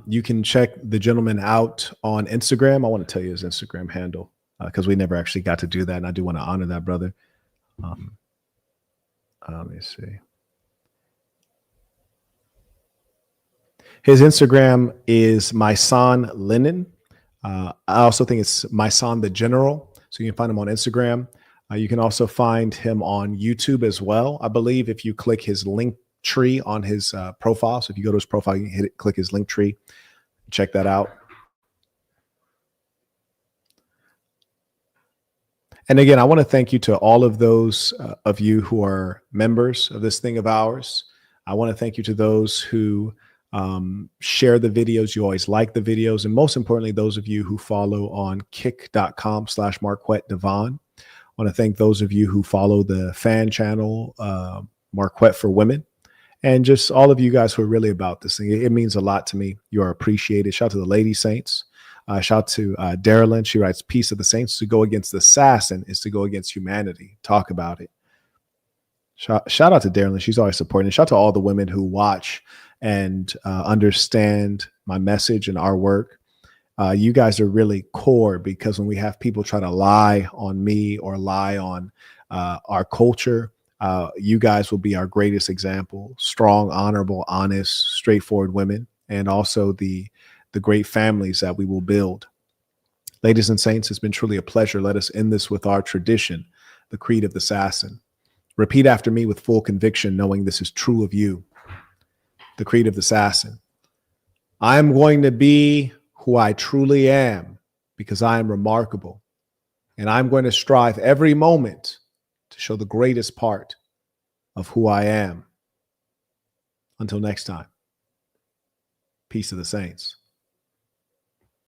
you can check the gentleman out on Instagram. I want to tell you his Instagram handle because we never actually got to do that, and I do want to honor that brother. Let me see. His Instagram is Mysonne Linen. I also think it's Mysonne the General, so you can find him on Instagram. You can also find him on YouTube as well. I believe if you click his link tree on his profile. So if you go to his profile, you can click his link tree, check that out. And again, I want to thank you to all of those of you who are members of this thing of ours. I want to thank you to those who share the videos. You always like the videos. And most importantly, those of you who follow on kick.com/Marquett Devon. I want to thank those of you who follow the fan channel, Marquett for Women. And just all of you guys who are really about this thing. It means a lot to me. You are appreciated. Shout out to the Lady Saints. Shout out to Darylyn. She writes, peace of the saints. To go against the assassin is to go against humanity. Talk about it. Shout out to Darylyn. She's always supporting. Shout out to all the women who watch and understand my message and our work. You guys are really core, because when we have people try to lie on me or lie on our culture, you guys will be our greatest example. Strong, honorable, honest, straightforward women, and also the great families that we will build. Ladies and saints, it's been truly a pleasure. Let us end this with our tradition, the creed of the assassin. Repeat after me with full conviction, knowing this is true of you. The creed of the assassin. I am going to be who I truly am, because I am remarkable. And I'm going to strive every moment to show the greatest part of who I am. Until next time, peace of the saints.